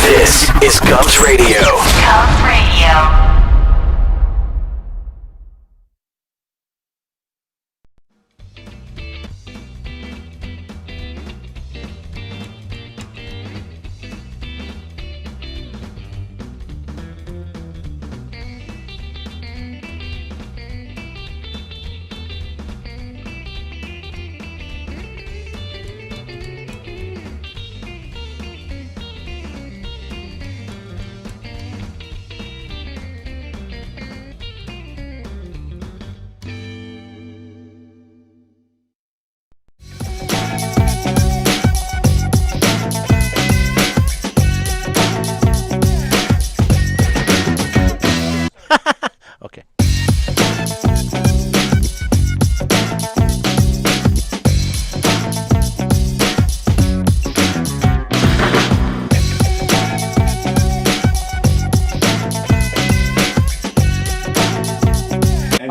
This is Govs Radio. Govs Radio. Okay.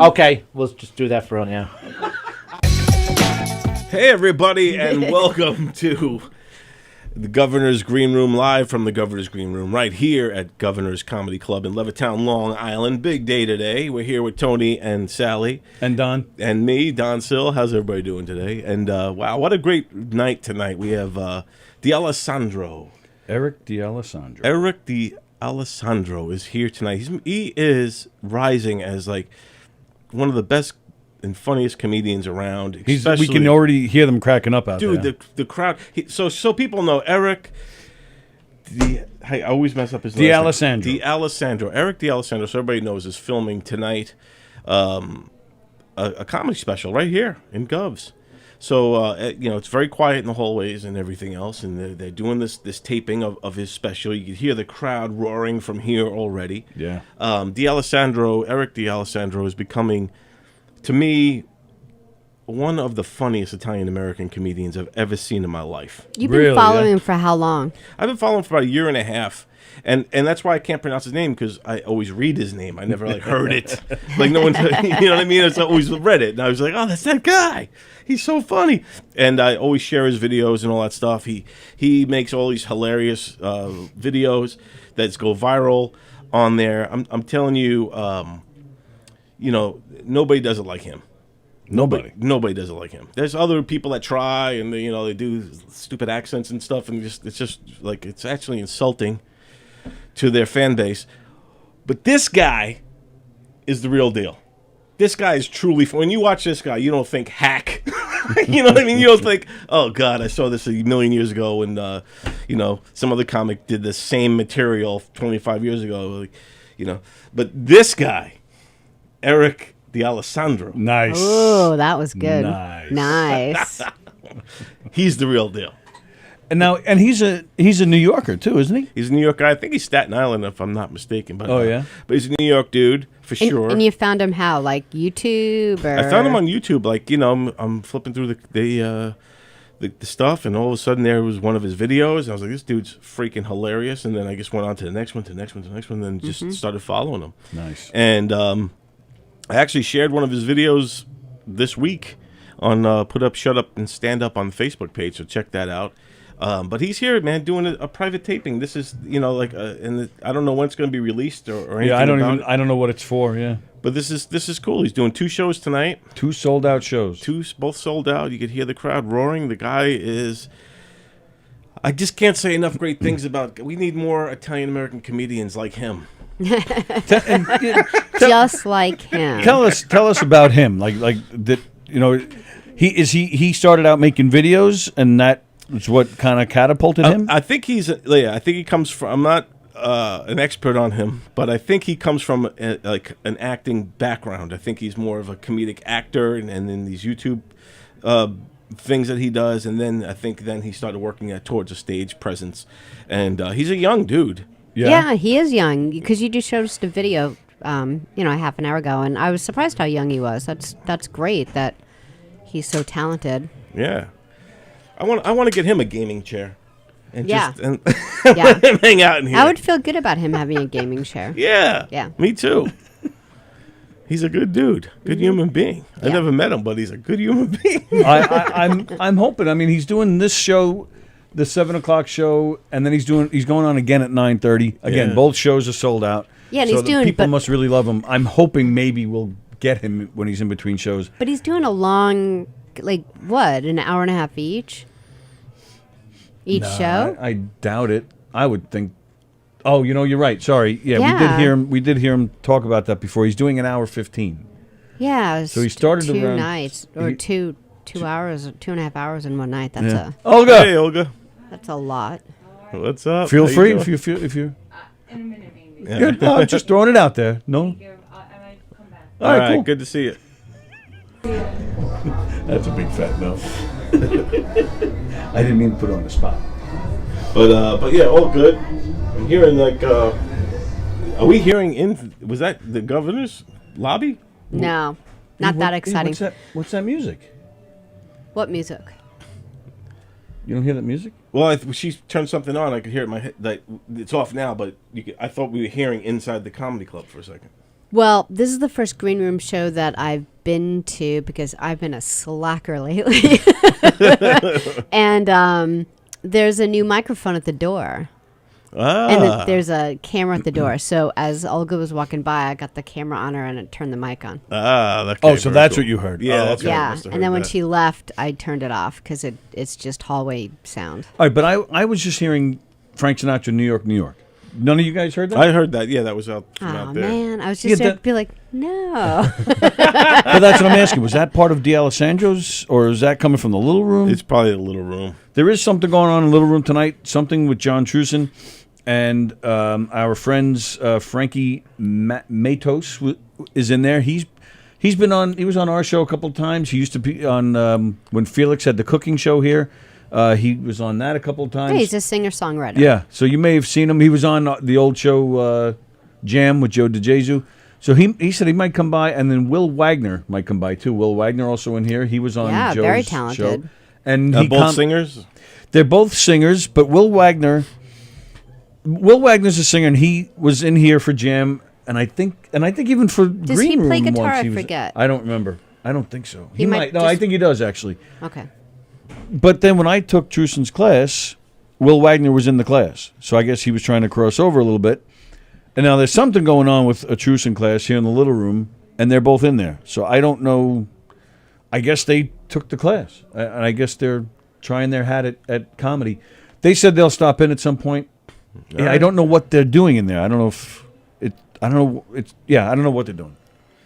Okay, we'll just do that for right now. Hey, everybody, and welcome to the Governor's Green Room, live from the Governor's Green Room, right here at Governor's Comedy Club in Levittown, Long Island. Big day today. We're here with Tony and Sallie. And Don. And me, Don Sill. How's everybody doing today? And wow, what a great night tonight. We have D'Alessandro. Eric D'Alessandro. Eric D'Alessandro is here tonight. He is rising as like one of the best and funniest comedians around. We can already hear them cracking up out there. Dude, the crowd. So people know Eric. I always mess up his name. D'Alessandro. Eric D'Alessandro. So everybody knows is filming tonight a comedy special right here in Govs. So it's very quiet in the hallways and everything else, and they're doing this taping of his special. You can hear the crowd roaring from here already. Yeah. Eric D'Alessandro is becoming, to me, one of the funniest Italian-American comedians I've ever seen in my life. You've been following him for how long? I've been following him for about a year and a half. And that's why I can't pronounce his name, because I always read his name. I never, heard it. Like, no one, you know what I mean? I always read it. And I was like, oh, that's that guy. He's so funny. And I always share his videos and all that stuff. He makes all these hilarious videos that go viral on there. I'm telling you, nobody does it like him. Nobody does it like him. There's other people that try, and they do stupid accents and stuff, and it's just like, it's actually insulting to their fan base. But this guy is the real deal. This guy is truly, when you watch this guy, you don't think hack. You know what I mean? You don't think, oh God, I saw this a million years ago, and some other comic did the same material 25 years ago. But this guy, Eric D'Alessandro. Nice. Oh, that was good. Nice. He's the real deal. And he's a New Yorker too, isn't he? He's a New York guy. I think he's Staten Island, if I'm not mistaken. But, yeah. But he's a New York dude for sure. And you found him how? Like YouTube? Or? I found him on YouTube. Like, I'm flipping through the stuff, and all of a sudden there was one of his videos. And I was like, this dude's freaking hilarious. And then I just went on to the next one, and then just started following him. Nice. And I actually shared one of his videos this week on Put Up, Shut Up, and Stand Up on the Facebook page. So check that out. But he's here, man, doing a private taping. This is, and I don't know when it's going to be released or anything. Yeah, I don't know what it's for. Yeah, but this is cool. He's doing 2 shows tonight. 2 sold out shows. 2 both sold out. You could hear the crowd roaring. The guy is. I just can't say enough great things about. We need more Italian American comedians like him. Just like him. Tell us about him. Like that. He started out making videos, and that. It's what kind of catapulted him? I think I think he comes from. I'm not an expert on him, but I think he comes from an acting background. I think he's more of a comedic actor, and then these YouTube things that he does, and then I think he started working towards a stage presence. And he's a young dude. Yeah, he is young, because you just showed us the video, half an hour ago, and I was surprised how young he was. That's great that he's so talented. Yeah. I want to get him a gaming chair, and just hang out in here. I would feel good about him having a gaming chair. Yeah, me too. He's a good dude, good human being. I never met him, but he's a good human being. I'm hoping. I mean, he's doing this show the 7 o'clock show, and then he's going on again at 9:30. Again, Yeah. both shows are sold out. Yeah, and so he's the doing- people but- must really love him. I'm hoping maybe we'll get him when he's in between shows. But he's doing a long, like what, an hour and a half each show. I doubt it. I would think. Oh, you're right. Sorry. Yeah, Yeah. we did hear him talk about that before. He's doing an hour 15. Yeah. It's So he started two around- nights or he- 2.5 hours in one night. That's Olga, Hey, Olga. that's a lot. What's up? feel How you free doing? if you. In a minute, maybe. Yeah. Good. No, I'm just throwing it out there. No. I might come back. All All right, right, cool. good to see you. That's a big fat no. I didn't mean to put it on the spot. But yeah, all good. I'm hearing are we hearing was that the governor's lobby? No, not that exciting. What's that music? What music? You don't hear that music? Well, she turned something on. I could hear it in my head. Like, it's off now, but I thought we were hearing inside the comedy club for a second. Well, this is the first green room show that I've been to because I've been a slacker lately. And there's a new microphone at the door. And there's a camera at the door. So as Olga was walking by, I got the camera on her and it turned the mic on. Okay, Oh, so very that's cool. what you heard. Yeah, Oh, that's okay. what I Yeah. must have And then heard when that. she left, I turned it off because it's just hallway sound. All right, but I was just hearing Frank Sinatra, New York, New York. None of you guys heard that? I heard that. Yeah, that was out from Oh, out there. man. I was Yeah, just there that- to be like, no. But that's what I'm asking. Was that part of D'Alessandro's, or is that coming from the Little Room? It's probably a little room. There is something going on in Little Room tonight. Something with John Truson and our friends Frankie Matos is in there. He was on our show a couple of times. He used to be on when Felix had the cooking show here. He was on that a couple of times. Hey, he's a singer-songwriter. Yeah, so you may have seen him. He was on the old show Jam with Joe DeJesus. So he said he might come by, and then Will Wagner might come by too. Will Wagner also in here. He was on Yeah, Joe's very show. talented. And Both singers? They're both singers, but Will Wagner's a singer, and he was in here for Jam, and I think even for Does Green he Room play guitar? once. I He was, forget. I don't remember. I don't think so. He, He might. might No, I just- think he does actually. Okay. But then when I took Truson's class, Will Wagner was in the class. So I guess he was trying to cross over a little bit. And now there's something going on with a Truson class here in the Little Room, and they're both in there. So I don't know. I guess they took the class. And I guess they're trying their hat at comedy. They said they'll stop in at some point. Yeah, I don't know what they're doing in there. I don't know if it. I don't know. I don't know what they're doing.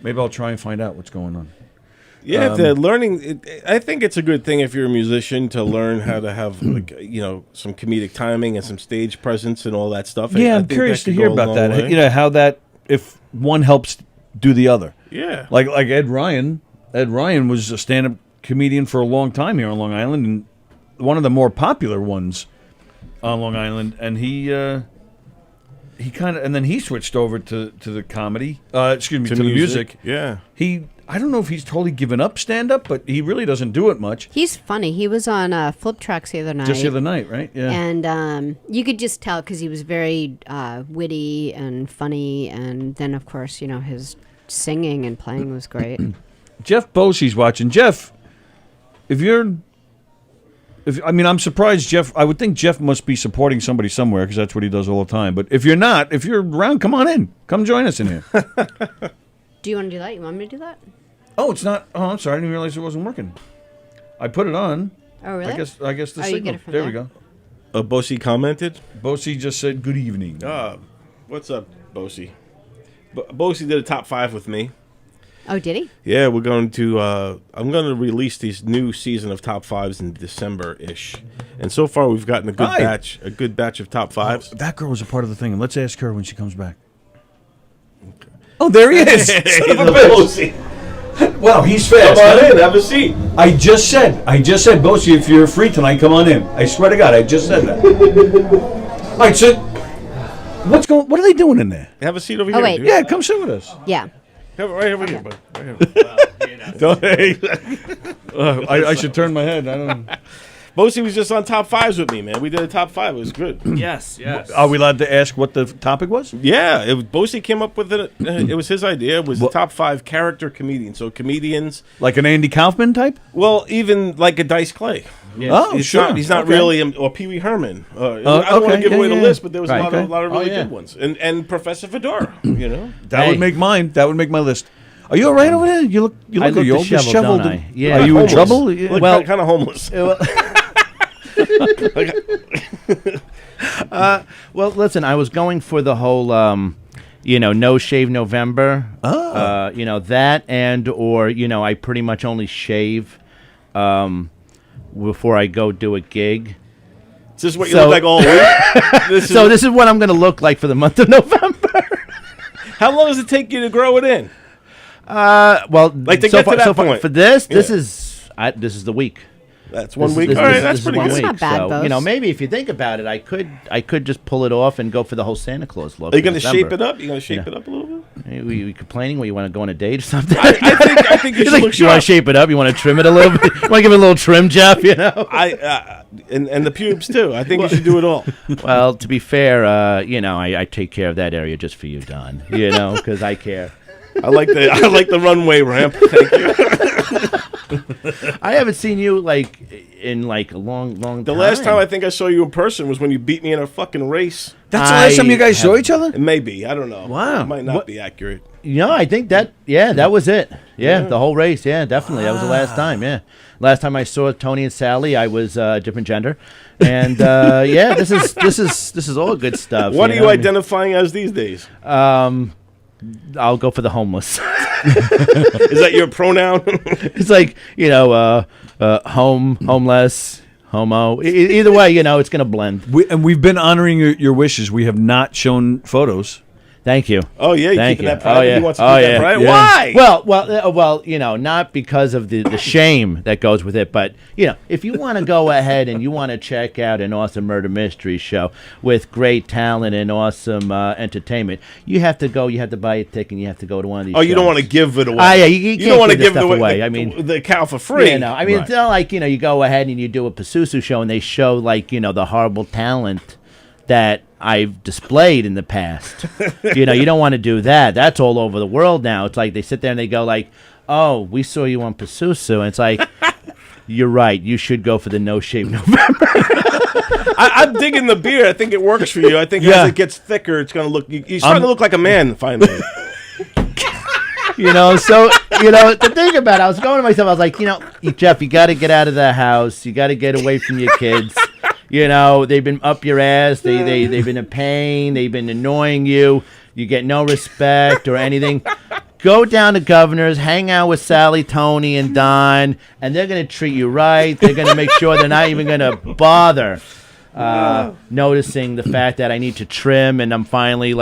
Maybe I'll try and find out what's going on. Yeah, if they're learning, I think it's a good thing if you're a musician to learn how to have some comedic timing and some stage presence and all that stuff. Yeah, I I'm think curious that to could hear go a about long that. way. How that if one helps do the other. Yeah, Like Ed Ryan. Ed Ryan was a stand-up comedian for a long time here on Long Island, and one of the more popular ones on Long Island. And he kind of, and then he switched over to the comedy. To the music. Yeah. I don't know if he's totally given up stand-up, but he really doesn't do it much. He's funny. He was on Flip Tracks the other night. Just the other night, right? Yeah. And you could just tell because he was very witty and funny. And then, of course, his singing and playing was great. Jeff Bosey's watching. Jeff, I'm surprised Jeff. I would think Jeff must be supporting somebody somewhere because that's what he does all the time. But if you're not, if you're around, come on in. Come join us in here. Do you want to do that? You want me to do that? Oh, it's not. Oh, I'm sorry. I didn't realize it wasn't working. I put it on. Oh, really? I guess the Oh, you signal. get it from there we there? go. Bosey commented. Bosey just said good evening. What's up, Bosey? Bosey did a top 5 with me. Oh, did he? Yeah, we're going to. I'm going to release this new season of top 5s in December-ish, and so far we've gotten a good Hi. batch. A good batch of top 5s. That girl was a part of the thing, and let's ask her when she comes back. Oh, there he is. Son of a bitch. Well, he's fast. Come on in, have a seat. I just said, Bosey, if you're free tonight, come on in. I swear to God, I just said that. All right, so what are they doing in there? Have a seat over Oh, here. wait. Dude. Yeah, come sit with us. Yeah. Right over here, bud. Right here. I should turn my head. I don't know. Bosey was just on top 5s with me, man. We did a top 5. It was good. Yes. Are we allowed to ask what the topic was? Yeah, Bosey came up with it. It was his idea. It was the top 5 character comedians. So comedians, Like an Andy Kaufman type? well, even like a Dice Clay. Oh, He's sure. He's not Okay. really, or Pee Wee Herman. I don't want to okay. give away Yeah, the yeah. list, but there was Right. a lot of really yeah. good ones. And Professor Fedora, you know. That would make mine. That would make my list. Are you all right over there? You look. You I look. look You all disheveled, disheveled. don't I? Yeah. Are you in Homeless. trouble? Look, Well- kind of homeless. Well, listen, I was going for the whole, no shave November. Oh. That or I pretty much only shave before I go do a gig. Is this what you So- look like all week? This This is what I'm going to look like for the month of November. how long does it take you to grow it in? Well, Like, to get to that point. for this Yeah. is the week. That's one This- week. this- All right, this- that's this is pretty one good. week. That's not bad, So, Bose. maybe if you think about it, I could just pull it off and go for the whole Santa Claus look. Are you in going to shape December. it up? You going to shape it up a little bit? Are you complaining? What, you want to go on a date or something? I think you should look you want sharp. to shape it up? You want to trim it a little bit? You want to give it a little trim, Jeff? And the pubes too. I think you should do it all. Well, to be fair, I take care of that area just for you, Don. Because I care. I like the runway ramp. Thank you. I haven't seen you in a long time. The last time I think I saw you in person was when you beat me in a fucking race. That's the last time you guys saw each other. Maybe, I don't know. Wow. It might not be accurate. I think that was it. Yeah, the whole race. Yeah, definitely. That was the last time. Yeah, last time I saw Tony and Sallie, I was a different gender, and this is all good stuff. What are you know? identifying as these days? I'll go for the homeless. Is that your pronoun? It's like homeless, homo. Either way, it's gonna blend. We've been honoring your wishes. We have not shown photos. Thank you. Oh yeah, you Thank keeping you. that private? Oh, yeah. He wants to Oh, keep yeah. that private. Yeah. Why? Well, not because of the shame that goes with it, but if you want to go ahead and you want to check out an awesome murder mystery show with great talent and awesome entertainment, you have to go. You have to buy a ticket, and you have to go to one of these. Oh, you don't shows. want to give it away. Yeah, you can't don't want to give this give stuff the, away. the, I mean, the cow for free. I mean, it's not like you go ahead and you do a Pazuzu show and they show the horrible talent that I've displayed in the past. You don't want to do that. That's all over the world now. It's like they sit there and they go like, "Oh, we saw you on Pazuzu," and it's like, "You're right. You should go for the No Shave November." I'm digging the beard. I think it works for you. I think as it gets thicker, it's going to look. You're starting to look like a man finally. So to think about it, I was going to myself. I was like, Jeff, you got to get out of the house. You got to get away from your kids. They've been up your ass. They've been a pain. They've been annoying you. You get no respect or anything. Go down to Governor's, hang out with Sallie, Tony, and Don, and they're going to treat you right. They're going to make sure they're not even going to bother noticing the fact that I need to trim, and I'm finally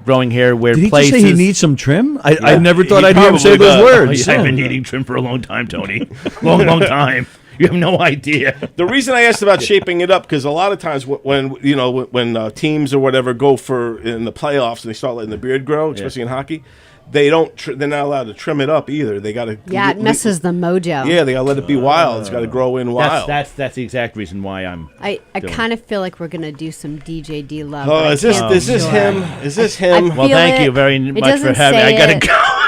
growing hair weird Did he places. just say he needs some trim? I never thought He I'd hear him say probably those does. words. I've been needing trim for a long time, Tony. long time. You have no idea. The reason I asked about shaping it up because a lot of times when teams or whatever go for in the playoffs and they start letting the beard grow, especially in hockey, they don't. They're not allowed to trim it up either. They got to. Yeah, it messes the mojo. Yeah, they got to let it be wild. It's got to grow in wild. That's the exact reason why I'm. I kind of feel like we're gonna do some DJ D love. Oh, but I is this can't is be this sure. him? Is this him? I Well, feel thank it. you very It much for doesn't having me. say I gotta it, go.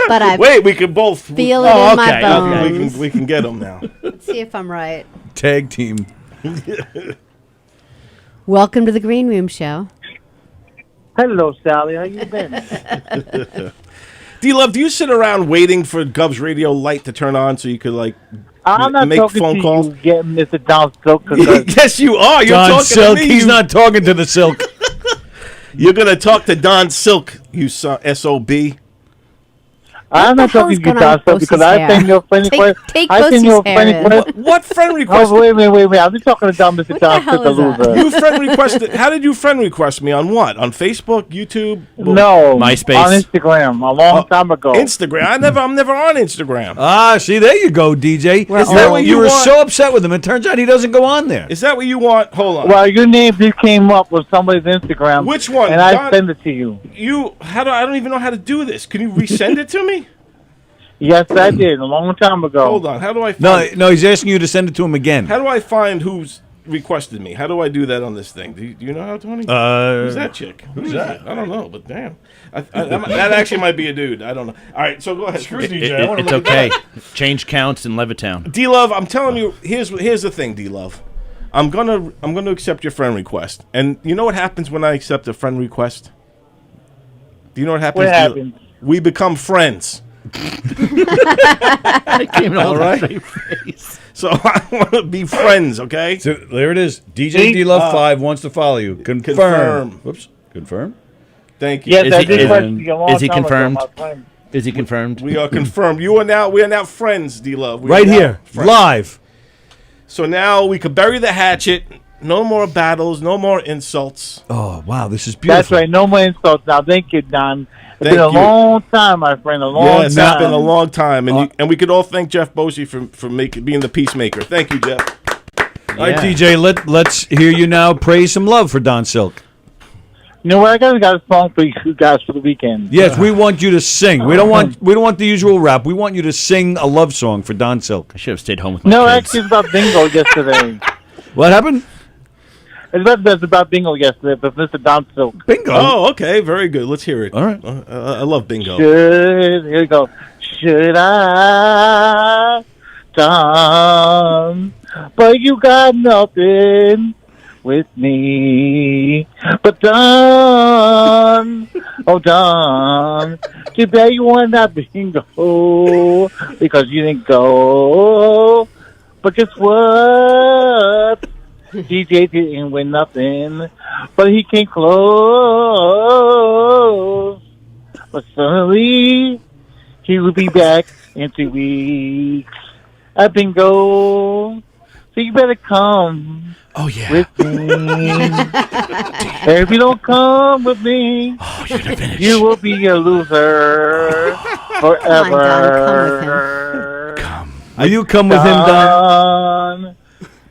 But I Wait, we can both feel it Oh, in my okay, okay. bones. We can get him now. Let's see if I'm right. Tag team. Welcome to the Green Room Show. Hello, Sallie. How you been? D-Love, do you sit around waiting for Govs Radio light to turn on so you could I'm not make talking phone to calls? you, getting Mr. Don Silk. Yes, you are. You're Don talking Silk. to me. He's not talking to the Silk. You're gonna talk to Don Silk, you SOB. I'm not the hell talking is to you, going on Don with Silk, Bosie's because I hair? sent you a friend request. Take I sent you a Bosie's friend hair in. request. What friend request? Oh, wait. I'm just talking to Mr. What the Don hell Silk, the is that? loser. You friend requested. How did you friend request me on what? On Facebook, YouTube? No, MySpace. on Instagram a long time ago. Instagram. I'm never on Instagram. Ah, see, there you go, DJ. We're Is that what You you were want? so upset with him. It turns out he doesn't go on there. Is that what you want? Hold on. Well, your name just came up with somebody's Instagram. Which one? And I Don- sent it to you. I don't even know how to do this. Can you resend it to me? Yes, I did a long time ago. Hold on. How do I find No, he's asking you to send it to him again. How do I find who's requested me. How do I do that on this thing? Do you know how, Tony? Who's that chick? Who's that? I don't know, but damn. That actually might be a dude. I don't know. All right, so go ahead. It's okay. Change counts in Levittown. D-Love, I'm telling you, here's the thing, D-Love. I'm gonna accept your friend request. And you know what happens when I accept a friend request? Do you know what happens? What happens? We become friends. I came all right. So I want to be friends, okay? So there it is. DJ D Love 5 wants to follow you. Confirm. Whoops. Confirm. Thank you. Yes, Is I he- did is- question you a long is he time ago, confirmed? my friend. Is he confirmed? We are confirmed. We are now friends, D-Love. We Right are now here. friends. Live. So now we could bury the hatchet. No more battles. No more insults. Oh, wow. This is beautiful. That's right. No more insults now. Thank you, Don. It's Thank been a you. long time, my friend. A long Yes, time. it's been a long time, and we could all thank Jeff Bosie for being the peacemaker. Thank you, Jeff. All right, DJ, let's hear you now praise some love for Don Silk. You know what? I got a song for you guys for the weekend. Yes, we want you to sing. We don't want the usual rap. We want you to sing a love song for Don Silk. I should have stayed home with my No, kids. actually, it's about bingo yesterday. What happened? It's about bingo yesterday, but Mr. Don Silk. Bingo. Oh, okay, very good. Let's hear it. All right. I love bingo. Here we go. Should I, Don? But you got nothing with me. But Don, oh Don, too bad you won that bingo because you didn't go. But guess what? DJ didn't win nothing, but he came close. But suddenly, he will be back in 2 weeks at bingo. So you better come with me. If you don't come with me, you will be a loser forever. Will you come with him, Don? Don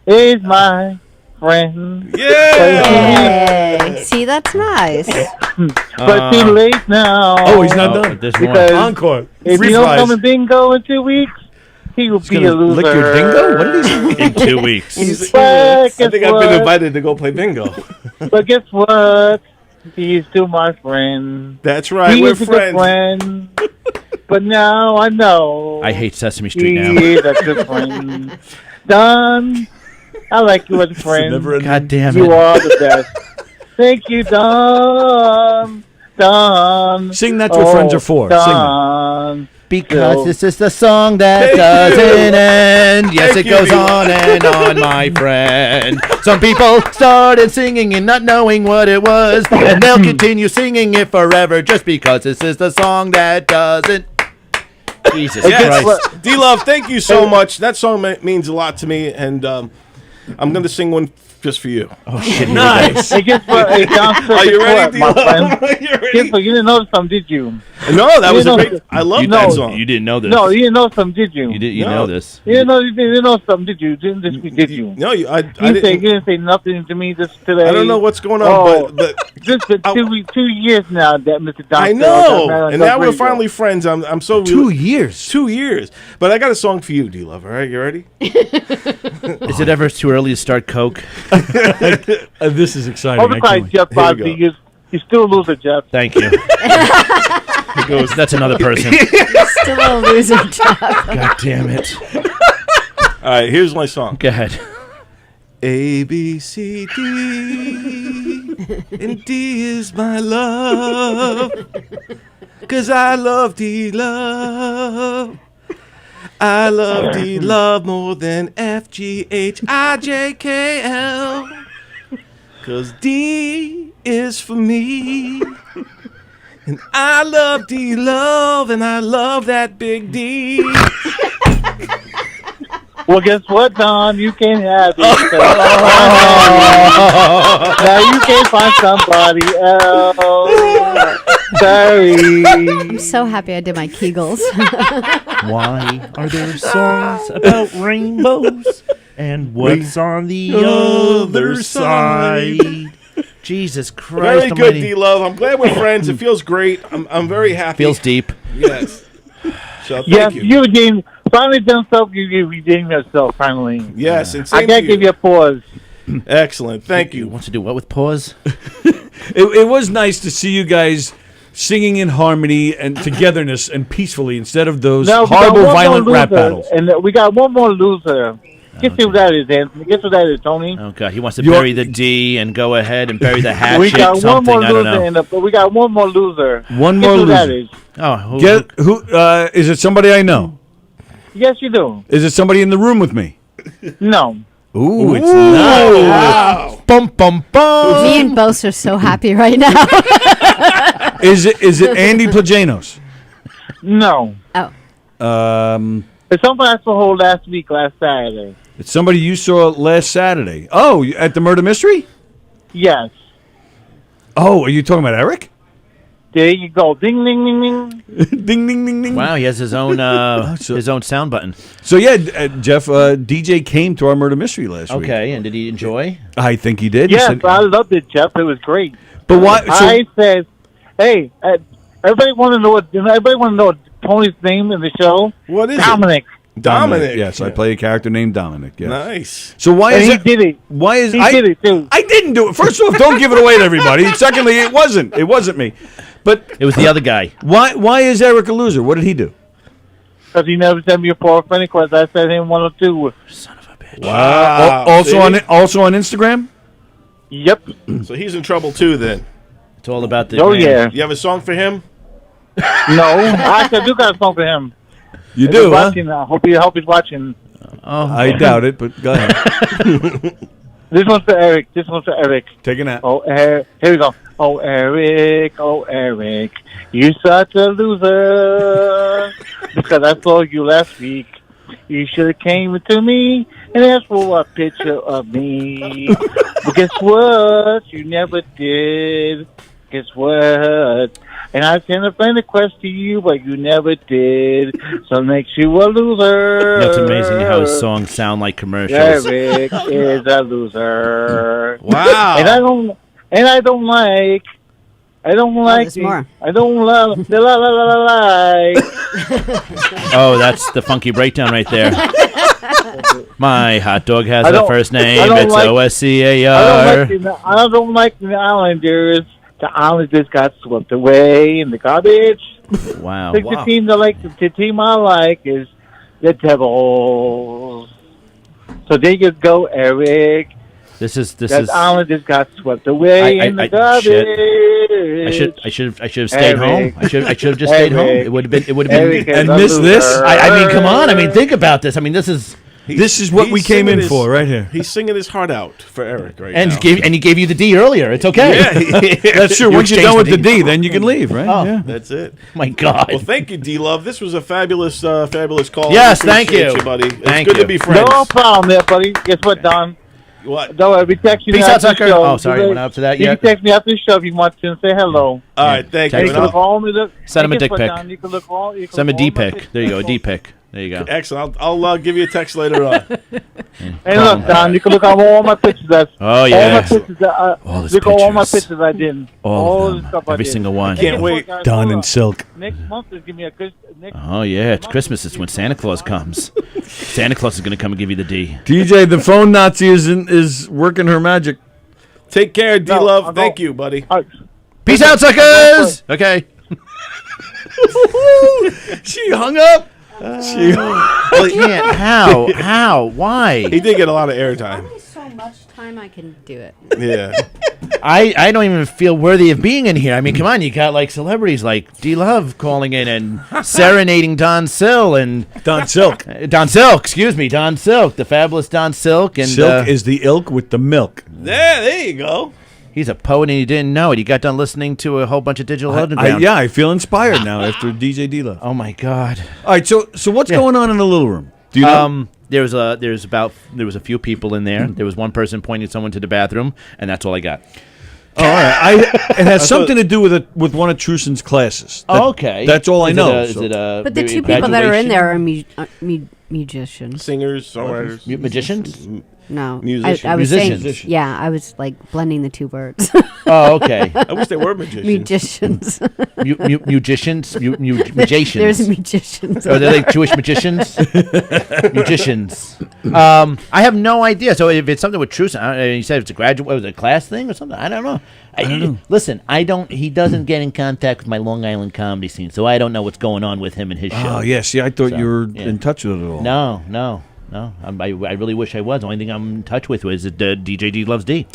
is my friend. Yeah! Yay. See, that's nice. But too late now. Oh, he's not done. There's more. Because Encore. if Free you don't fries. come in bingo in 2 weeks, he will be a Gonna loser. lick your dingo? What did he say? In 2 weeks. But I guess think I've what? been invited to go play bingo. But guess what? He's still my friend. That's right. He We're is a good friends. friend. But now I know. I hate Sesame Street he now. is a good friend. Don, I like you as a friend. God damn You it. are the best. Thank you, Don. Don. Sing That's What Friends Are For. Sing that. Don. Because this is the song that doesn't end. Yes, Thank it you, goes Neil. on and on, my friend. Some people started singing and not knowing what it was, and they'll continue singing it forever just because this is the song that doesn't. Jesus Yes. Christ. D-Love, thank you so much. That song means a lot to me, and I'm going to sing one just for you. Oh, shit. Nice. Hey, guess what? Hey, Don, Are you ready, my D-Love? friend? You Guess ready? what? You didn't know something, did you? No, that was a You know- great. I love You that know- song. You didn't know this. No, you didn't know something, did you? You No. know this. You didn't know something, did you? Didn't this week, did you? No, I You didn't. didn't say nothing to me this today. I don't know what's going on, Oh, but This been 2 years now that Mr. Don. I know, and now we're finally friends. I'm so 2 years. 2 years. But I got a song for you, D-Love. All right, you ready? Is it ever too early to start Coke? This is exciting. Hold the I quiet, can't wait. Jeff Here we Bosby. go. You still a loser, Jeff. Thank you. It goes. That's another person. Still a loser, Jeff. God damn it. All right, here's my song. Go ahead. A, B, C, D, and D is my love, 'cause I love D-Love. I love D-Love more than F, G, H, I, J, K, L, 'cause D is for me. And I love D-Love, and I love that big D. Well, guess what, Don? You can't have it. Now you can't find somebody else. Sorry. I'm so happy I did my Kegels. Why are there songs about rainbows? And what's on the other side? Jesus Christ Very good, almighty. D-Love. I'm glad we're friends. It feels great. I'm very happy. Feels deep. Yes. So Yes, thank you. redeemed. Finally done something. You redeemed yourself, finally. Yes, and I same gotta to give you a pause. Excellent. Thank you. Wants to do what with pause? It was nice to see you guys singing in harmony and togetherness and peacefully instead of those No, we got horrible, one violent more rap loser, battles. And we got one more loser. Guess who that is, Anthony? Guess who that is, Tony? Oh God, he wants to bury the D and go ahead and bury the hatchet. We got one something more I don't loser, know. we got one more loser. One Guess more who that loser. is? Oh, Who is it? Somebody I know? Yes, you do. Is it somebody in the room with me? No. Ooh, it's nice. Wow. Bum bum bum. Me and Bose are so happy right now. Is it Andy Plajanos? No. Oh. It's something I saw last Saturday. It's somebody you saw last Saturday. Oh, at the Murder Mystery? Yes. Oh, are you talking about Eric? There you go. Ding, ding, ding, ding. Ding, ding, ding, ding. Wow, he has his own sound button. So yeah, Jeff, DJ came to our Murder Mystery last week. Okay, and did he enjoy? I think he did. Yes, He said- I loved it, Jeff. It was great. but why? So, I said, hey, everybody want to know what Tony's name in the show? What is Dominic. Dominic. Yes, I play a character named Dominic. Yes. Nice. So why And is he it? did it. Why is He did it too. I didn't do it. First off, don't give it away to everybody. Secondly, it wasn't me. But It was the other guy. why is Eric a loser? What did he do? Because he never sent me a poor friend request. I sent him 1 or 2. Son of a bitch. Wow. Also See? on Instagram. Yep. So he's in trouble too then. It's all about the. Oh, grand- yeah. You have a song for him? No. I do got a song for him. You If do, he's huh? watching, I hope he's watching. Oh, I doubt it, but go ahead. This one's for Eric. Take a nap. Oh, here we go. Oh, Eric, you're such a loser. Because I saw you last week. You should have came to me and asked for a picture of me. But guess what? You never did. Guess what? And I sent a friend request to you, but you never did. So it makes you a loser. That's amazing how his songs sound like commercials. Eric is a loser. Wow. And I don't like. there's more. I don't love. Oh, that's the funky breakdown right there. My hot dog has I a don't- first I name. don't It's like- OSCAR. I don't like the Islanders. The Islanders got swept away in the garbage. Wow. The team I like is the Devils. So there you go, Eric. This is That Islanders got swept away in the garbage. I should have stayed home. I should have just stayed home. It would have been. Eric is and a miss this? loser. I mean, come on. I mean, think about this. I mean, this is. This is what we He's came in singing for right here. He's singing his heart out for Eric right And now. he gave you the D earlier. It's okay. That's true. You Once you're exchanged done with the the D. D, then you can leave, right? Oh. Yeah. That's it. My God. Well, thank you, D-Love. This was a fabulous call. Yes, We thank appreciate you. buddy. It's Thank good you. to be friends. No problem there, buddy. Guess what, Don? What? Don't worry, we text you Peace after out, the sucker. show. Oh, sorry, we're not up to that You yet. can text me after the show if you want to and say hello. All right, thank Text you. You can look all me the, Send him a guess dick what, pic. Don? You can look all, you can Send him a look D all my pic. pictures. There you go. A D pic. There you go. Excellent. I'll give you a text later on. Hey, look, Don, you can look at all my pictures. Oh, All yeah. my pictures. All his Look at all my pictures. pictures I did. All of the them. stuff I Every did. single one. And Can't guess what, wait. guys? Don Hold and on. Silk. Next month is give me a good. Oh, yeah. It's Christmas. It's when Santa Claus comes. Santa Claus is going to come and give you the D. DJ, the phone Nazi is working her magic. Take care, D-Love. I'll Thank go. you, buddy. All right. Peace out, suckers. Okay. She hung up. She Well, can't. How? Why? He did get a lot of airtime. Only so much time I can do it. Yeah. I don't even feel worthy of being in here. I mean, come on, you got like celebrities like D Love calling in and serenading Don Sill and Don Silk. Don Silk, excuse me, Don Silk, the fabulous Don Silk, and Silk is the ilk with the milk. There you go. he's a poet and he didn't know it. He got done listening to a whole bunch of Digital Underground. I feel inspired now after DJ D-Love. Oh my God. All right, so what's going on in the little room? Do you know? There was a few people in there. There was one person pointing someone to the bathroom, and that's all I got. Oh, all right. It has something to do with one of Trusen's classes. Okay, That's all I know. Is it a But the two people that are in there are musicians. Singers, songwriters. Magicians? No. Musician. I was Musicians. saying, yeah, I was like blending the two words. Oh, okay. I wish they were magicians. Musicians. Musicians? Magicians. There's musicians. Are they like Jewish magicians? Magicians. I have no idea. So if it's something with Truson, you said it's a graduate, was it a class thing or something? I don't know. Listen, he doesn't get in contact with my Long Island comedy scene, so I don't know what's going on with him and his show. Oh, yeah. See, I thought you were in touch with it at all. No. I really wish I was. The only thing I'm in touch with is DJ D Loves D.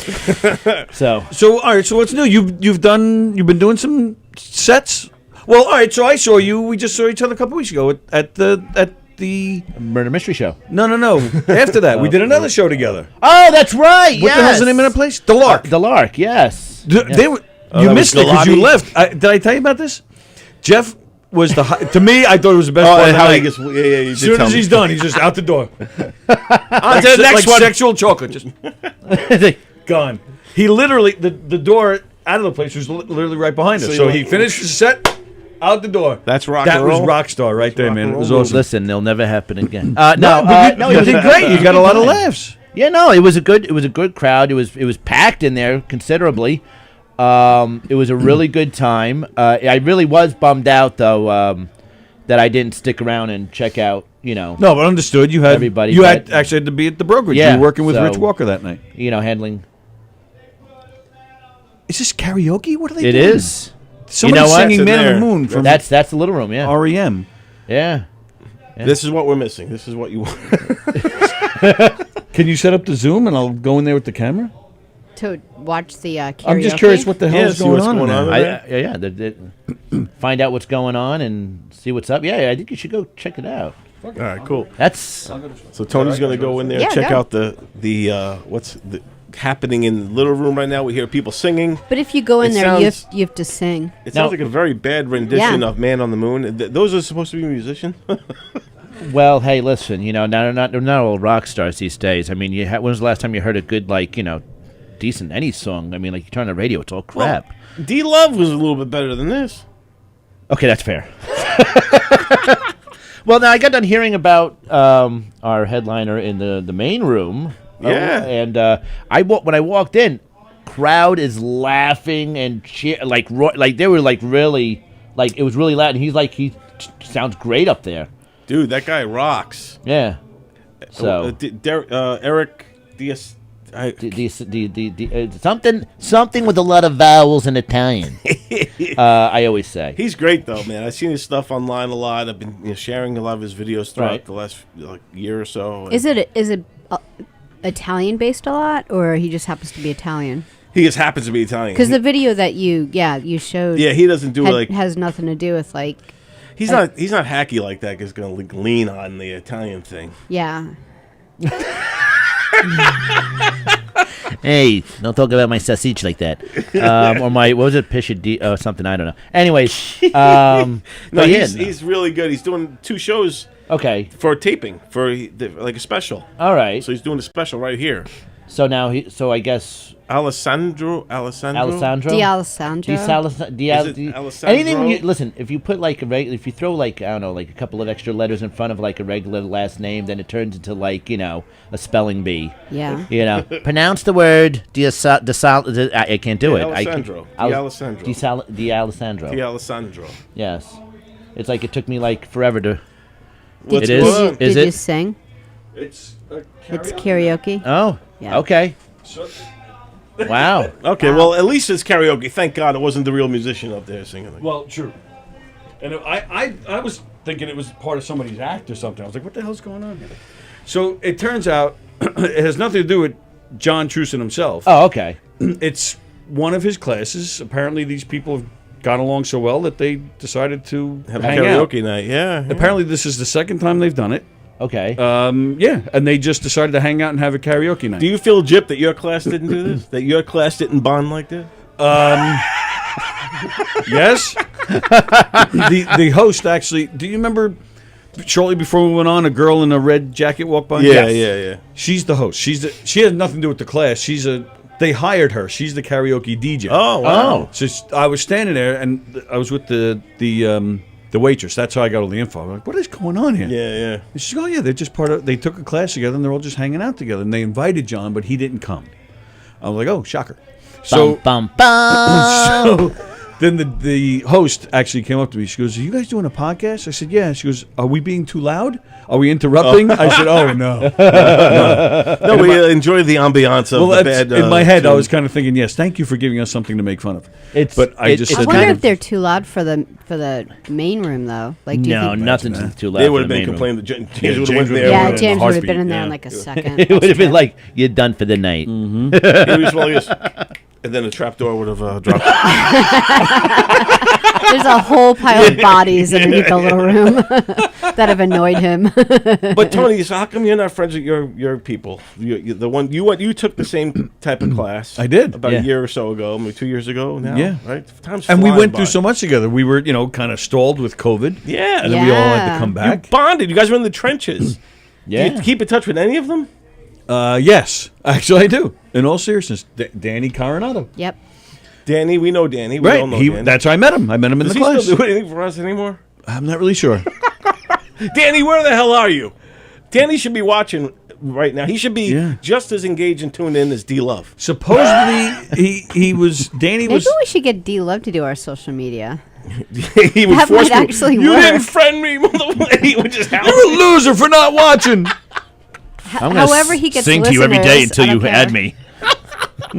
So all right. So what's new? You've been doing some sets. Well, all right. So I saw you. We just saw each other a couple weeks ago at the Murder Mystery Show. No. After that, we did another show together. Oh, that's right. What the hell's the name of that place? The Lark. The Lark. Yes. They were. You missed it because you left. Did I tell you about this? Jeff was to me. I thought it was the best part of the how night. he gets, you As soon as he's done, he's just out the door. On to the next one. Sexual chocolate, just gone. He literally the door out of the place was literally right behind us. So he finished his set, out the door. That's rock That and was roll. rock star right there, man. It was awesome. Listen, they'll never happen again. No, you did great. You got a lot of laughs. Yeah, no, it was a good crowd. It was packed in there considerably. It was a really good time. I really was bummed out though that I didn't stick around and check out. No, but understood. You had everybody. You had actually had to be at the brokerage. Yeah, you were working with so, Rich Walker that night. Handling. Is this karaoke? What are they It doing? is. Somebody's singing It's in "Man on there. the Moon" from That's the Little Room. Yeah. REM. Yeah. This is what we're missing. This is what you want. Can you set up the Zoom and I'll go in there with the camera? To watch the karaoke. I'm just curious what the hell is see going what's on. going in on. there. Find out what's going on and see what's up. Yeah, I think you should go check it out. All right, cool. That's So Tony's going to go in there and Yeah, check go. out the what's happening in the little room right now. We hear people singing. But if you go in It there, sounds- you have to sing. It sounds like a very bad rendition Yeah. of "Man on the Moon." Those are supposed to be musicians. well. Hey, listen. They're not all rock stars these days. I mean, when was the last time you heard a good decent any song? I mean, like you turn on the radio, it's all crap. D Love was a little bit better than this. Okay, that's fair. Well, now I got done hearing about our headliner in the main room. Yeah. And when I walked in, crowd is laughing and cheer like they were like really it was really loud. And he sounds great up there. Dude, that guy rocks. Yeah. So Eric Diaz. something with a lot of vowels in Italian. I always say He's great though, man. I've seen his stuff online a lot. I've been sharing a lot of his videos throughout Right. the last year or so. Is it Italian based a lot, or he just happens to be Italian? He just happens to be Italian. Because the video that you showed, he doesn't do has nothing to do with he's not hacky like that. He's gonna lean on the Italian thing. yeah. Hey, don't talk about my sausage like that. Or my, what was it, or something, I don't know. Anyways, No, he's really good. He's doing 2 shows okay. for taping, for like a special. All right. So he's doing a special right here. So now I guess Alessandro. Di Alessandro. Anything listen, if you put if you throw I don't know, a couple of extra letters in front of a regular last name, then it turns into a spelling bee. Yeah. Pronounce the word I can't do it. Alessandro. Di Alessandro. Di Alessandro. Yes. It's like it took me forever to What's It is. going on? Is Did it? you sing? It's It's karaoke. Oh. Yeah. Okay. Wow. Okay, well, at least it's karaoke. Thank God it wasn't the real musician up there singing. well, true. And I was thinking it was part of somebody's act or something. I was like, what the hell's going on here? So it turns out it has nothing to do with John Truson himself. Oh, okay. It's one of his classes. Apparently, these people have got along so well that they decided to Have a hang out. karaoke night, yeah. Apparently, this is the second time they've done it. Okay. Yeah, and they just decided to hang out and have a karaoke night. Do you feel, Jip, that your class didn't do this? That your class didn't bond like that? Yes. The host actually. Do you remember? Shortly before we went on, a girl in a red jacket walked by. Yeah. She's the host. She has nothing to do with the class. They hired her. She's the karaoke DJ. Oh, wow. So I was standing there, and I was with the the waitress. That's how I got all the info. I'm like, what is going on here? Yeah. And she's going, oh, yeah, they're just part of, they took a class together and they're all just hanging out together. And they invited John, but he didn't come. I was like, oh, shocker. So, bum, bum. so then the host actually came up to me. She goes, are you guys doing a podcast? I said, yeah. She goes, are we being too loud? Are we interrupting? I said, oh, no. No, we enjoy the ambiance of the bad. In my head, I was kind of thinking, yes, thank you for giving us something to make fun of. I wonder if they're too loud for the main room, though. Like, do you No, think nothing's too loud. They for would have the been main room. complaining. James would have James went would there. yeah, with a James would have heartbeat, been in there yeah. in like a second. It would have been like, you're done for the night. He was well, yes. And then the trapdoor would have dropped. There's a whole pile of bodies underneath the little room that have annoyed him. But Tony, so how come you're not friends with your people? The one you took the same type of class. I did. About a year or so ago, maybe 2 years ago now. Yeah. Right. Time's And we flying went by. through so much together. We were, kind of stalled with COVID. Yeah. And then we all had to come You back. bonded. You guys were in the trenches. Yeah. Do you keep in touch with any of them? Yes. Actually, I do. In all seriousness. Danny Coronado. Yep. Danny, we know Danny. We all know Danny. That's how I met him. I met him in Does the he class. still do anything for us anymore? I'm not really sure. Danny, where the hell are you? Danny should be watching right now. He should be just as engaged and tuned in as D Love. Supposedly, he was. Danny Maybe was. we should get D Love to do our social media. He would That force might me. actually You work. didn't friend me. He would just hound You're a me. loser for not watching. However, he gets sing to you every day listeners, until I you don't add care. me.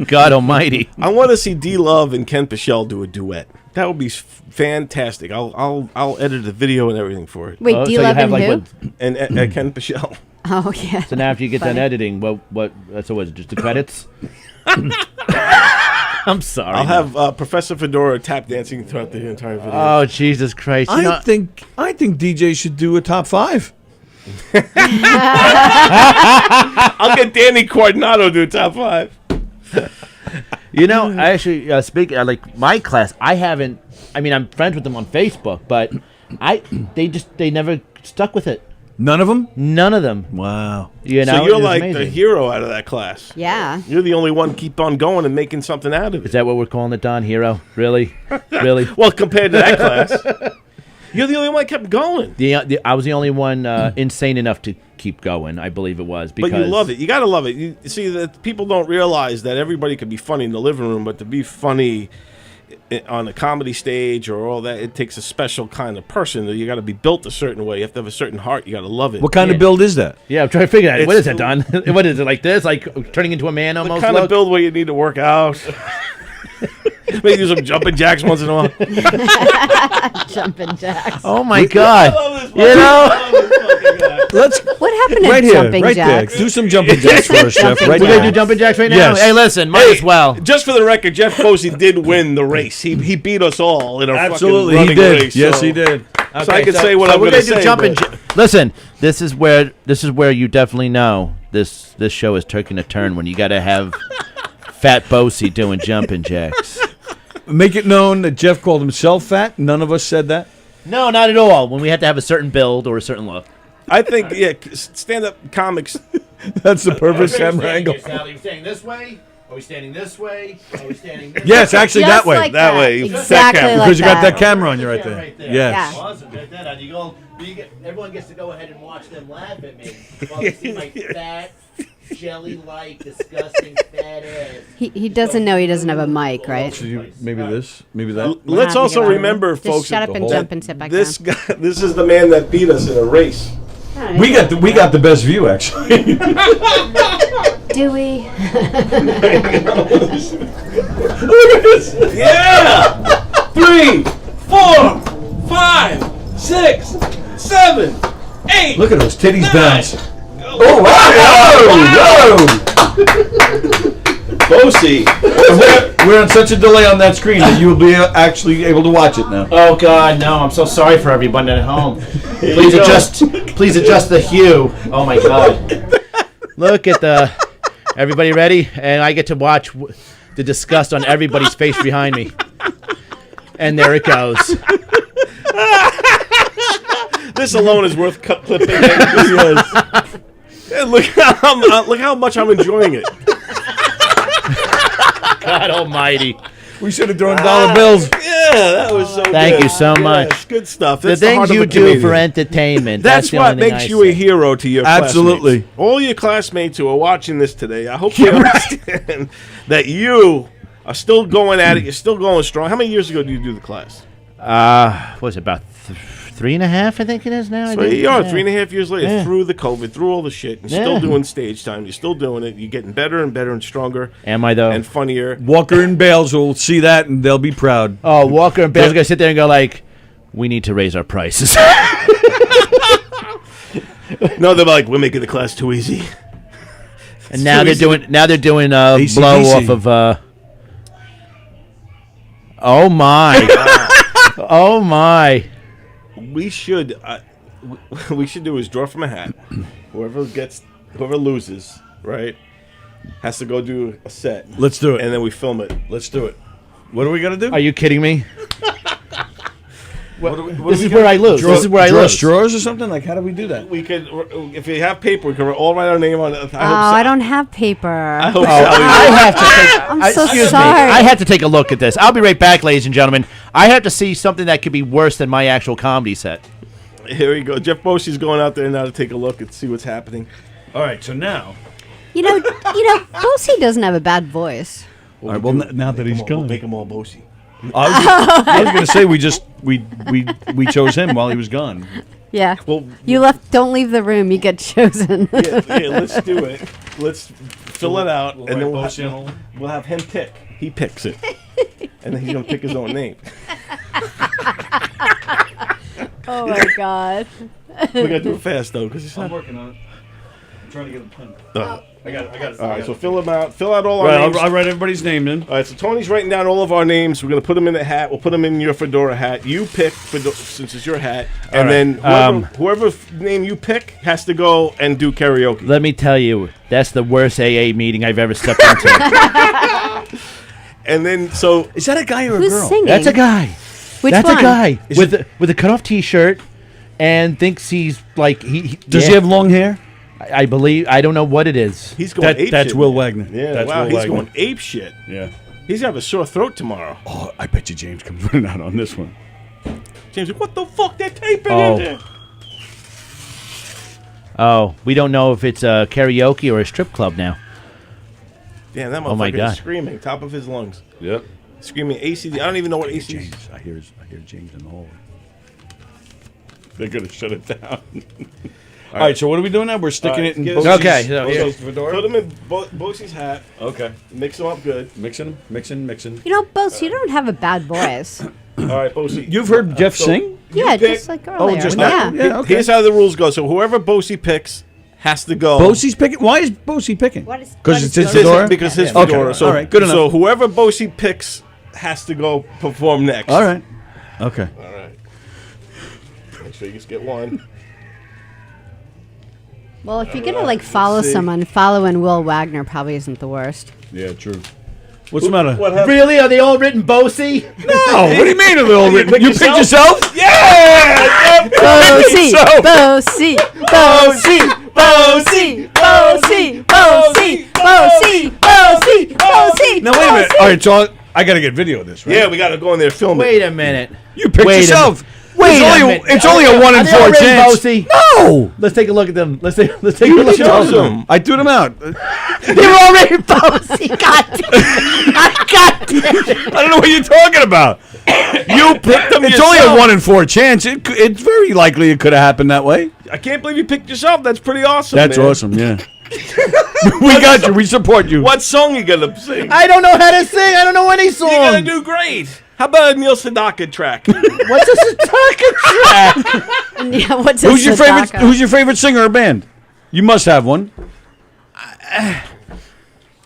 God almighty. I want to see D Love and Ken Pichelle do a duet. That would be fantastic. I'll edit the video and everything for it. Wait, Oh, D so you Love have, and like, who? And Ken Pichelle. Oh yeah. So now after you get done Funny. editing, what? So was it just the credits? I'm sorry. I'll have Professor Fedora tap dancing throughout the entire video. Oh Jesus Christ! You know- I think DJ should do a top 5. I'll get Danny Coronado to do top 5. I actually like my class. I haven't. I mean, I'm friends with them on Facebook, but they never stuck with it. None of them? None of them. Wow. So you're it was like the amazing. hero out of that class. Yeah. You're the only one keep on going and making something out of Is it. that what we're calling it, Don? Hero? Really? Really? Well, compared to that class, you're the only one that kept going. I was the only one insane enough to keep going. I believe it was because But you love it. You got to love it. You see, that people don't realize that everybody could be funny in the living room, but to be funny on a comedy stage or all that, it takes a special kind of person. You got to be built a certain way. You have to have a certain heart. You got to love it. What kind of build is that? Yeah, I'm trying to figure out. What It's- is it, Don? What is it, like this? Like turning into a man the almost? kind look? of build where you need to work out. Maybe do some jumping jacks once in a while. Jumping jacks. Oh my God! Let's What happened to right here, jumping right jacks? there. Do some jumping jacks for us, Jeff. Right We're gonna now. do jumping jacks right now. Yes. Hey, listen, might as well. Just for the record, Jeff Posey did win the race. He beat us all in our Absolutely, fucking he running did. race. Yes, so- he did. So I can say what I'm we're going to do say. jumping but- Listen, this is where you definitely know this show is taking a turn when you got to have Fat Bosey doing jumping jacks. Make it known that Jeff called himself fat. None of us said that. No, not at all. When we have to have a certain build or a certain look. I think, stand-up comics. That's the perfect camera angle. Sally, are we standing this way? Are we standing this way? Are we standing this Yes, actually Just that way. like that way. Exactly That like Because you got that. that camera on you right there. Right there. Yes. Yeah. Awesome. Check that out. Everyone gets to go ahead and watch them laugh at me while they see my fat, jelly-like, disgusting fat ass. He doesn't know he doesn't have a mic, right? So maybe this, maybe that. Let's Wow, also think about it. remember, Just folks, shut up and whole- jump and sit back this down. guy, this is the man that beat us in a race. We got the best view actually. Do we? Yeah! 3, 4, 5, 6, 7, 8. Look at those titties 9. bounce. Oh wow! Whoa! Bosey. We're on such a delay on that screen that you will be actually able to watch it now. Oh God, no! I'm so sorry for everyone at home. Please adjust the hue. Oh my God! Look at the. Everybody ready? And I get to watch the disgust on everybody's face behind me. And there it goes. This alone is worth clipping. Yes. And look how much I'm enjoying it. God Almighty! We should have thrown dollar bills. Yeah. that was so Thank good. you so Yes, much. good stuff. The That's the heart things of you a do comedian. for entertainment. That's the what only thing makes I you a say. hero to your Absolutely. classmates. All your classmates who are watching this today, I hope you understand that you are still going at it. You're still going strong. How many years ago did you do the class? What was it, about 3.5, I think it is now? So here you are, 3.5 years later, Yeah. through the COVID, through all the shit, and still Yeah. doing stage time. You're still doing it. You're getting better and better and stronger Am I, though? and funnier. Walker and Bales will see that and they'll be proud. Oh, Walker and Bale's going to sit there and go like, we need to raise our prices. No, they're like, we're making the class too easy. And now too they're easy doing AC/DC. blow off of oh my. Oh my. We should do is draw from a hat. Whoever loses, right, has to go do a set, Let's do it. and then we film it. Let's do it. What do we got to do? Are you kidding me? what This is where I lose. This is where I draw lose. straws or something? Like, how do we do that? We could, if you have paper, we can all write our name on it. I don't have paper. I hope I Sallie. have to take, I'm so excuse me. sorry. I have to take a look at this. I'll be right back, ladies and gentlemen. I have to see something that could be worse than my actual comedy set. Here we go. Jeff Bosey's going out there now to take a look and see what's happening. All right, so now. You know, Bosey doesn't have a bad voice. All right, well, now that he's We'll gone. make him all Bosey. I was going to say we chose him while he was gone. Yeah. Well, You left. Don't leave the room. You get chosen. yeah, let's do it. Let's fill it out, and then Bosey on all- we'll have him pick. He picks it, and then he's gonna pick his own name. Oh my God. We gotta do it fast though, because he's I'm not. working on it. I'm trying to get a pen. I got it. All right, so fill them out. Fill out all our Right, names. I'll write everybody's name in. All right, so Tony's writing down all of our names. We're gonna put them in a hat. We'll put them in your fedora hat. You pick since it's your hat, and then whoever name you pick has to go and do karaoke. Let me tell you, that's the worst AA meeting I've ever stepped into. And then so Is that a guy or a Who's girl? singing? That's a guy. Which That's one? a guy with a cut-off T-shirt and thinks he's like he Does he have long hair? I believe I don't know what it is. he's going ape That's shit. Will Wagner. Yeah, That's wow, Will he's Wagner. going ape shit. Yeah. He's gonna have a sore throat tomorrow. Oh, I bet you James comes running out on this one. James, what the fuck? They're taping Oh. in there. Oh, we don't know if it's a karaoke or a strip club now. Damn, that Oh my motherfucker God. is screaming, top of his lungs. Yep. Screaming ACD. I don't even know what ACD is. James, I hear James in the hallway. They're gonna shut it down. All right, so what are we doing now? We're sticking it in give us- Bosey's- Okay, so, Bosey's yeah. fedora? Put him in Bosey's hat. Okay. Mix him up good. Mixing. You know, Bose, you don't have a bad voice. All right, Bosey. You've heard Jeff so- sing? Yeah, pick- just like earlier. just yeah. now? Yeah, okay. Here's how the rules go. So whoever Bosey picks has to go. Bosey's picking? Why is Bosey picking? What is- Because what it's is his Bosey? fedora? Because his Okay, fedora. So, all right, good enough. So whoever Bosey picks has to go perform next. All right. Okay. All right. Make sure you just get one. Well, if you're gonna like follow see. someone, following Will Wagner probably isn't the worst. Yeah, true. What's the matter? What happened? Really? Are they all written Bosey? No, what do you mean? Are they all written? picked You picked yourself? Yeah! Bosey, so. Bosey, Bosey, Bosey, Bosey, Bosey, Bosey, Bosey, Bosey. Now, wait a minute. All right, so I got to get video of this, right? Yeah, we got to go in there and film it. Wait a minute. You picked Wait a yourself. Wait it's a only, minute. It's only a 1 in Are they 4 all written chance. Bosey? No! Let's take a look at them. Let's take a look at chose them. them. I threw them out. They're all written Bosey. God damn. God damn. I don't know what you're talking about. You picked them It's yourself. only a 1 in 4 chance. It's very likely it could have happened that way. I can't believe you picked yourself. That's pretty awesome. That's man. awesome, yeah. We got you. We support you. What song you gonna sing? I don't know how to sing. I don't know any song. You're gonna do great. How about a Neil Sedaka track? What's a Sataka track? Yeah, what's Who's your favorite? Sadaka? Who's your favorite singer or band? You must have one.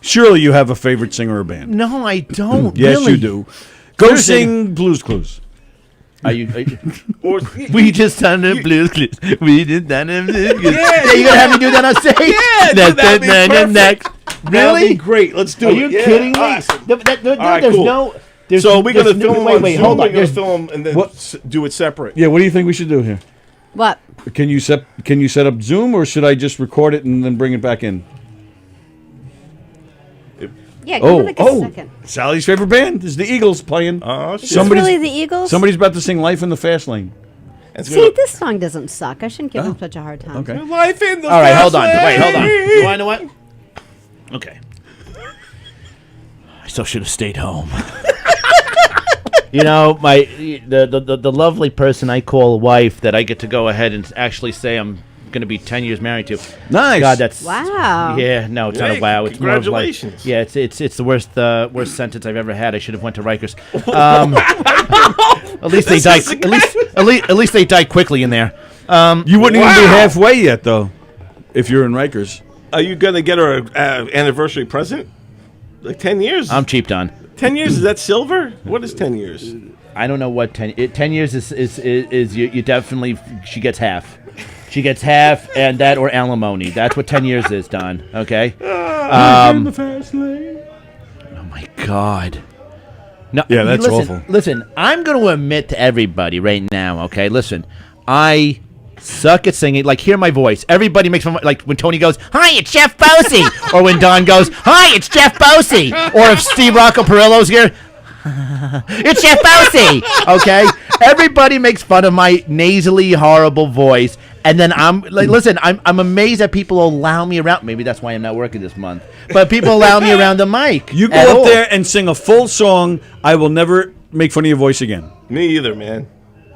Surely you have a favorite singer or band. No, I don't. Yes, really. you do. Go sing Blues Clues. Are you? Or, We just done the blues clues. We just done the blues clues. Yeah, You gonna have me do that on stage? Yeah, That's that'd be perfect. next. That'd Really? be great. Let's do Are it. you Yeah, kidding me? awesome. There's cool. no. There's, So we're gonna there's film Wait, on wait, Zoom. hold We're on. gonna There's, film and then What? do it separate. Yeah, what do you think we should do here? What? Can you set up Zoom, or should I just record it and then bring it back in? Yeah, give it like a second. Sally's favorite band is the Eagles playing. Oh, Is this really the Eagles? Somebody's about to sing "Life in the Fast Lane." See, this song doesn't suck. I shouldn't give him such a hard time. Okay. Life in the All right, hold on. fast Wait, hold on. lane. You want to know what? Okay. I still should have stayed home. You know, the lovely person I call a wife that I get to go ahead and actually say I'm going to be 10 years married to. Nice. God, that's Wow. Yeah, no, it's not a Hey, wow. It's more of like, congratulations. yeah, it's the worst sentence I've ever had. I should have went to Rikers. At least they die. At least they die quickly in there. You wouldn't even be halfway yet, though, if you're in Rikers. Are you gonna get her an anniversary present? Like 10 years? I'm cheap, Don. 10 years, is that silver? What is 10 years? I don't know what 10 years is you definitely, she gets half. She gets half and that or alimony. That's what 10 years is, Don. Okay? In the fast lane. Oh my God. No, Yeah, that's listen, awful. Listen, I'm going to admit to everybody right now, okay? Listen, I suck at singing. Like, hear my voice. Everybody makes fun of like when Tony goes, "Hi, it's Jeff Bosey," or when Don goes, "Hi, it's Jeff Bosey," or if Steve Rocco Perillo's here, "It's Jeff Bosey." Okay, everybody makes fun of my nasally, horrible voice, and then I'm like, listen, I'm amazed that people allow me around. Maybe that's why I'm not working this month. But people allow me around the mic. You go at up all. there and sing a full song. I will never make fun of your voice again. Me either, man.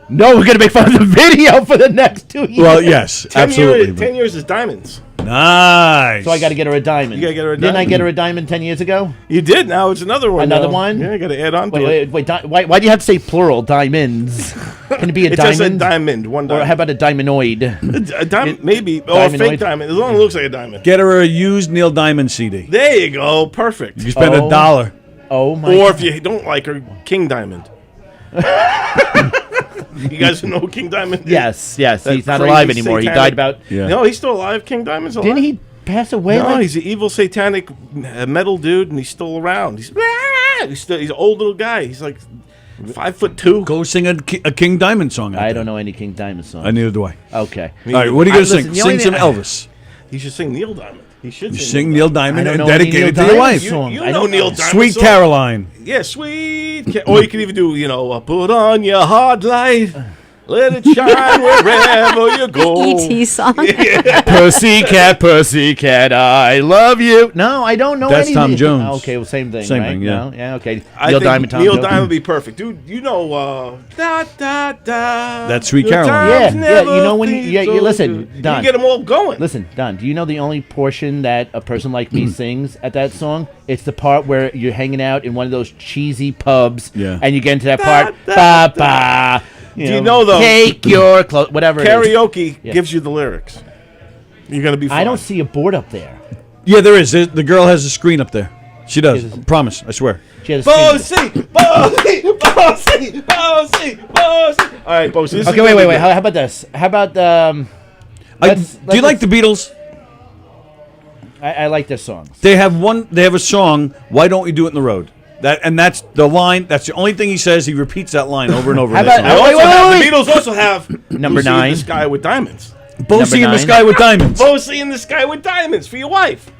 No, we're gonna make fun of the video for the next 2 years. Well, yes, 10 absolutely. 10 years is diamonds. Nice. So I got to get her a diamond. You gotta get her a Didn't I diamond. get her a diamond 10 years ago? You did, now it's another one. Another now. one? Yeah, you gotta add on to it. Wait. Why do you have to say plural? Diamonds. Can it be a It diamond? says a diamond, one Or diamond. how about a diamondoid? A diamond, maybe. Or a diamondoid? fake diamond, as long as it looks like a diamond. Get her a used Neil Diamond CD. There you go, perfect. You spend Oh. $1. Oh my! Or if you don't like her, King Diamond. You guys know who King Diamond is? Yes. That He's not crazy alive anymore. He satanic- died about. Yeah. No, he's still alive. King Diamond's alive. Didn't he pass away? No, like- he's an evil satanic metal dude, and he's still around. He's an old little guy. He's like 5'2". Go sing a King Diamond song. out I there. don't know any King Diamond songs. Neither do I. Okay. All right, what are you going to listen, sing? the only Sing some thing- Elvis. He should sing Neil Diamond. He should You sing Neil I Diamond don't and know any dedicate Neil it to your Diamond wife. songs. You I know don't Neil know. Diamond. Sweet song. Caroline. Yeah, sweet. Or you could even do, put on your hard light, let it shine wherever you go. E.T. song. Pussycat, I love you. No, I don't know That's anything. Tom Jones. Oh, okay, well, same thing. Same right? thing, yeah. No? Yeah, okay. I Neil think Diamond, Tom Neil Jones. Diamond would be perfect, dude. Da da da. That's Sweet Good Caroline. times Yeah, never you know when you- feel yeah, you so listen, good. Don. You get them all going. Listen, Don, do you know the only portion that a person like me sings at that song? It's the part where you're hanging out in one of those cheesy pubs, Yeah. and you get into that part, ba ba. Do you know, though, Take your clothes, whatever. it is. Karaoke Yeah. gives you the lyrics. You're gonna be fine. I don't see a board up there. Yeah, there is. The girl has a screen up there. She does. She has a- Promise. I swear. She has a screen- Bossy. All right, Bossy. Okay, wait. How about this? How about Do you like the Beatles? I like this song. They have a song. Why don't we do it in the road? That's the line. That's the only thing he says. He repeats that line over and over. How in that about- song. wait. The Beatles also have Number Lucy in 9. the Sky with Diamonds. Bossy in the Number Sky with Diamonds. Bossy in the Sky with Diamonds for your wife.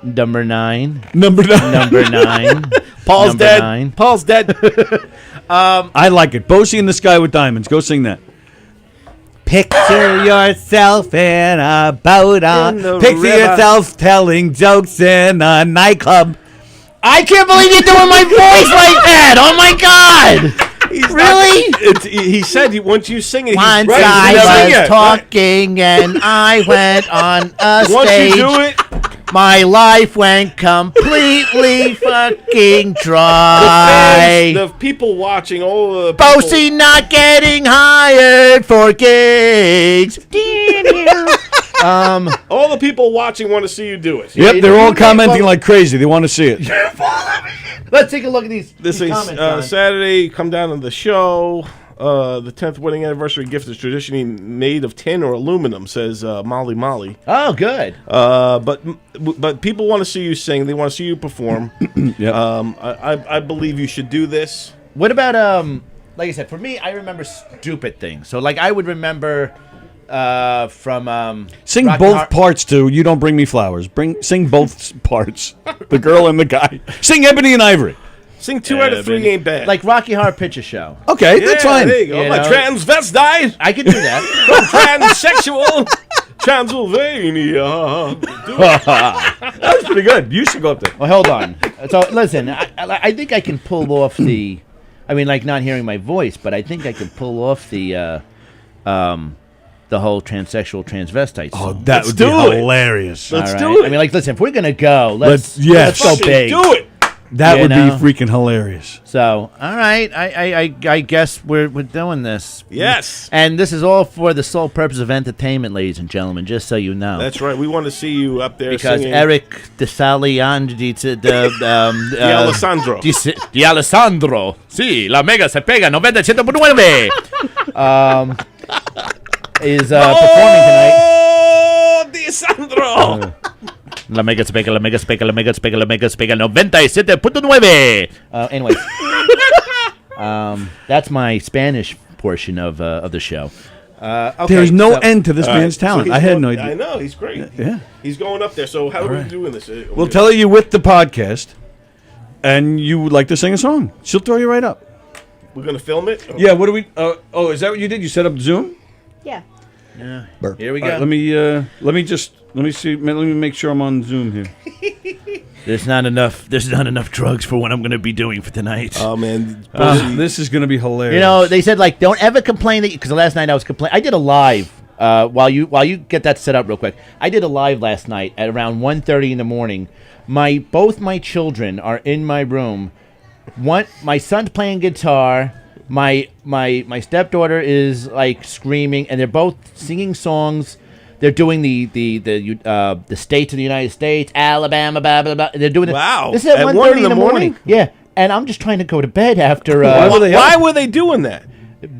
Number 9. Number 9. Number 9. Paul's Number dead. 9. Paul's dead. I like it. Bossy in the Sky with Diamonds. Go sing that. Picture yourself in a boat In the Picture river. yourself telling jokes in a nightclub. I can't believe you're doing my voice like that. Oh my God. Really? He said once you sing it, he's Once right. I He's never was yet. talking and I went on a Once stage. you do it, My life went completely fucking dry. the people watching, all the people, Bossy not getting hired for gigs. all the people watching want to see you do it. Yep, they're all you commenting follow- like crazy. They want to see it. Let's take a look at these This is comments. Don. Saturday. Come down to the show. The 10th wedding anniversary gift is traditionally made of tin or aluminum, says Molly. Oh, good. But people want to see you sing. They want to see you perform. Yep. I believe you should do this. What about like I said, for me, I remember stupid things. So like I would remember from Sing Rocky both Hor- parts too. You don't bring me flowers. Sing both parts. The girl and the guy. Sing Ebony and Ivory. Sing 2 out of 3 ain't bad. like Rocky Horror Picture Show. Okay, that's fine. There you go. You My know? transvestite. I could do that. Transsexual. Transylvania. That was pretty good. You should go up there. Well, hold on. So listen, I think I can pull off the. I mean, like not hearing my voice, but I think I can pull off the whole transsexual transvestite. Oh, song. that would be do it. hilarious. Let's All do right? it. I mean, like, listen, if we're gonna go, Let's let's go Fucking big. do it. That You would know? be freaking hilarious. So, all right, I guess we're doing this. Yes. And this is all for the sole purpose of entertainment, ladies and gentlemen. Just so you know. That's right. We want to see you up there because singing. Eric de Sallie Di Alessandro. Di Alessandro. Sí, la mega se pega 97.9. Is performing tonight. Oh, Di Sandro. La mega se pega, la mega se pega, la mega se pega, la mega se pega 97.9. Anyways, that's my Spanish portion of the show. Okay, There's no so- end to this man's So talent. he's I had going- no idea. I know. He's great. Yeah. He's going up there. So how are we doing this? We'll tell you with the podcast, and you would like to sing a song. She'll throw you right up. We're going to film it? Yeah, what do we... oh, is that what you did? You set up Zoom? Yeah. Yeah. Here we All go. right, let me see. Let me make sure I'm on Zoom here. There's not enough drugs for what I'm going to be doing for tonight. Oh, man. This is going to be hilarious. You know, they said like don't ever complain that because last night I was complaining. I did a live while you get that set up real quick. I did a live last night at around 1:30 in the morning. Both my children are in my room. My son's playing guitar. My stepdaughter is like screaming, and they're both singing songs. They're doing the states of the United States, Alabama, blah blah blah. They're doing Wow. This is at 1:30 in the morning. morning? Yeah, and I'm just trying to go to bed after. Why were they doing that?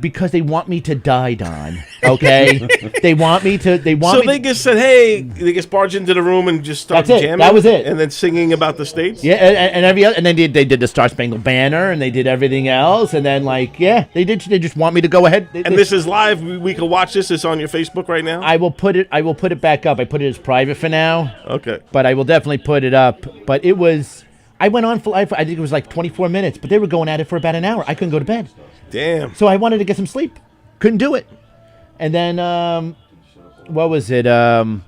Because they want me to die, Don. Okay, they want me to. They want So me. they just said, hey, they just barged into the room and just started That's it. jamming? That was it. And then singing about the states? Yeah, and every other, and then they did the Star Spangled Banner, and they did everything else, and then like they did. They just want me to go ahead. And this is live. We can watch this. It's on your Facebook right now? I will put it back up. I put it as private for now. Okay. But I will definitely put it up. But it was. I went on for I think it was like 24 minutes, but they were going at it for about an hour. I couldn't go to bed, Damn. so I wanted to get some sleep. Couldn't do it. And then what was it? Then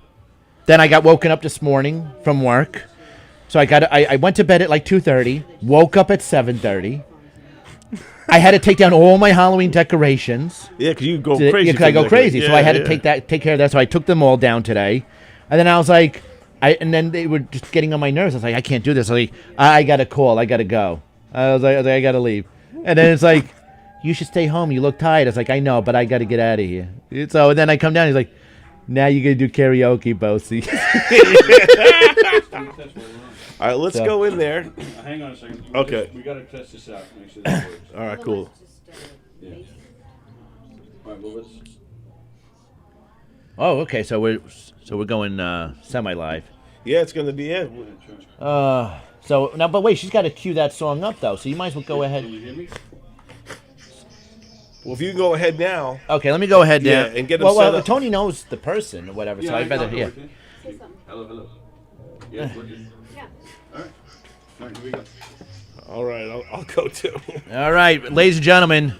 I got woken up this morning from work. So I went to bed at like 2:30, woke up at 7:30. I had to take down all my Halloween decorations. Yeah, because you go Yeah, crazy. 'cause I go crazy. So I had to Yeah. take care of that. So I took them all down today. And then I was like, and then they were just getting on my nerves. I was like, I can't do this. I was like, I got to call. I got to go. I was like, I got to leave. And then it's like, you should stay home. You look tired. I was like, I know, but I got to get out of here. So then I come down. He's like, now you're going to do karaoke, Bosie. All right, let's go in there. Hang on a second. Okay. We got to test this out. Make sure that works. All right, cool. Yeah. All right, well, let's... Oh, okay. So we're going semi-live. Yeah, it's going to be it. So now, but wait, she's got to cue that song up though. So you might as well go ahead. Can you hear me? Well, if you can go ahead now. Okay, let me go ahead. Yeah, and get them well, set up. Tony knows the person or whatever, so I better. Yeah. Hello. Yeah. Yeah. All right. All right, here we go. All right, I'll go too. All right, ladies and gentlemen,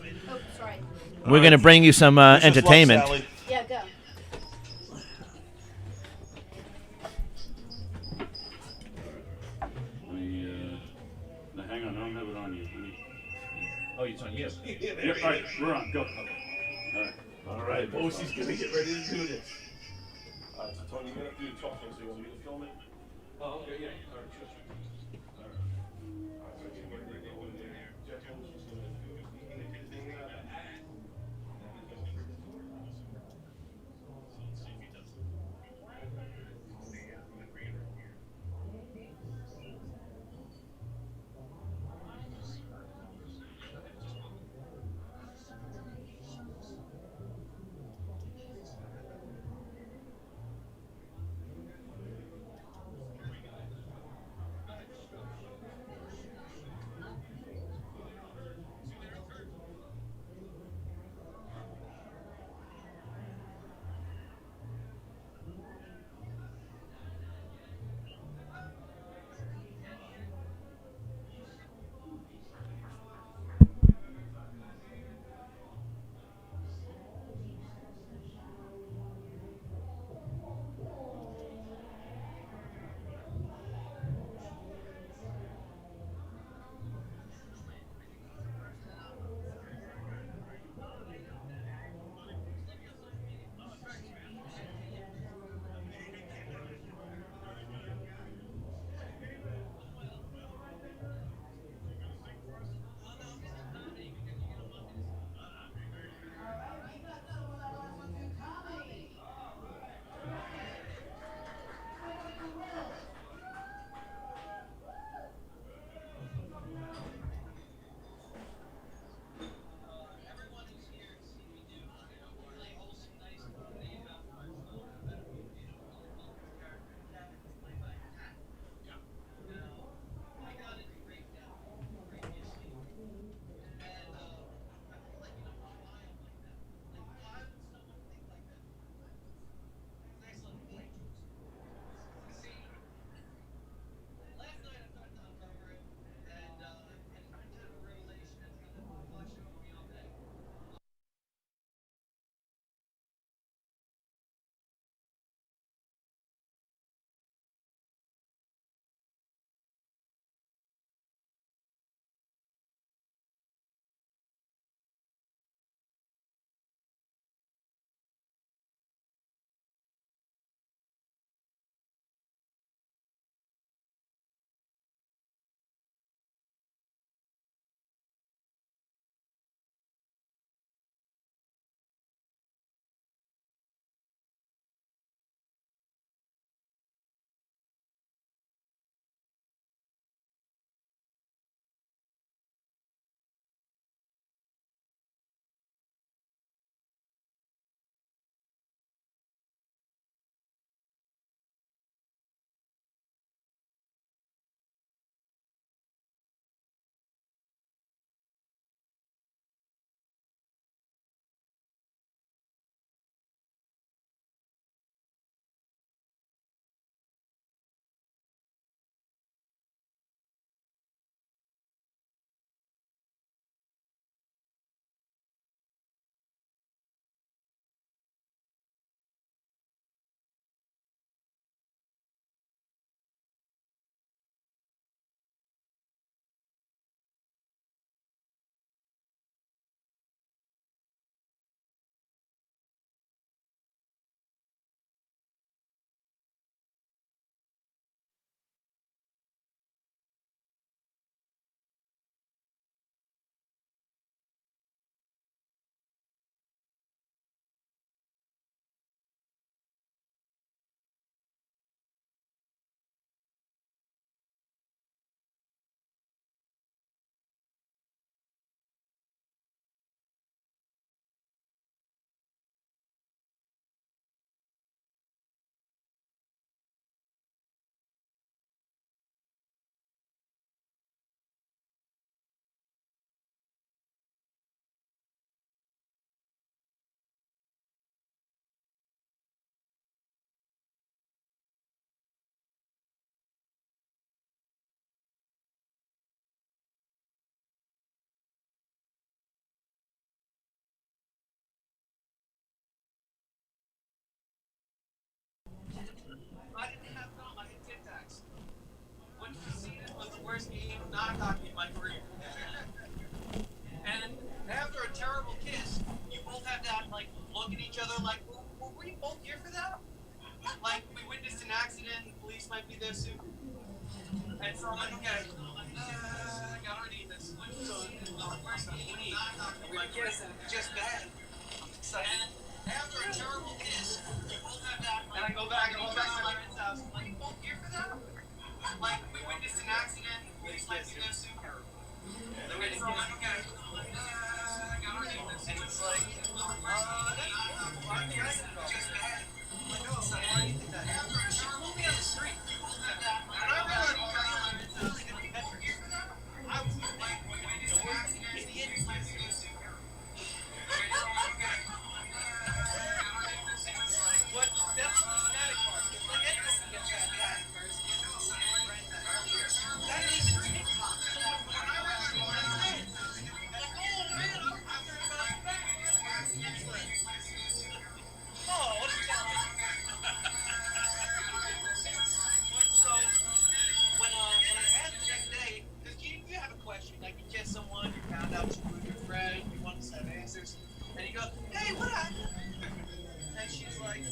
we're going to bring you some entertainment. Yeah, go. Now hang on, I don't have it on you. Oh, it's on you. Yeah, all right, we're on. Go. All right. All right, Bosie's going to get ready to do this. All right, so Tony, you're going to have to do the talking, so you want me to film it? Oh, okay, yeah. All right, sure. All right, so get ready to go in there. Jeff Jones is going to do it. He's going to get his thing out. police might be there soon. And so I'm like, okay, I gotta read this. So, where's the ED? I'm like, yes, just bad. I'm excited. After a terrible kiss, you both have that. And I go back to my friend's house. I'm like, you both here for that? Like, we witnessed an accident. Police might be there soon. They're waiting. So I'm like, okay, I gotta read this. And it's like, that's just bad. I'm like, oh, so why do you think that? She pulled me on the street. And I realized it's really gonna be better here for that. I was like, idiot. What? That was the dramatic part. Like, anyone gets that bad first. That is a TikTok. When I realized what I said, like, oh man, I'm about back. Oh, what a challenge. So, when I asked the next day, because you have a question, like you get someone, you found out you were your friend, you want to have answers, and you go, hey, what happened? And she's like,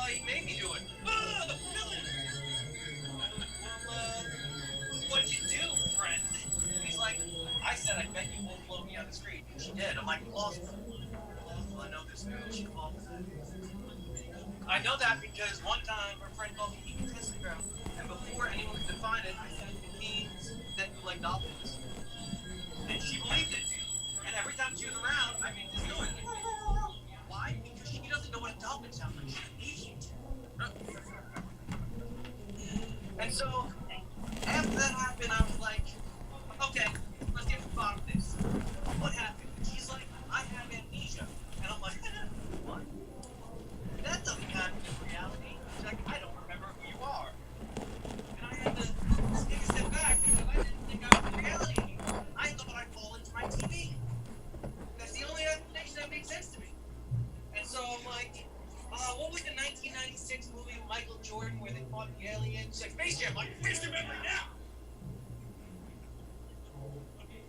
he made me do it. Oh, really? Well, what'd you do, friend? And he's like, I said, I bet you won't blow me on the street. And she did. I'm like, well, I know this girl. She called me. I know that because one time her friend called me egotistic girl, and before anyone could define it, I said it means that you like dolphins. And she believed it. And every time she was around, I made this noise. Why? Because she doesn't know what a dolphin sounds like. She needs you. And so, after that happened, I was like, okay, let's get to the bottom of this. What happened? She's like, I have amnesia. And I'm like, what? That doesn't happen in reality. She's like, I don't remember who you are. And I had to take a step back because I didn't think I was in reality anymore. I thought I'd fall into my TV. That's the only explanation that made sense to me. And so I'm like, what was the 1996 movie with Michael Jordan where they fought the aliens? She's like, Space Jam. I'm like, where's your memory now?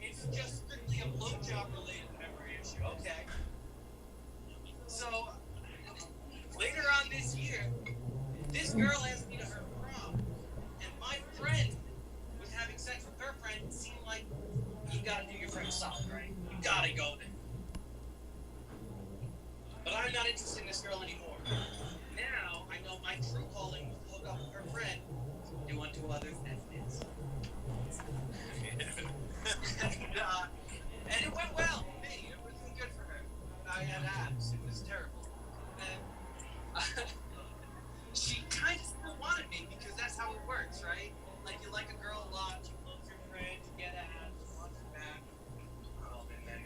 It's just strictly a blowjob related memory issue. Okay. So, later on this year, this girl asked me to her prom, and my friend was having sex with her friend. It seemed like you gotta do your friend a solid, right? You gotta go there. But I'm not interested in this girl anymore. Now I know my true calling was to hook up with her friend, do unto others as this. And it went well for me. It wasn't good for her. I had abs. It was terrible. And she kind of still wanted me because that's how it works, right? Like you like a girl a lot, you love your friend, you get abs, you want her back. Oh, and then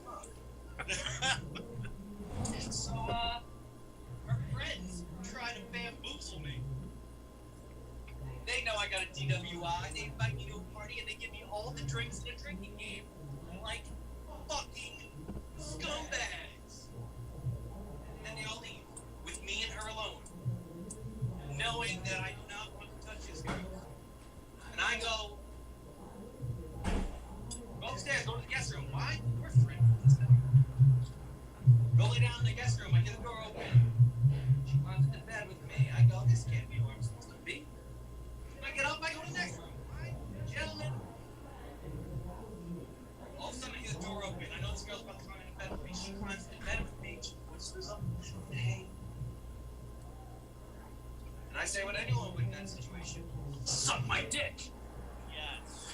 fuck. So, her friends try to bamboozle me. They know I got a DWI. They invite me to a party and they give me all the drinks in a drinking game. Like fucking scumbags. And then they all leave with me and her alone, knowing that I do not want to touch this girl. And I go upstairs, go to the guest room. Why? We're friends. Go lay down in the guest room. I get the door open. She climbs into bed with me. I go, this can't be where I'm supposed to be. I get up, I go to the next room. Right? Gentlemen. All of a sudden I hear the door open. I know this girl's about to climb into bed with me. She climbs into bed with me. She whispers up, hey. And I say what anyone would in that situation. Suck my dick. Yes.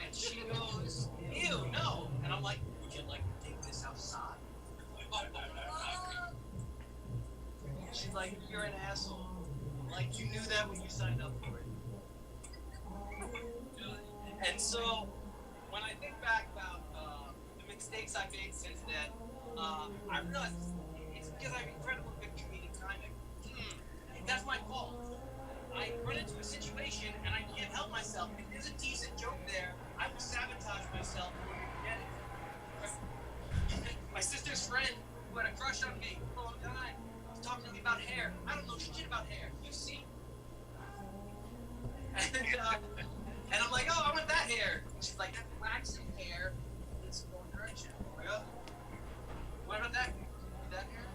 And she goes, ew, no. And I'm like, would you like to take this outside? She's like, you're an asshole. Like, you knew that when you signed up for it. And so, when I think back about the mistakes I've made since then, I realized it's because I have incredible good comedic timing. That's my fault. I run into a situation and I can't help myself. If there's a decent joke there, I will sabotage myself before you get it. My sister's friend who had a crush on me for a long time was talking to me about hair. I don't know shit about hair. You see? And I'm like, oh, I want that hair. And she's like, that's waxing hair. It's going direction. I'm like, oh. What about that hair? That hair?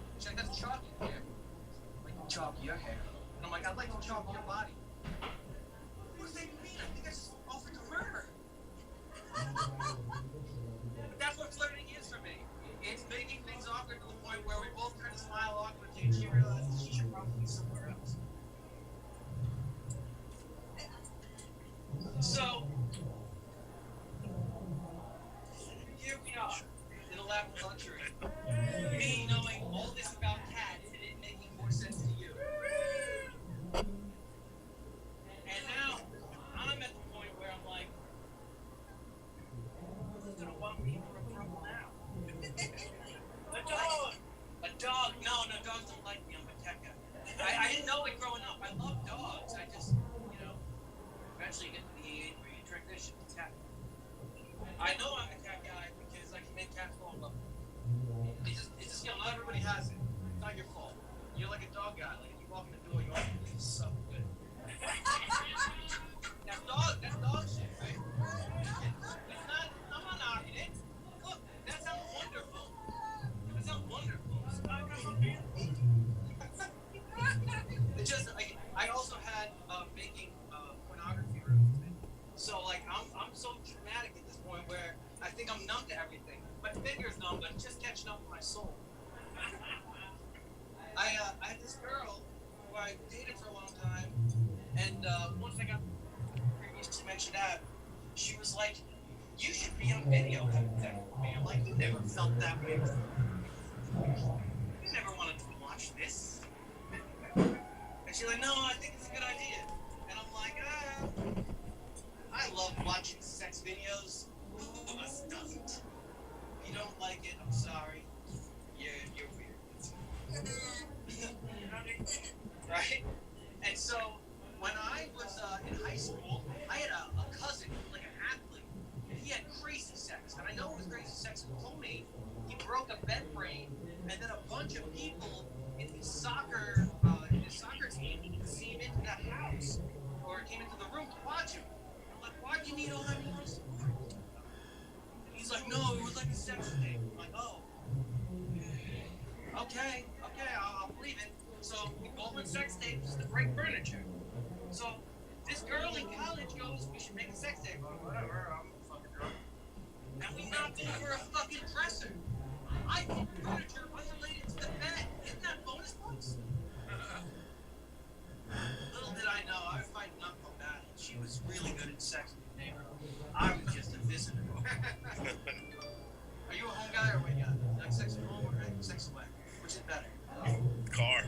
your hair. And I'm like, I'd like to chop your body. What does that mean? I think I just offered to murder. But that's what flirting is for me. It's making things awkward to the point where we both kind of smile awkwardly and she realizes she should probably be somewhere else. So, here we are, in a lap of luxury. Me knowing all this about cats and it making more sense to you. And now, I'm at the point where I'm like, who's gonna want me for a trouble now? A dog! A dog! No, dogs don't like me. I'm a cat guy. I didn't know it growing up. I love dogs. I just, eventually get to the age where you transition to cat. I know I'm a cat guy because I can make cats fall in love. It's just a skill. Not everybody has it. It's not your fault. You're like a dog guy. Like if you walk in the door, you always believe it's so good. That's dog shit, right? It's not. I'm not knocking it. Look, that sounds wonderful. That sounds wonderful. It's just I also had making pornography room. So like I'm so dramatic at this point where I think I'm numb to everything. My finger's numb, but it's just catching up with my soul. I had this girl who I dated for a long time, and once I got previously mentioned that, she was like, "You should be on video having sex with me." I'm like, "You never felt that way before. You never wanted to watch this." And she's like, "No, I think it's a good idea." And I'm like, I love watching sex videos. Who of us doesn't? If you don't like it, I'm sorry. You're weird. Right? And so, when I was in high school, I had a cousin, like an athlete, and he had crazy sex. And I know it was crazy sex. He told me he broke a bed frame, and then a bunch of people in his soccer team came into the house, or came into the room to watch him. I'm like, why do you need all that more support? And he's like, no, it was like a sex thing. I'm like, oh. Okay, I'll believe it. So we go on sex tapes to break furniture. So this girl in college goes, we should make a sex tape. Oh, whatever, I'm a fucking drunk. And we knocked over a fucking dresser. I put furniture unrelated to the bed. Isn't that bonus points? Little did I know, I was fighting uphill battle. She was really good at sex with the neighborhood. I was just a visitor. Are you a home guy or a away guy? Like sex at home or sex away? Which is better? Car?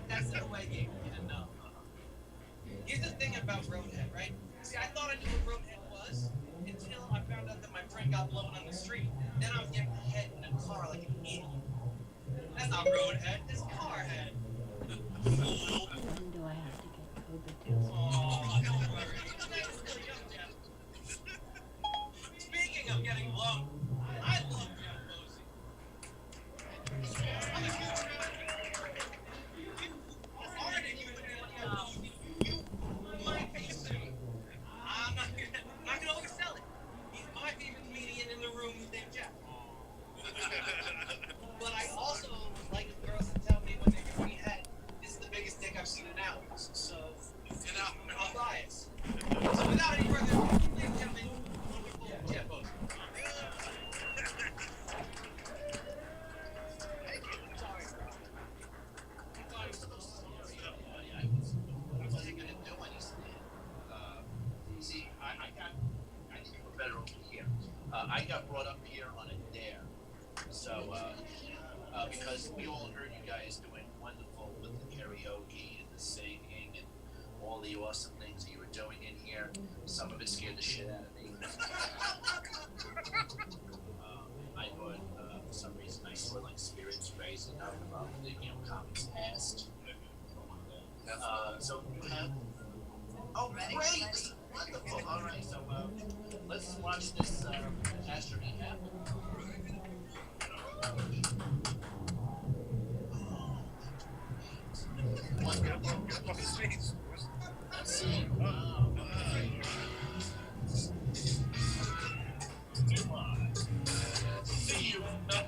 That's an away game. You didn't know. Here's the thing about Roadhead, right? See, I thought I knew what Roadhead was until I found out that my friend got blown on the street. Then I was getting head in a car like an idiot. That's not Roadhead, that's Carhead. Do I have to get COVID too? Oh, don't worry. Speaking of getting blown, I love Jeff Posey. I'm a huge fan. As hard as you would you might be soon. I'm not gonna oversell it. He's my favorite comedian in the room who's named Jeff. But I also like girls to tell me when they give me head, this is the biggest dick I've seen in hours. So, I'm biased. So without any further ado, ladies and gentlemen, wonderful Jeff Posey. Sorry. I thought he was supposed to say, what are you going to do when you stand? See, I think we're better over here. I got brought up here on a dare. So, because we all heard you guys doing wonderful with the karaoke and the singing and all the awesome things that you were doing in here. Some of it scared the shit out of me. I thought, for some reason, I saw like spirits raising up above the comics past. So you have. Oh, great! Wonderful. All right, so let's watch this catastrophe happen. Let's see. See you in the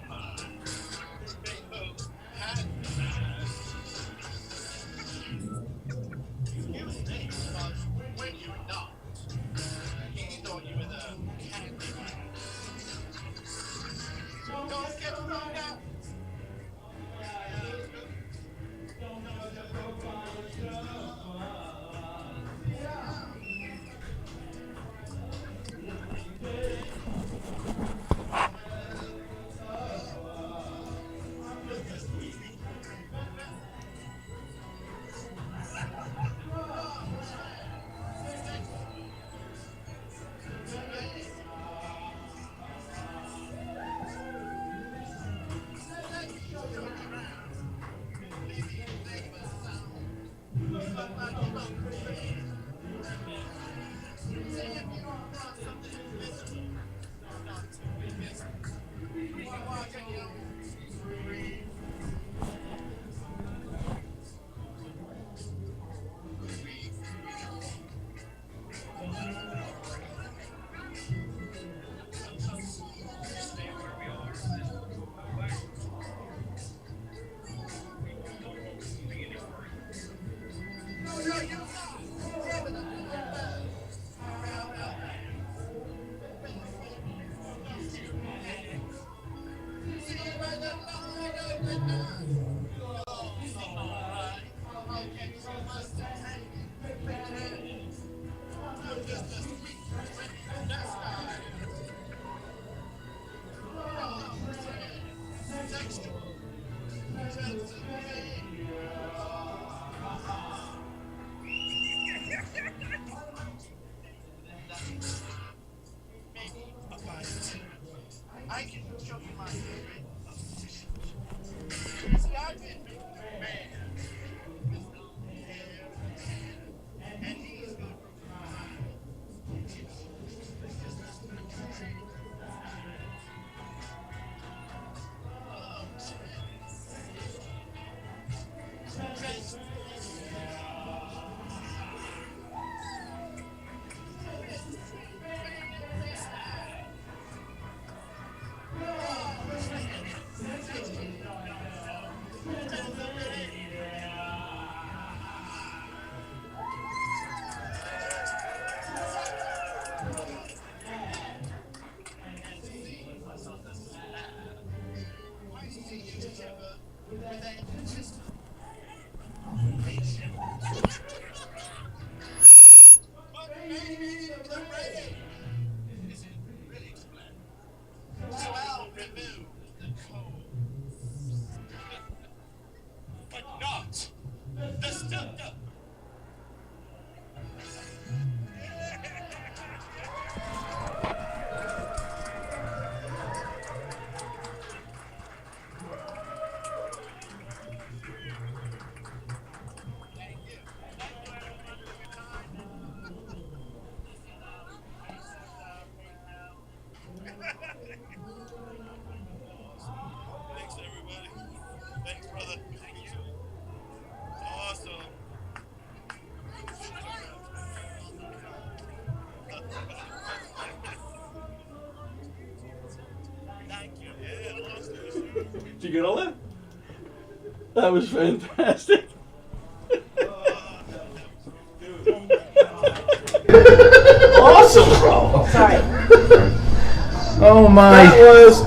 I can show you my favorite musician. See, I've been making a man with long hair, and he's good Thanks, everybody. Thanks, brother. Thank you. Awesome. Thank you. Yeah, awesome. Did you get all that? That was fantastic. Awesome, bro. Sorry. Oh my! That was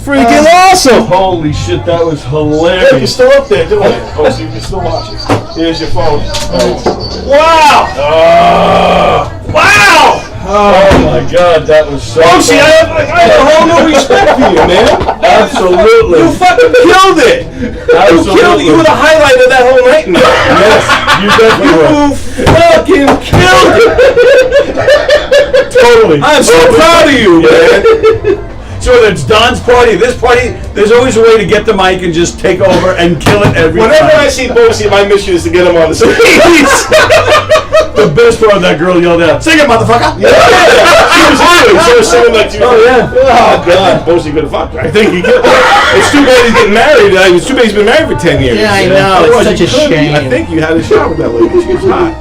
freaking awesome. Holy shit, that was Yeah, you're hilarious. still up there, doing it. Oh, so you can still watch it. Here's your phone. Wow! Wow! Oh my god, that was so Oh, see, I have a whole new respect for you, man. Absolutely. You fucking killed it. You killed it. You were the highlight of that whole night. Yes, you definitely were. You fucking killed it. Totally. I'm so proud of you, man. So whether it's Don's party, this party, there's always a way to get the mic and just take over and kill it every Whenever I time. see Bosie, my mission is to get him on the stage. The best part, that girl yelled out, "Sing it, motherfucker!" Yeah. She was here. She was singing like, Oh, yeah. Oh God, Bosie could have fucked her. I think he could. It's too bad he's getting married. It's too bad he's been married for 10 years. Yeah, I know. Otherwise, It's such you a could. shame. I think you had a shot with that lady. She was hot.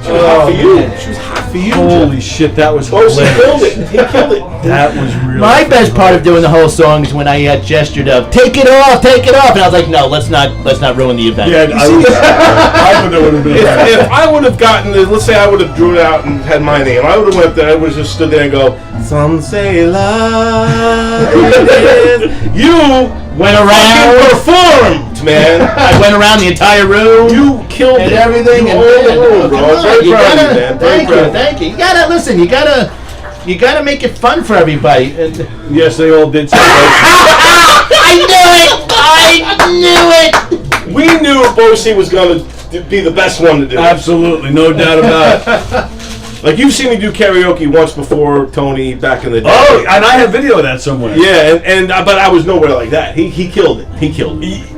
She was hot for you. She was hot for you. Holy shit, that was Bosie hilarious. killed it. He killed it. That was really My best part of doing the whole song is when I gestured of "take it off," and I was like, "No, let's not ruin the event." Yeah, I thought that would have been If I would have gotten this, let's say I would have drew it out and had my name, I would have went there, I would have just stood there and go, "Some say love is." You Went around. performed, man. I went around the entire room. You killed and it. everything. You And owned the room, bro. Come on, Very you proud of gotta- you, man. Very Thank proud you, of you. thank you. You gotta listen. You gotta make it fun for everybody. And Yes, they all did. I knew it. We knew Bosie was going to be the best one to do it. Absolutely, no doubt about it. Like, you've seen me do karaoke once before, Tony, back in the day. Oh, and I have video of that somewhere. Yeah, but I was nowhere like that. He killed it. He killed it.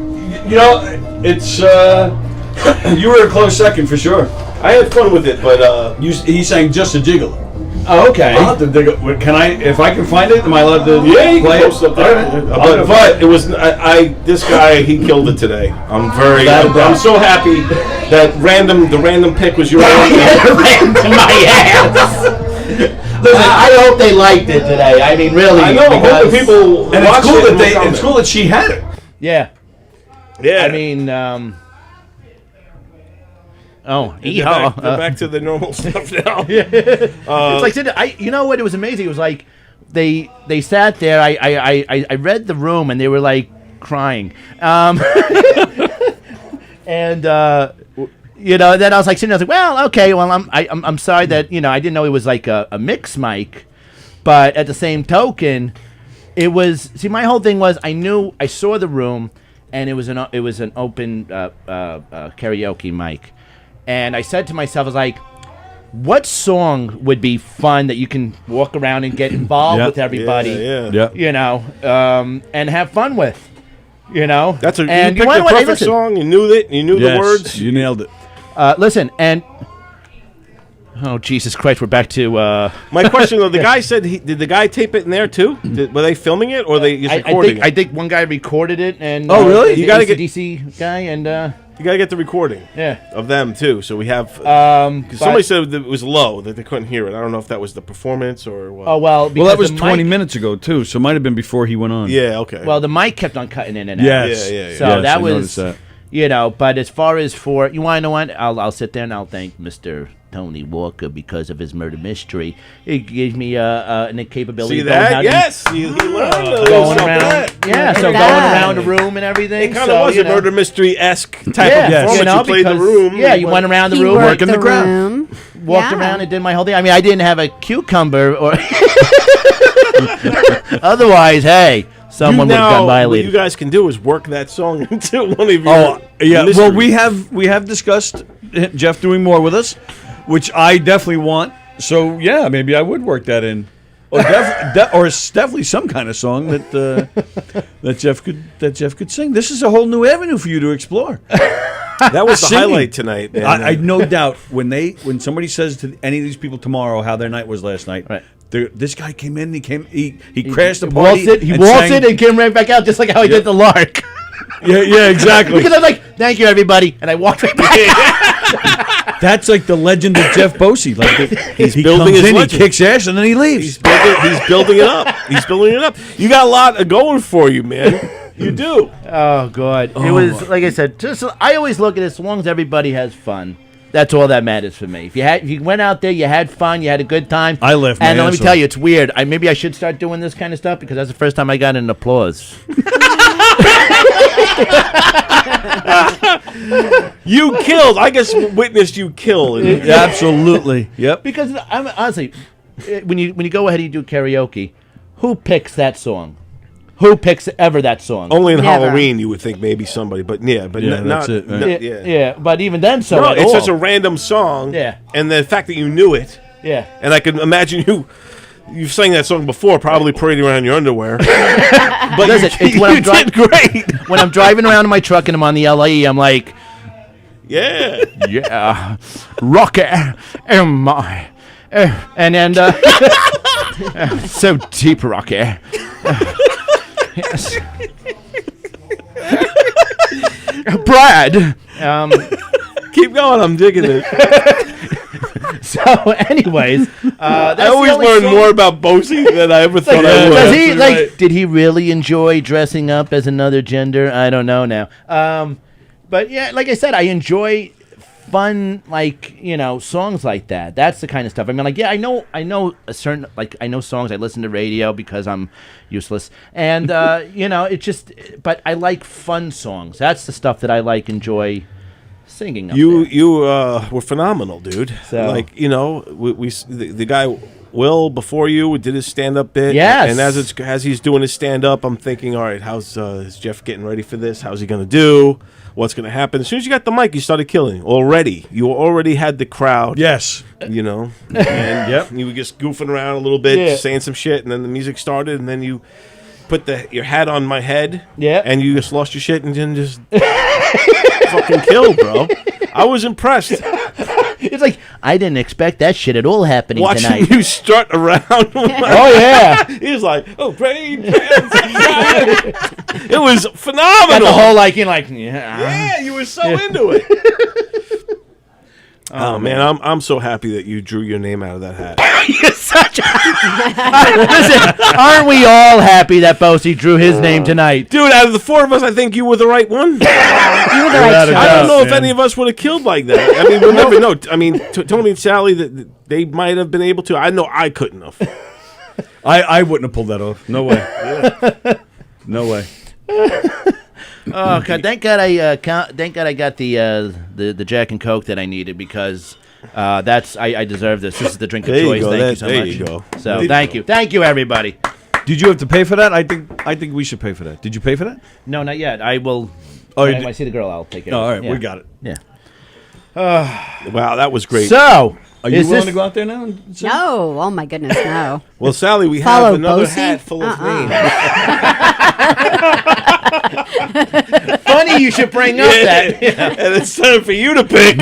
You know, it's you were a close second for sure. I had fun with it, but He sang "Just a Jiggle." Oh, okay. I'll have to dig it. Can I? If I can find it, am I allowed to? yeah, you play can it? post up there. All right. But it was this guy. He killed it today. I'm so happy that the random pick was your own. Ran to my ass. Listen, I hope they liked it today. I mean, really. I know. because- Hoping people And watch it's cool it that and will comment. it's cool that she had it. Yeah. Yeah. I mean, oh, They're back to the normal stuff now. it's like you know what? It was amazing. It was like they sat there. I read the room and they were like crying, and You know, then I was like sitting there, I was like, well, okay, well, I'm sorry that, you know, I didn't know it was like a mix mic, but at the same token, it was, see, my whole thing was I saw the room, and it was an open karaoke mic, and I said to myself, I was like, what song would be fun that you can walk around and get involved with everybody, you know, and have fun with, you know? That's you and picked the perfect song. You knew it. You knew the words. You nailed it. Listen, and oh Jesus Christ, we're back to my question though. The guy said, did the guy tape it in there too? Were they filming it or they just recording it? I think one guy recorded it, and really? You got to get DC guy, and you got to get the recording, of them too. So we have. Because somebody said that it was low, that they couldn't hear it. I don't know if that was the performance or what. Oh well, that was 20 minutes ago too, so it might have been before he went on. Yeah, okay. Well, the mic kept on cutting in and out. Yes, So that I was, noticed that. you know. But as far as for you want to know what, I'll sit there and I'll thank Mr. Tony Walker because of his murder mystery. It gave me an capability. See of that? Yes, he learned going around. Yeah, so going around the room and everything. It kind of was a murder mystery-esque type of performance. You know, you played the room. Yeah, you went around the room, working the crowd, walked around and did my whole thing. I mean, I didn't have a cucumber or. Otherwise, hey, someone would have gotten violated. What you guys can do is work that song into one of your. Oh yeah, mysteries. well we have discussed Jeff doing more with us, which I definitely want. So yeah, maybe I would work that in, or it's definitely some kind of song that Jeff could sing. This is a whole new avenue for you to explore. That was the highlight tonight. Man. I no doubt when somebody says to any of these people tomorrow how their night was last night. Right. This guy came in. He crashed the party. He waltzed it and came right back out, just like how he did the lark. Yeah, exactly. Because I was like, "Thank you, everybody," and I walked right back. That's like the legend of Jeff Bosey. Like he's he building comes his in, legend. he kicks ass, and then he leaves. He's building it up. He's building it up. You got a lot going for you, man. You do. Oh God! It was like I said. I always look at it as long as everybody has fun. That's all that matters for me. If you went out there, you had fun, you had a good time. I left. And let me tell you, it's weird. Maybe I should start doing this kind of stuff because that's the first time I got an applause. You killed. I just witnessed you kill. Absolutely. Yep. Because I'm honestly, when you go ahead and you do karaoke, who picks that song? Who picks ever that song? Only in Halloween you would think maybe somebody, but that's not it. right. Yeah, but even then, it's such a random song. Yeah, and the fact that you knew it. Yeah, and I can imagine you've sang that song before, probably parading around in your underwear. But listen, it's when did great. When I'm driving around in my truck and I'm on the LIE, I'm like, yeah, rocket, am I? And then so deep, rocket. Yes. Brad. Keep going. I'm digging it. So, anyways, I always learn more about Bosey than I ever thought I would. Does he did he really enjoy dressing up as another gender? I don't know now. But yeah, like I said, I enjoy fun, songs like that. That's the kind of stuff. I mean, I know a certain, I know songs. I listen to radio because I'm useless, and it's just. But I like fun songs. That's the stuff that I enjoy singing. You were phenomenal, dude. So. The guy Will before you did his stand-up bit. Yes. And as he's doing his stand-up, I'm thinking, all right, is Jeff getting ready for this? How's he gonna do? What's going to happen? As soon as you got the mic, you started killing already. You already had the crowd. Yes. And you were just goofing around a little bit, saying some shit, and then the music started, and then you put your hat on my head, and you just lost your shit and then just fucking killed, bro. I was impressed. It's like, I didn't expect that shit at all happening Watching tonight. you strut around. Oh, yeah. He was like, oh, great. It was phenomenal. Got the whole, yeah, you were so into it. Oh, man, I'm so happy that you drew your name out of that hat. You're such Listen, aren't we all happy that Bosey drew his name tonight? Dude, out of the four of us, I think you were the right one. You were the right choice. I don't know if any of us would have killed like that. I mean, we'll never know. I mean, Tony and Sallie, that they might have been able to. I know I couldn't have. I wouldn't have pulled that off. No way. No way. Oh God! Thank God I got the Jack and Coke that I needed because I deserve this. This is the drink of There you choice. go. Thank you so There much. you go. So There you thank you everybody. Did you have to pay for that? I think we should pay for that. Did you pay for that? No, not yet. I will. Oh, you when did- I see the girl, I'll take it. Oh, all right, Yeah. we got it. Yeah. Wow, that was great. So, Are you willing to go out there now? No. Oh my goodness, no. Well, Sally, we Follow have another Bosie? hat full of names. Funny you should bring up that. Yeah. And it's time for you to pick.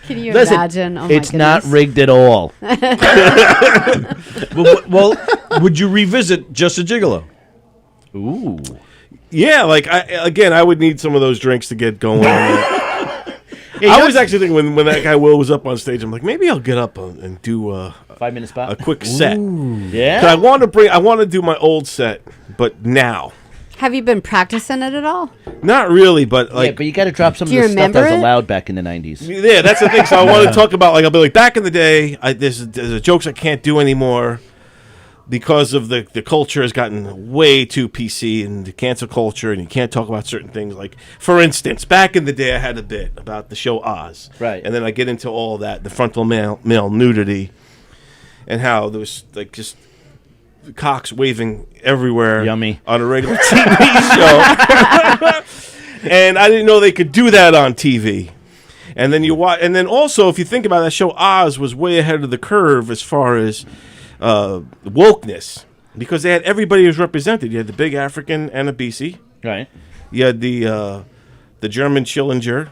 Can you Listen, imagine? Oh my it's not goodness. rigged at all. well, would you revisit Just a Gigolo? Ooh. Yeah, like I would need some of those drinks to get going. I was actually thinking when that guy Will was up on stage, I'm like, maybe I'll get up and do a 5-minute spot, a quick set. Yeah. 'Cause I want to do my old set, but now. Have you been practicing it at all? Not really, but like, yeah, but you got to drop some of Do you the stuff that remember was it? allowed back in the 90s. yeah, that's the thing. So I want to talk about I'll be like back in the day. There's jokes I can't do anymore because of the culture has gotten way too PC and the cancel culture, and you can't talk about certain things. Like for instance, back in the day, I had a bit about the show Oz, Right. and then I get into all that the frontal male nudity, and how there was like just cocks waving everywhere. Yummy. On a regular TV show. And I didn't know they could do that on TV. And then you watch, and then also, if you think about it, that show, Oz was way ahead of the curve as far as wokeness, because they had everybody was represented. You had the big African Anabisi. Right. You had the German Schillinger,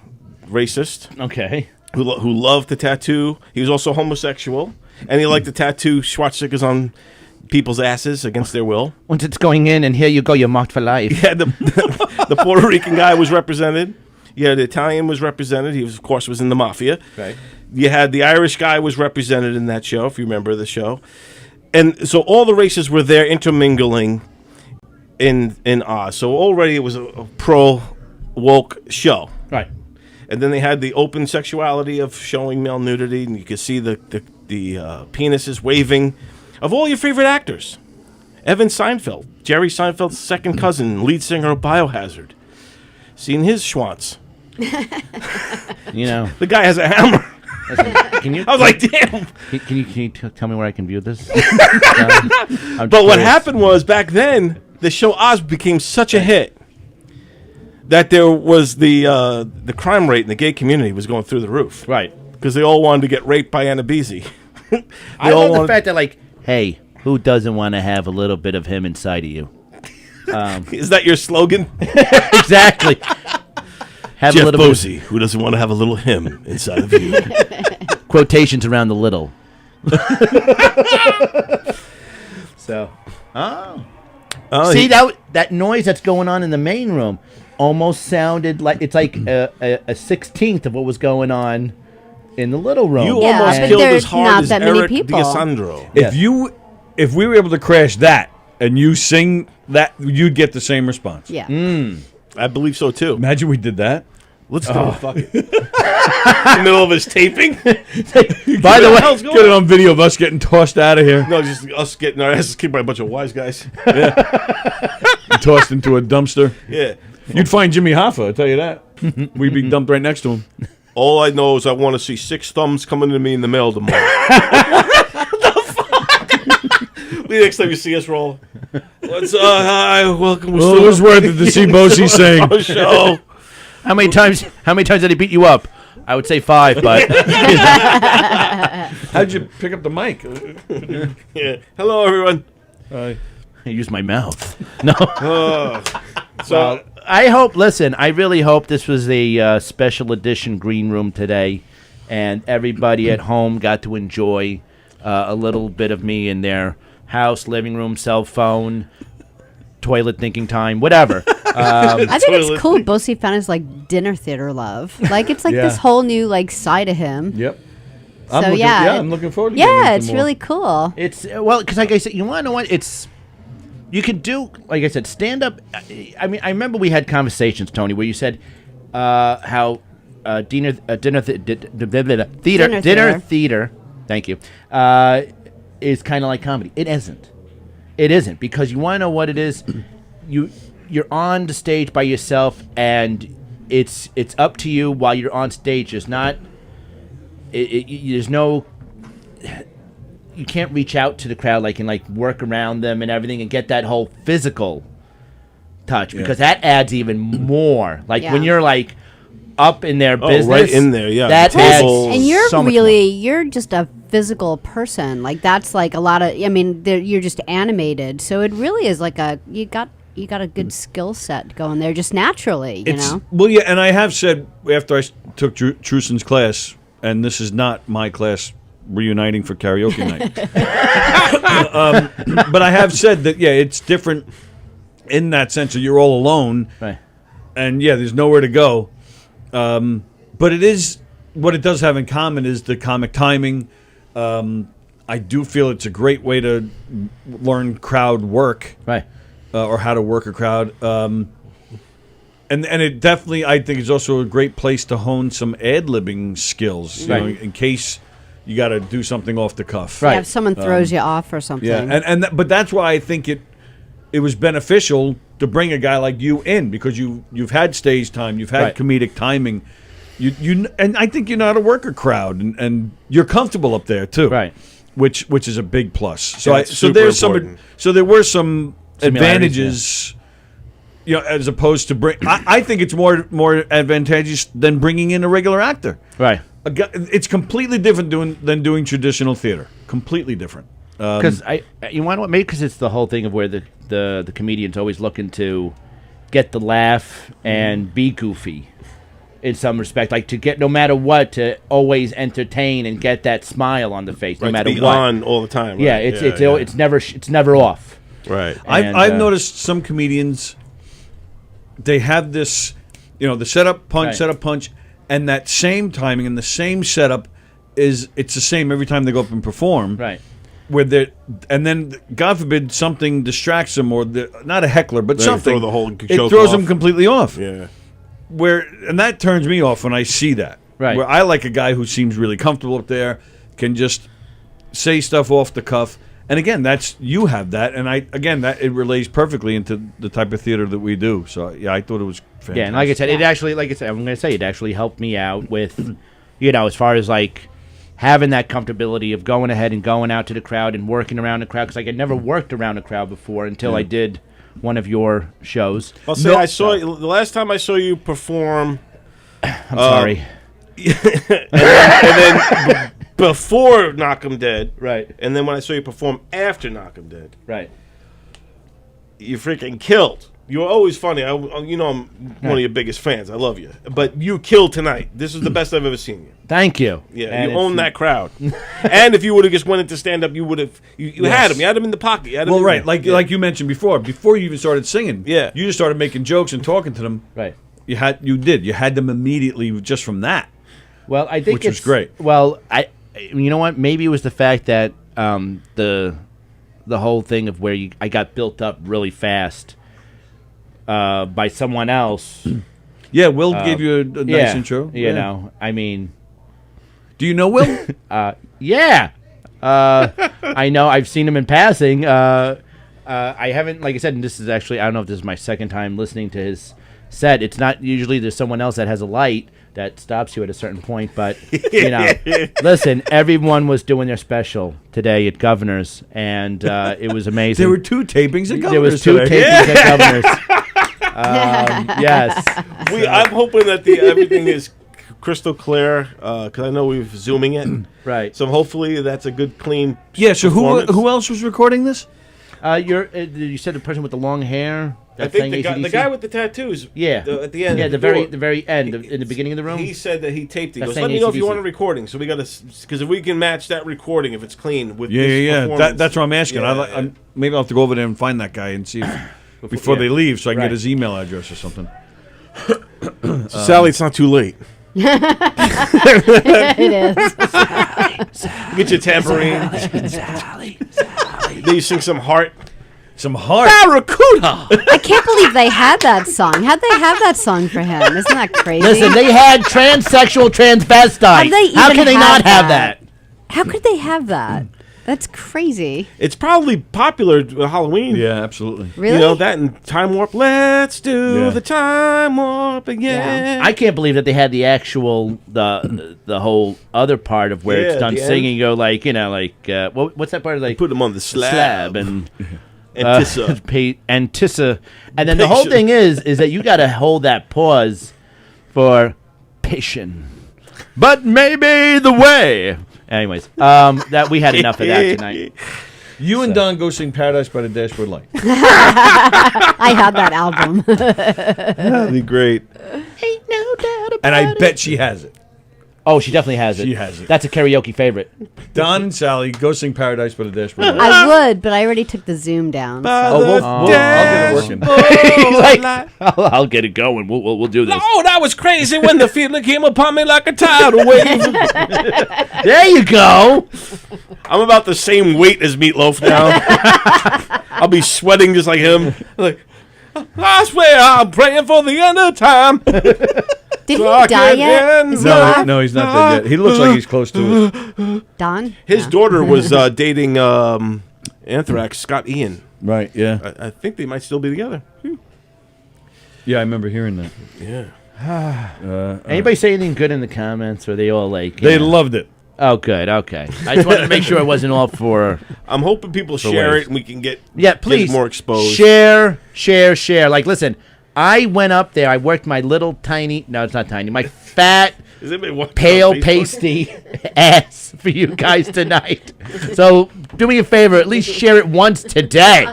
racist, Okay. who loved to tattoo. He was also homosexual, and he liked to tattoo swastikas on people's asses against their will. Once it's going in, and here you go, you're marked for life. Yeah, the Puerto Rican guy was represented. Yeah, the Italian was represented. He was, of course, was in the mafia. Right. You had the Irish guy was represented in that show, if you remember the show. And so all the races were there intermingling in Oz. So already it was a pro-woke show. Right. And then they had the open sexuality of showing male nudity, and you could see the penises waving of all your favorite actors. Evan Seinfeld, Jerry Seinfeld's second cousin, lead singer of Biohazard. Seen his schwanz. You know. The guy has a hammer. Listen, can you? I was like, damn. Can you tell me where I can view this? But what happened was, back then, the show Oz became such a hit that there was the crime rate in the gay community was going through the roof. Right. Because they all wanted to get raped by Anabisi. I love the fact that, like, hey, who doesn't want to have a little bit of him inside of you? Is that your slogan? Exactly. Have Jeff a little Bosie, who doesn't want to have a little him inside of you. Quotations around the little. So, see that noise that's going on in the main room almost sounded like it's like a 16th of what was going on in the little room. You Yeah, almost but killed there's as hard not as that many Eric people. D'Alessandro. If we were able to crash that and you sing that, you'd get the same response. Yeah. I believe so too. Imagine we did that. Let's do it. Fuck it. In the middle of his taping. By the way, Get it on video of us getting tossed out of here. No, just us getting our asses kicked by a bunch of wise guys. Tossed into a dumpster. Yeah. You'd find Jimmy Hoffa, I'll tell you that. We'd be dumped right next to him. All I know is I want to see 6 thumbs coming to me in the mail tomorrow. The next time you see us roll. What's hi, welcome. Well, it was worth it to see Bosie sing. Show. how many times did he beat you up? I would say 5, but How'd you pick up the mic? Yeah. Hello, everyone. Hi. I use my mouth. No. So I hope. Listen, I really hope this was a special edition green room today, and everybody at home got to enjoy a little bit of me in their house, living room, cell phone, toilet thinking time, whatever. I think it's cool. Bosie found his like dinner theater love. Like it's like Yeah. this whole new like side of him. Yep. So I'm looking forward to getting Yeah, into it's more. really cool. It's well, because like I said, you want to know what it's. You could do, like I said, stand up. I mean, I remember we had conversations, Tony, where you said how dinner theater. Thank you. Is kind of like comedy. It isn't. It isn't, because you want to know what it is. You're on the stage by yourself, and it's up to you while you're on stage. There's not. There's no. You can't reach out to the crowd and work around them and everything and get that whole physical touch, because that adds even more. When you're up in their business, right in there, yeah. That adds and you're so much you're just a physical person. That's a lot of. I mean, you're just animated, so it really is you got a good skill set going there just naturally. You know. Well, yeah, and I have said after I took Truson's class, and this is not my class reuniting for karaoke night, but I have said that it's different in that sense that you're all alone, right? And there's nowhere to go. But it is what it does have in common is the comic timing. I do feel it's a great way to learn crowd work, right, or how to work a crowd. And it definitely, I think, is also a great place to hone some ad-libbing skills, you know, in case you got to do something off the cuff. Right. Yeah, if someone throws you off or something. Yeah, but that's why I think it was beneficial to bring a guy like you in, because you've had stage time, you've had comedic timing, and I think you know how to work a crowd, and you're comfortable up there too, right? Which is a big plus. So there were some advantages, as opposed to I think it's more advantageous than bringing in a regular actor, right? It's completely different than doing traditional theater. Completely different. Because you want to maybe because it's the whole thing of where the comedian's always looking to get the laugh and be goofy in some respect, to get no matter what, to always entertain and get that smile on the face no matter to be what, on all the time. Right? Yeah, it's never off. Right. I've noticed some comedians, they have this, the setup punch, and that same timing and the same setup it's the same every time they go up and perform. Right. And then, God forbid, something distracts them, or not a heckler, but something. Throw the whole it throws them completely off. Yeah. And that turns me off when I see that. Right. Where I like a guy who seems really comfortable up there, can just say stuff off the cuff. And again, you have that, and that it relays perfectly into the type of theater that we do. So I thought it was fantastic. Yeah, and like I said, I'm going to say it actually helped me out with, as far as having that comfortability of going ahead and going out to the crowd and working around the crowd, because I had never worked around a crowd before until I did one of your shows. I'll say I saw the last time I saw you perform. I'm sorry. and then before Knock 'Em Dead, right? And then when I saw you perform after Knock 'Em Dead, right? You freaking killed. You're always funny. I'm one of your biggest fans. I love you. But you killed tonight. This is the best I've ever seen you. Thank you. Yeah, and you own that crowd. And if you would have just went into stand-up, you would have... You had him. You had him in the pocket. You had him like you mentioned before you even started singing, you just started making jokes and talking to them. Right. You had them immediately just from that. Well, I think which was great. Well, you know what? Maybe it was the fact that the whole thing of where I got built up really fast by someone else. Yeah, Will gave you a nice intro. You know, I mean... Do you know Will? Yeah. I know. I've seen him in passing. I haven't, like I said, and this is actually, I don't know if this is my second time listening to his set. It's not usually there's someone else that has a light that stops you at a certain point, but, listen, everyone was doing their special today at Governor's, and it was amazing. There were 2 tapings at Governor's. There was 2 tapings at Governor's. Yes. I'm hoping that everything is crystal clear, because I know we're zooming it. Right. So hopefully that's a good, clean. Yeah. So who else was recording this? You said the person with the long hair. I think the guy with the tattoos. Yeah. At the end. Yeah. The very end, in the beginning of the room. He said that he taped it. He goes, let me know if you want a recording. So we got to, because if we can match that recording, if it's clean with this performance. That's what I'm asking. Maybe I'll have to go over there and find that guy and see if, before they leave, so I can get his email address or something. Sallie, it's not too late. It is. Get your tambourine. Sallie. Then you sing some heart. Barracuda. I can't believe they had that song. How'd they have that song for him? Isn't that crazy? Listen, they had transsexual transvestite. How can they not have that? How could they have that? That's crazy. It's probably popular at Halloween. Yeah, absolutely. Really? You know that and Time Warp. Let's do Yeah. the Time Warp again. I can't believe that they had the actual the whole other part of where it's Yeah, done the singing. end. You go like what's that part of like Put them on the slab. and Antissa. Antissa, and then the whole thing is that you got to hold that pause for patient, but maybe the way. Anyways, that we had enough of that tonight. You and Don go sing Paradise by the Dashboard Light. I had that album. That'd be great. Ain't no doubt about And I it. bet she has it. Oh, she definitely has it. She has it. That's a karaoke favorite. Don and Sally, go sing Paradise by the Dashboard Light. I would, but I already took the Zoom down. So. I'll get it working. He's like, I'll get it going. We'll do this. Oh, that was crazy when the feeling came upon me like a tidal wave. There you go. I'm about the same weight as Meatloaf now. I'll be sweating just like him. Like, I swear I'm praying for the end of time. Did So he I die can yet? end Is he No, alive? no, he's not dead yet. He looks like he's close to it. Don? His No. daughter was dating Anthrax, Scott Ian. Right, yeah. I think they might still be together. Yeah, I remember hearing that. Yeah. Anybody say anything good in the comments? Or are they all like? They loved it. Oh, good. Okay. I just wanted to make sure it wasn't all for. I'm hoping people share waves. it and we can get Please. get more exposed. Share. Like, listen, I went up there. I worked my little tiny. No, it's not tiny. My fat, Is anybody watching pale, on Facebook? pasty ass for you guys tonight. So do me a favor. At least share it once today.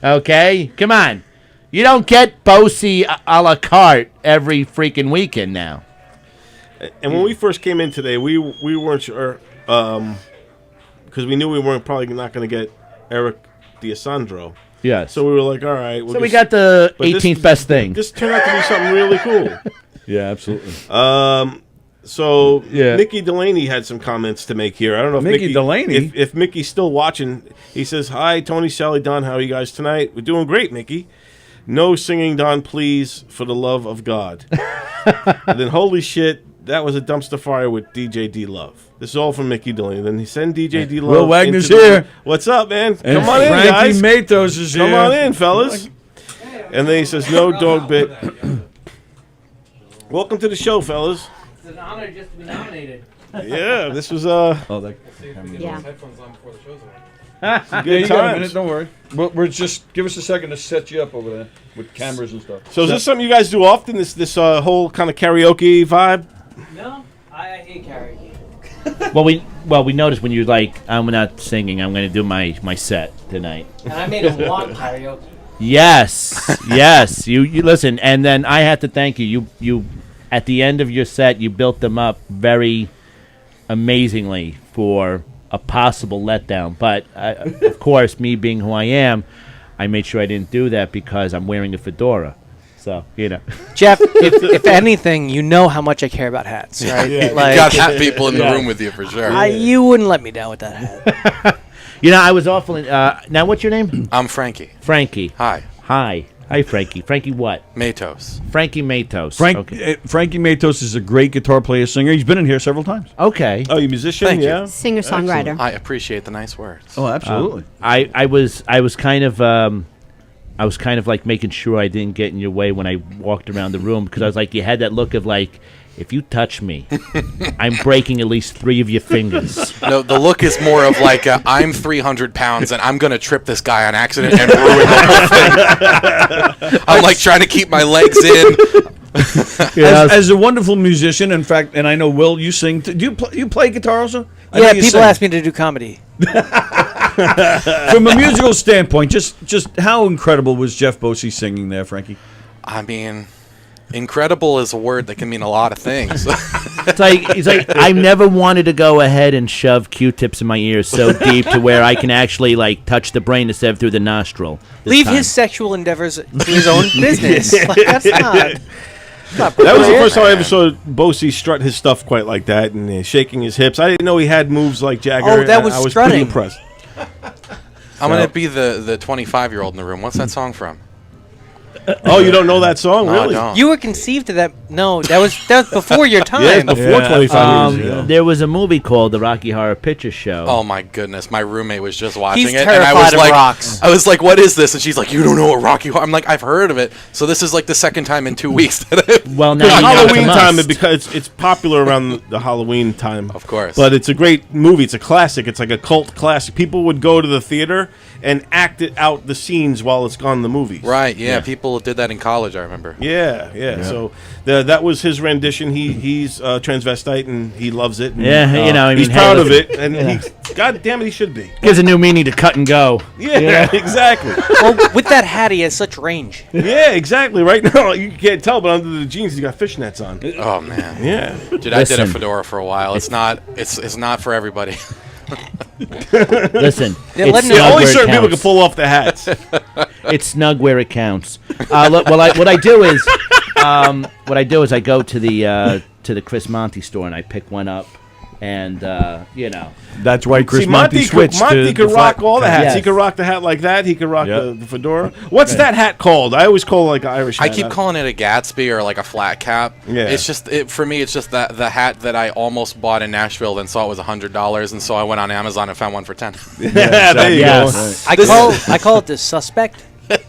Okay? Come on. You don't get Bosie a la carte every freaking weekend now. And when we first came in today, we weren't sure because we knew we weren't probably not going to get Eric D'Alessandro. Yes. So we were like, all right. So we got the but this 18th best thing. This turned out to be something really cool. Yeah, absolutely. So Yeah. Mickey Delaney had some comments to make here. I don't know if Mickey Delaney? If Mickey's still watching, he says, "Hi, Tony, Sally, Don. How are you guys tonight? We're doing great, Mickey. No singing, Don, please, for the love of God." And then, holy shit, that was a dumpster fire with DJ D Love. This is all from Mickey Delaney. Then he sent DJ D Love. Will Wagner's into the- here. What's up, man? And Come on in, Frankie guys. Matos is here. Come on in, fellas. And then he says, "No dog bit." Welcome to the show, fellas. It's an honor just to be nominated. Yeah, this was Oh, that. Yeah. Yeah, good you got a times. minute. Don't worry. We're just give us a second to set you up over there with cameras and stuff. So is this something you guys do often? This whole kind of karaoke vibe? No, I hate karaoke. Well, we noticed when you're like, I'm not singing. I'm going to do my set tonight. And I made him want karaoke. Yes, yes. You listen, and then I have to thank you. You at the end of your set, you built them up very amazingly for a possible letdown. But of course, me being who I am, I made sure I didn't do that because I'm wearing a fedora. So Jeff, if anything, you know how much I care about hats, right? You got hat people in the room with you for sure. You wouldn't let me down with that hat. I was awful. Now, what's your name? I'm Frankie. Frankie. Hi. Hi, Frankie. Frankie what? Matos. Frankie Matos. Frankie Matos is a great guitar player, singer. He's been in here several times. Okay. Oh, you musician? Thank you. Yeah. Singer-songwriter. I appreciate the nice words. Oh, absolutely. I was kind of like making sure I didn't get in your way when I walked around the room because I was like, you had that look of like, if you touch me, I'm breaking at least 3 of your fingers. No, the look is more of like, I'm 300 pounds and I'm going to trip this guy on accident and ruin the whole thing. I'm like trying to keep my legs in. As a wonderful musician, in fact, and I know, Will, you sing. Do you play guitar also? I know Yeah, you people sing. ask me to do comedy. From a musical standpoint, just how incredible was Jeff Bosie singing there, Frankie? I mean, incredible is a word that can mean a lot of things. It's like I never wanted to go ahead and shove Q-tips in my ears so deep to where I can actually like touch the brain instead of through the nostril. Leave his sexual endeavors to his own business. Like, that's not. That was the first time I ever saw Bosie strut his stuff quite like that and shaking his hips. I didn't know he had moves like Jagger. Oh, that was I was strutting. pretty impressed. I'm going to be the 25-year-old in the room. What's that song from? Oh, you don't know that song, No, I really? don't. You were conceived to that. No, that was before your time. Yeah, it's before 25 years ago. There was a movie called The Rocky Horror Picture Show. Oh my goodness! My roommate was just watching He's it, and I terrified was of like, rocks. I was like, "What is this?" And she's like, "You don't know what Rocky Horror?" I'm like, "I've heard of it." So this is like the second time in 2 weeks that I've. Well, now It's you know it's a Halloween time must. because it's popular around the Halloween time. Of course. But it's a great movie. It's a classic. It's like a cult classic. People would go to the theater and act it out the scenes while it's gone in the movies. Right? Yeah, people did that in college. I remember. Yeah. So that was his rendition. He's transvestite and he loves it. And, Yeah, you know, I he's mean, proud hey, of listen, it, and he, God damn it, he should be. Gives a new meaning to cut and go. Yeah, exactly. Well, with that hat, he has such range. Yeah, exactly. Right now, you can't tell, but under the jeans, he's got fishnets on. Oh man. Yeah. Dude, I did a Listen. fedora for a while. It's not for everybody. Listen, Yeah, it's let him know. snug Only where it certain people can counts. pull off the hats. It's snug where it counts. What I do is I go to the Chris Monty store and I pick one up, and That's why Chris See, Monty switched Monty to could rock all the hats. Yes. He could rock the hat like that. He could rock Yep. the fedora. What's that hat called? I always call it like an Irish I hat. keep calling it a Gatsby or like a flat cap. Yeah. It's just for me. It's just that the hat that I almost bought in Nashville, then saw it was $100, and so I went on Amazon and found one for 10. Yeah, there you Yes. go. I call it the suspect. This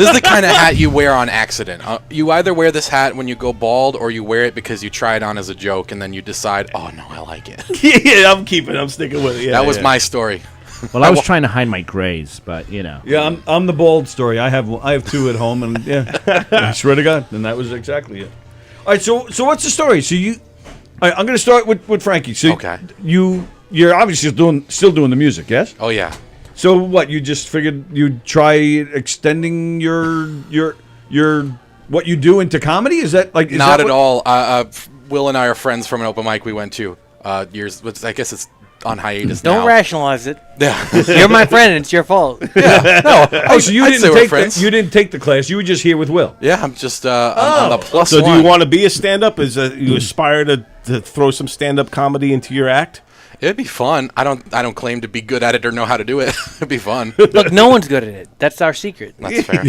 is the kind of hat you wear on accident. You either wear this hat when you go bald, or you wear it because you try it on as a joke, and then you decide, oh no, I like it. Yeah, I'm sticking with it. Yeah, That was my story. Well, I was trying to hide my grays, but Yeah, I'm the bald story. I have two at home, and I swear to God, and that was exactly it. All right, so what's the story? So all right, I'm going to start with Frankie. So Okay. you're obviously still doing the music, yes? Oh yeah. So what? You just figured you'd try extending your what you do into comedy? Is that like Not at all. Will and I are friends from an open mic we went to years. I guess it's on hiatus now. Don't rationalize it. Yeah. You're my friend, and it's your fault. Yeah. No. Oh, so you I'd say didn't we're friends. you didn't take the class. You were just here with Will. Yeah, I'm just I'm the plus So, one. do you want to be a stand-up? You aspire to throw some stand-up comedy into your act? It'd be fun. I don't claim to be good at it or know how to do it. It'd be fun. Look, no one's good at it. That's our secret. That's fair.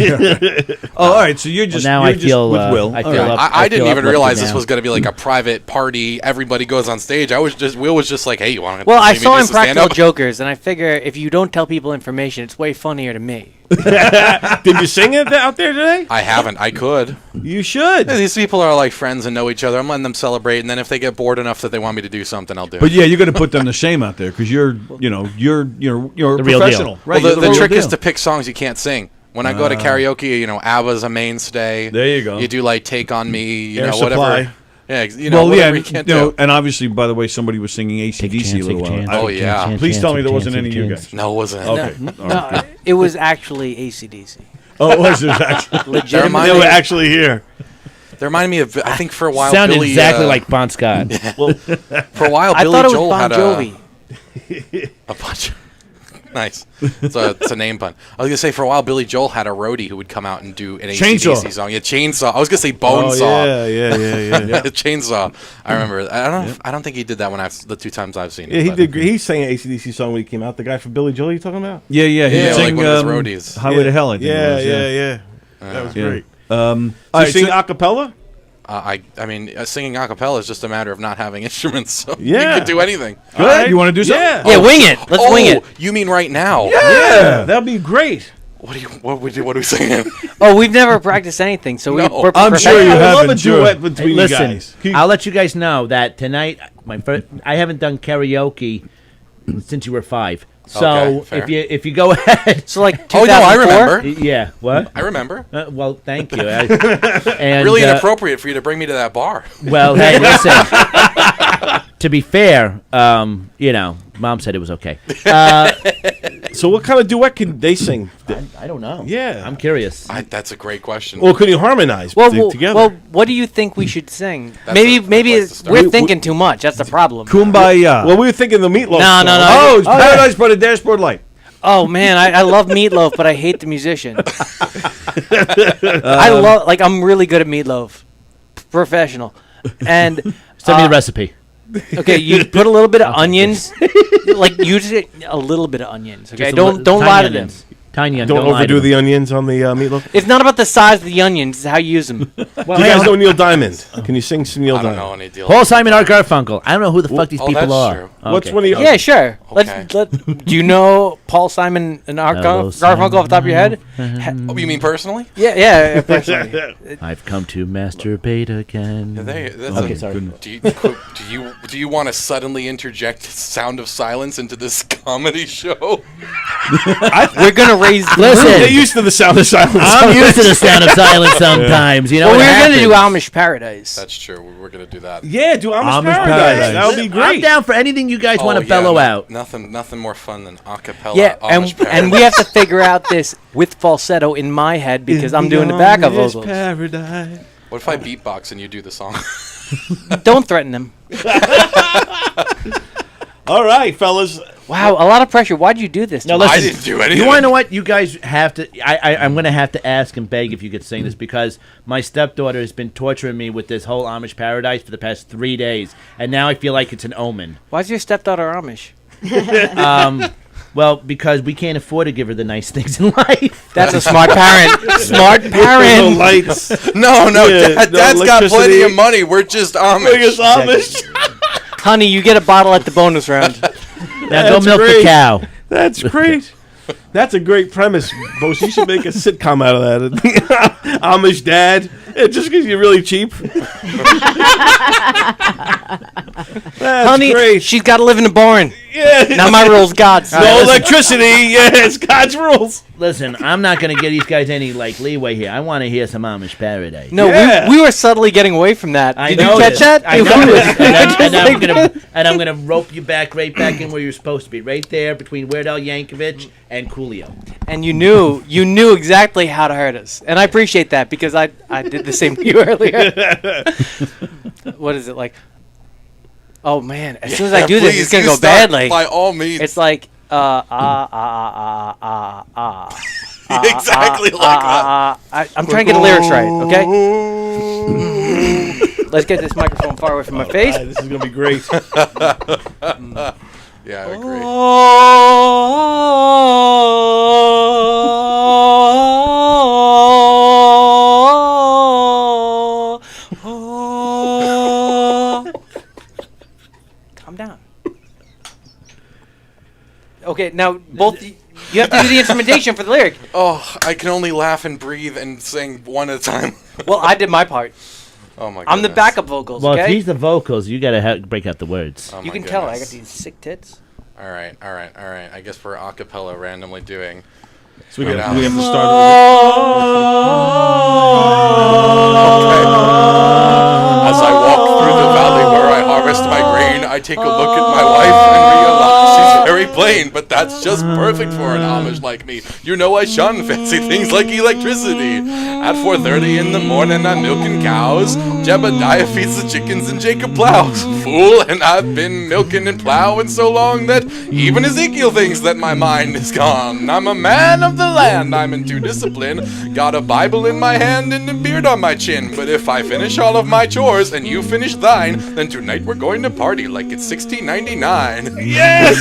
Oh, all right. So you're just now you're I just feel, with Will. I All feel right. up- I didn't feel even uplifted realize this now. was going to be like a private party. Everybody goes on stage. Will was just like, hey, you want to? Well, I saw in Practical Jokers, and I figure if you don't tell people information, it's way funnier to me. Did you sing it out there today? I haven't. I could. You should. These people are like friends and know each other. I'm letting them celebrate, and then if they get bored enough that they want me to do something, I'll do But it. yeah, you're going to put them to shame out there because you're a The real professional, deal. right? Well, You're the real trick is deal. to pick songs you can't sing. When I go to karaoke, ABBA's a mainstay. There you go. You do like "Take on Me," Air whatever. Supply. Yeah, whatever you can't you know, do. and obviously, by the way, somebody was singing Take AC/DC a chance, little take while. chance, Oh, take yeah. chance, Please chance, tell me take there wasn't chance, any of take you chance. guys. No, it wasn't. Okay. All right. No, it was actually AC/DC. Oh, it was actually. They Legitimately. remind They were me- actually here. They remind me of. I think for a while, Sounded Billy, exactly like Bon Scott. For a while, I Billy thought it was Joel Bon had Jovi. a bunch. Nice. It's a name pun. I was gonna say for a while, Billy Joel had a roadie who would come out and do an Chainsaw. AC/DC song. Yeah, Chainsaw. I was gonna say Bone Saw. Yeah. Chainsaw. I remember. I don't think he did that the two times I've seen it. Yeah, he but- did. He sang an AC/DC song when he came out. The guy from Billy Joel, you talking about? Yeah, he Yeah, was like sing, one of his roadies. Highway to Hell, I think it Yeah, was, yeah. That was Yeah. great. All You right, sing so- a cappella? I mean, singing a cappella is just a matter of not having instruments. So Yeah. you could do anything. Good. Alright. You want to do something? Yeah. Yeah, wing it. Let's wing it. You mean right now? Yeah, that'd be great. What are we singing? Oh, we've never practiced anything, so No. we're I'm sure you I have. love a haven't, sure. duet between Hey, you listen, guys. Can you- I'll let you guys know that tonight, I haven't done karaoke since you were 5. So Okay, fair. if you go ahead, So like Oh 2004? no, I remember. yeah, what? I remember. Well, thank you. And, Really inappropriate for you to bring me to that bar. Well, hey, listen. To be fair, Mom said it was okay. So what kind of duet can they sing? I don't know. Yeah. I'm curious. That's a great question. Or can you harmonize Well, together? well, what do you think we should sing? That's maybe a good maybe place to start. we're thinking too much. That's the problem. Kumbaya. Well, we were thinking the Meatloaf No, song. no, no. Oh, it's Paradise by the Dashboard Light. Oh man, I love Meatloaf, but I hate the musician. I'm really good at Meatloaf, professional. And Send me the recipe. okay, you put a little bit of onions, like use it a little bit of onions. Okay, Just don't tiny lie to them. onions. Tiny onions. Don't overdo the onions on the meatloaf. It's not about the size of the onions; it's how you use them. Well, Do you guys know Neil Diamond? Can you sing some Neil I don't Diamond? know any deal. Paul Simon, Art Garfunkel. I don't know who the fuck these Oh, people that's are. true. What's Okay. one of your? Yeah, sure. Okay. Do you know Paul Simon and Art Hello, Garfunkel off the top of your head? Oh, you mean personally? Yeah, personally. I've come to masturbate again. Yeah, that's Okay, a- sorry. Do you want to suddenly interject Sound of Silence into this comedy show? We're gonna raise. Listen, Get used to the sound of silence. I'm used to the sound of silence sometimes. You know Well, what we're gonna do happens? Amish Paradise. That's true. We're gonna do that. Yeah, do Amish Amish Paradise. Paradise. That would be great. I'm down for anything you guys want to bellow out. Nothing more fun than a cappella. Yeah, Amish Paradise. and we have to figure out this with falsetto in my head because I'm doing the backup Amish vocals. Paradise. What if I beatbox and you do the song? Don't threaten them. All right, fellas. Wow, a lot of pressure. Why'd you do this? to No, me? listen. I didn't do anything. You want to know what? You guys have to. I'm going to have to ask and beg if you could sing this because my stepdaughter has been torturing me with this whole Amish Paradise for the past 3 days, and now I feel like it's an omen. Why's your stepdaughter Amish? Well, because we can't afford to give her the nice things in life. That's a smart parent. Smart No parent. lights. No, Yeah, no Dad's got plenty electricity. of money. We're just Amish. Biggest Amish. Honey, you get a bottle at the bonus round. Now go That's milk great. the cow. That's great. That's a great premise, Bose. You should make a sitcom out of that. Amish dad. Yeah, just because you're really cheap. That's Honey, great. she's got to live in a barn. Yeah. Now my rule's God's. No electricity. Yes, God's rules. Listen, I'm not going to give these guys any leeway here. I want to hear some Amish Paradise. No, Yeah. we were subtly getting away from that. I Did know you catch this. that? I know this. And I'm gonna rope you back right back in where you're supposed to be, right there between Weird Al Yankovic and Coolio. And you knew exactly how to hurt us, and I appreciate that because I did the same to you earlier. What is it like? Oh man! As soon as I do this, it's gonna go badly. By all means. It's like Exactly like that. I'm trying to get the lyrics right. Okay. Let's get this microphone far away from my face. Right, this is gonna be great. Yeah, I agree. Calm down. Okay, now both you have to do the instrumentation for the lyric. Oh, I can only laugh and breathe and sing one at a time. Well, I did my part. Oh my god. I'm the backup vocals. Well, okay? if he's the vocals, you gotta break out the words. Oh You my can tell I got goodness. these sick tits. All right. I guess we're a cappella randomly doing. So we Get have out. to start. As I walk through the valley where I harvest my grain, I take a look at my wife and realize she's very plain, but that's just perfect for an Amish like me. You know I shun fancy things like electricity. At 4:30 in the morning, I'm milking cows. Jebediah feeds the chickens and Jacob plows. Fool, and I've been milking and plowing so long that even Ezekiel thinks that my mind is gone. I'm a man of the land, I'm into discipline. Got a Bible in my hand and a beard on my chin. But if I finish all of my chores and you finish thine, then tonight we're going to party like it's 1699. Yes.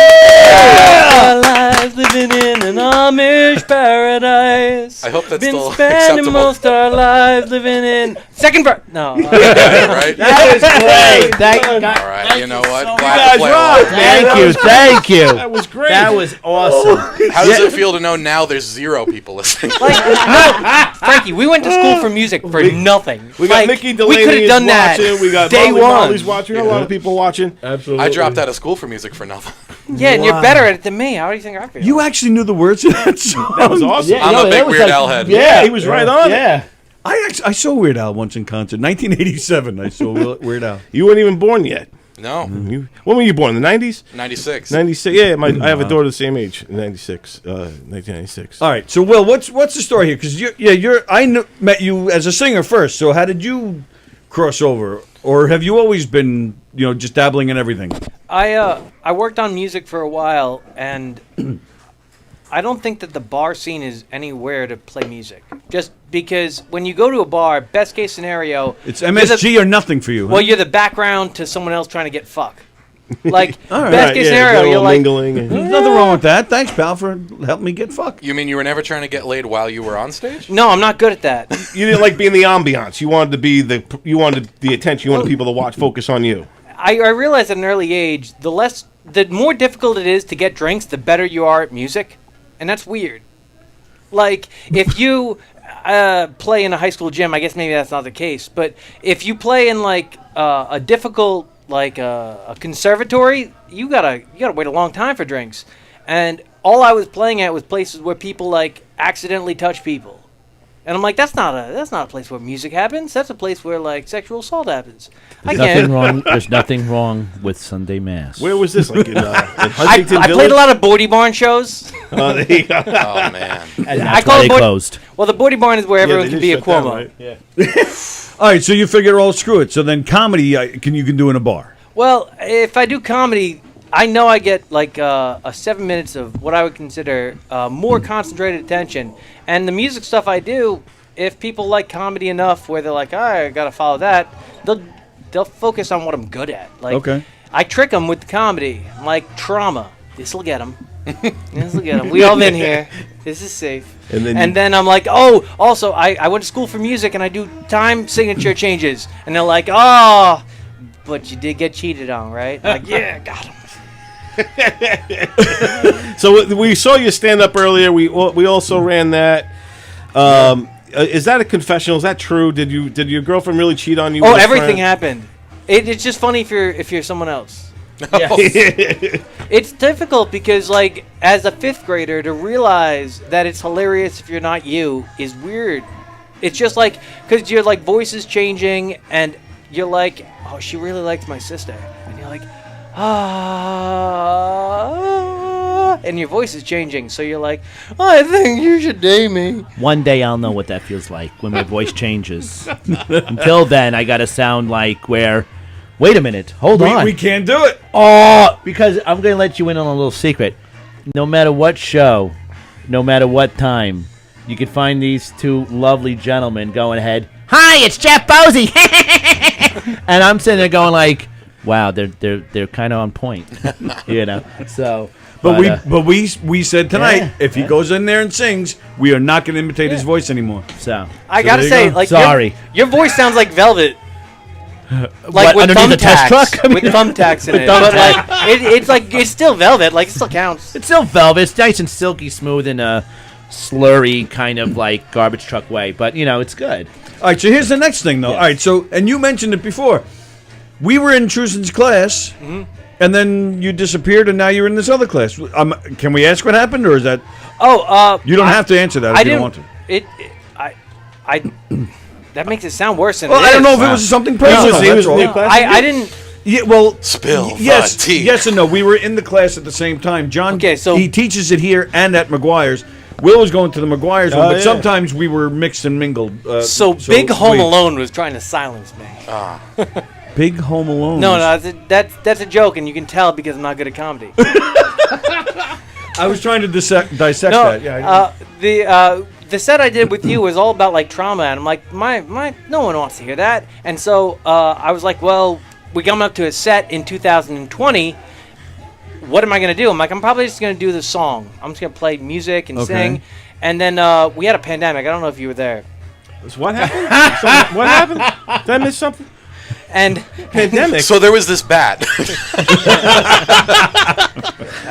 Our lives living in an Amish paradise. I hope that's Been still spending acceptable. most our lives living in second verse. No. Right? That was great. Thank All right, you know what? You Glad guys to play rock, along. man. Thank you. That was great. That was awesome. How does it feel to know now there's 0 people listening? Like, no, Frankie, we went to school for music for nothing. We got Like, Mickey we Delaney could have done that watching. We got day Molly one. Molly's watching. A lot of people watching. Absolutely. I dropped out of school for music for nothing. Yeah, and you're better at it than me. How do you think I feel? You actually knew the words to that song. That was awesome. I'm a big Weird Al head. Yeah, he was right on it. Yeah. I saw Weird Al once in concert. 1987. I saw Weird Al. You weren't even born yet. No. When were you born? In the 90s? 96. 96. Yeah, I have a daughter the same age. 96. 1996. All right. So, Will, what's the story here? Because met you as a singer first. So, how did you cross over, or have you always been, just dabbling in everything? I worked on music for a while, and I don't think that the bar scene is anywhere to play music. Just because when you go to a bar, best case scenario, It's MSG or nothing for you. well, you're the background to someone else trying to get fucked. Like, All right. best case scenario, they're you're all like, mingling. There's nothing wrong with that. Thanks, pal, for helping me get fucked. You mean you were never trying to get laid while you were on stage? no, I'm not good at that. You didn't like being the ambiance. You wanted to be you wanted the attention. You wanted people to watch, focus on you. I realized at an early age, the more difficult it is to get drinks, the better you are at music, and that's weird. Like, if you play in a high school gym, I guess maybe that's not the case, but if you play in like a difficult, like a conservatory, you gotta wait a long time for drinks, and all I was playing at was places where people like accidentally touch people. And I'm like, that's not a place where music happens. That's a place where like sexual assault happens. There's nothing wrong with Sunday Mass. Where was this? Like in Huntington I Village? played a lot of Bordy Barn shows. Oh, there you go. Oh man. And I that's call why it they closed. Well, the Bordy Barn is where everyone they can did be a shut down, Cuomo. right? Yeah. All right, so you figure, oh, screw it. So then comedy, you can do in a bar. Well, if I do comedy, I know I get like 7 minutes of what I would consider more concentrated attention. And the music stuff I do, if people like comedy enough where they're like, oh, I gotta follow that, they'll focus on what I'm good at. Like, Okay. I trick them with the comedy. I'm like, trauma. This'll get them. This'll get them. We all been here. This is safe. And then I'm like, oh, also, I went to school for music and I do time signature changes. And they're like, oh, but you did get cheated on, right? I'm like, yeah, got him. So we saw you stand up earlier. We also ran that. Is that a confessional? Is that true? Did your girlfriend really cheat on you? Oh, with a everything friend? happened. It's just funny if you're someone else. Oh. It's difficult because, like, as a fifth grader, to realize that it's hilarious if you're not you is weird. It's just like, because your like voice is changing and you're like, oh, she really likes my sister, and you're like, ah, and your voice is changing, so you're like, I think you should date me. One day I'll know what that feels like when my voice changes. Until then, I gotta sound like where. Wait a minute, hold on. We can't do it. Oh, because I'm gonna let you in on a little secret. No matter what show, no matter what time, you can find these two lovely gentlemen going ahead. Hi, it's Jeff Bosey, and I'm sitting there going like, wow, they're kind of on point, you know. So, But we said tonight, Yeah. if he goes in there and sings, we are not going to imitate his voice anymore. So I So gotta there you say, go. like, Sorry. your voice sounds like Velvet. Like What, with underneath a test thumbtacks, truck? I mean- with thumbtacks in it. But like, it's still Velvet. Like, it still counts. it's still velvet. It's nice and silky smooth in a slurry kind of like garbage truck way, but you know it's good. All right, so here's the next thing, though. Yes. All right, so, and you mentioned it before. We were in Trusen's class, and then you disappeared, and now you're in this other class. Can we ask what happened, or is that... Oh, You don't have to answer that if you don't want to. I that makes it sound worse than Well, it I don't know is. if it was something personal. he was that's all. in the class? I didn't. Yeah, well, Spill yes, the tea. yes and no. We were in the class at the same time. John, Okay, so- he teaches it here and at McGuire's. Will was going to the McGuire's one, Oh, but yeah. sometimes we were mixed and mingled. So Big Home we- Alone was trying to silence me. Big Home Alone. No, that's a joke, and you can tell because I'm not good at comedy. I was trying to dissect No, that. Yeah, the set I did with you was all about like trauma, and I'm like, my no one wants to hear that. And so I was like, well, we're coming up to a set in 2020. What am I gonna do? I'm like, I'm probably just gonna do the song. I'm just gonna play music and Okay. sing. And then we had a pandemic. I don't know if you were there. What happened? What happened? Did I miss something? And Pandemic. So there was this bat.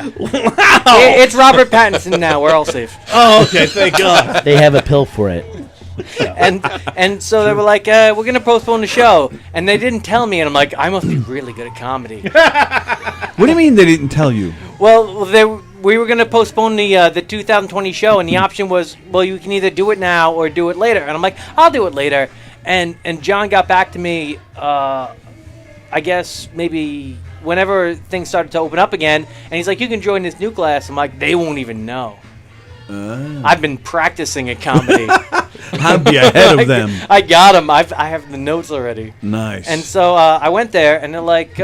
It's Robert Pattinson now. We're all safe. Oh, okay. Thank God. They have a pill for it. And so they were like, we're gonna postpone the show, and they didn't tell me, and I'm like, I must be really good at comedy. What do you mean they didn't tell you? Well, we were gonna postpone the 2020 show, and the option was, well, you can either do it now or do it later. And I'm like, I'll do it later. And John got back to me, I guess maybe whenever things started to open up again, and he's like, you can join this new class. I'm like, they won't even know. I've been practicing at comedy. I'd be ahead of them. I got them. I have the notes already. Nice. And so I went there, and they're like,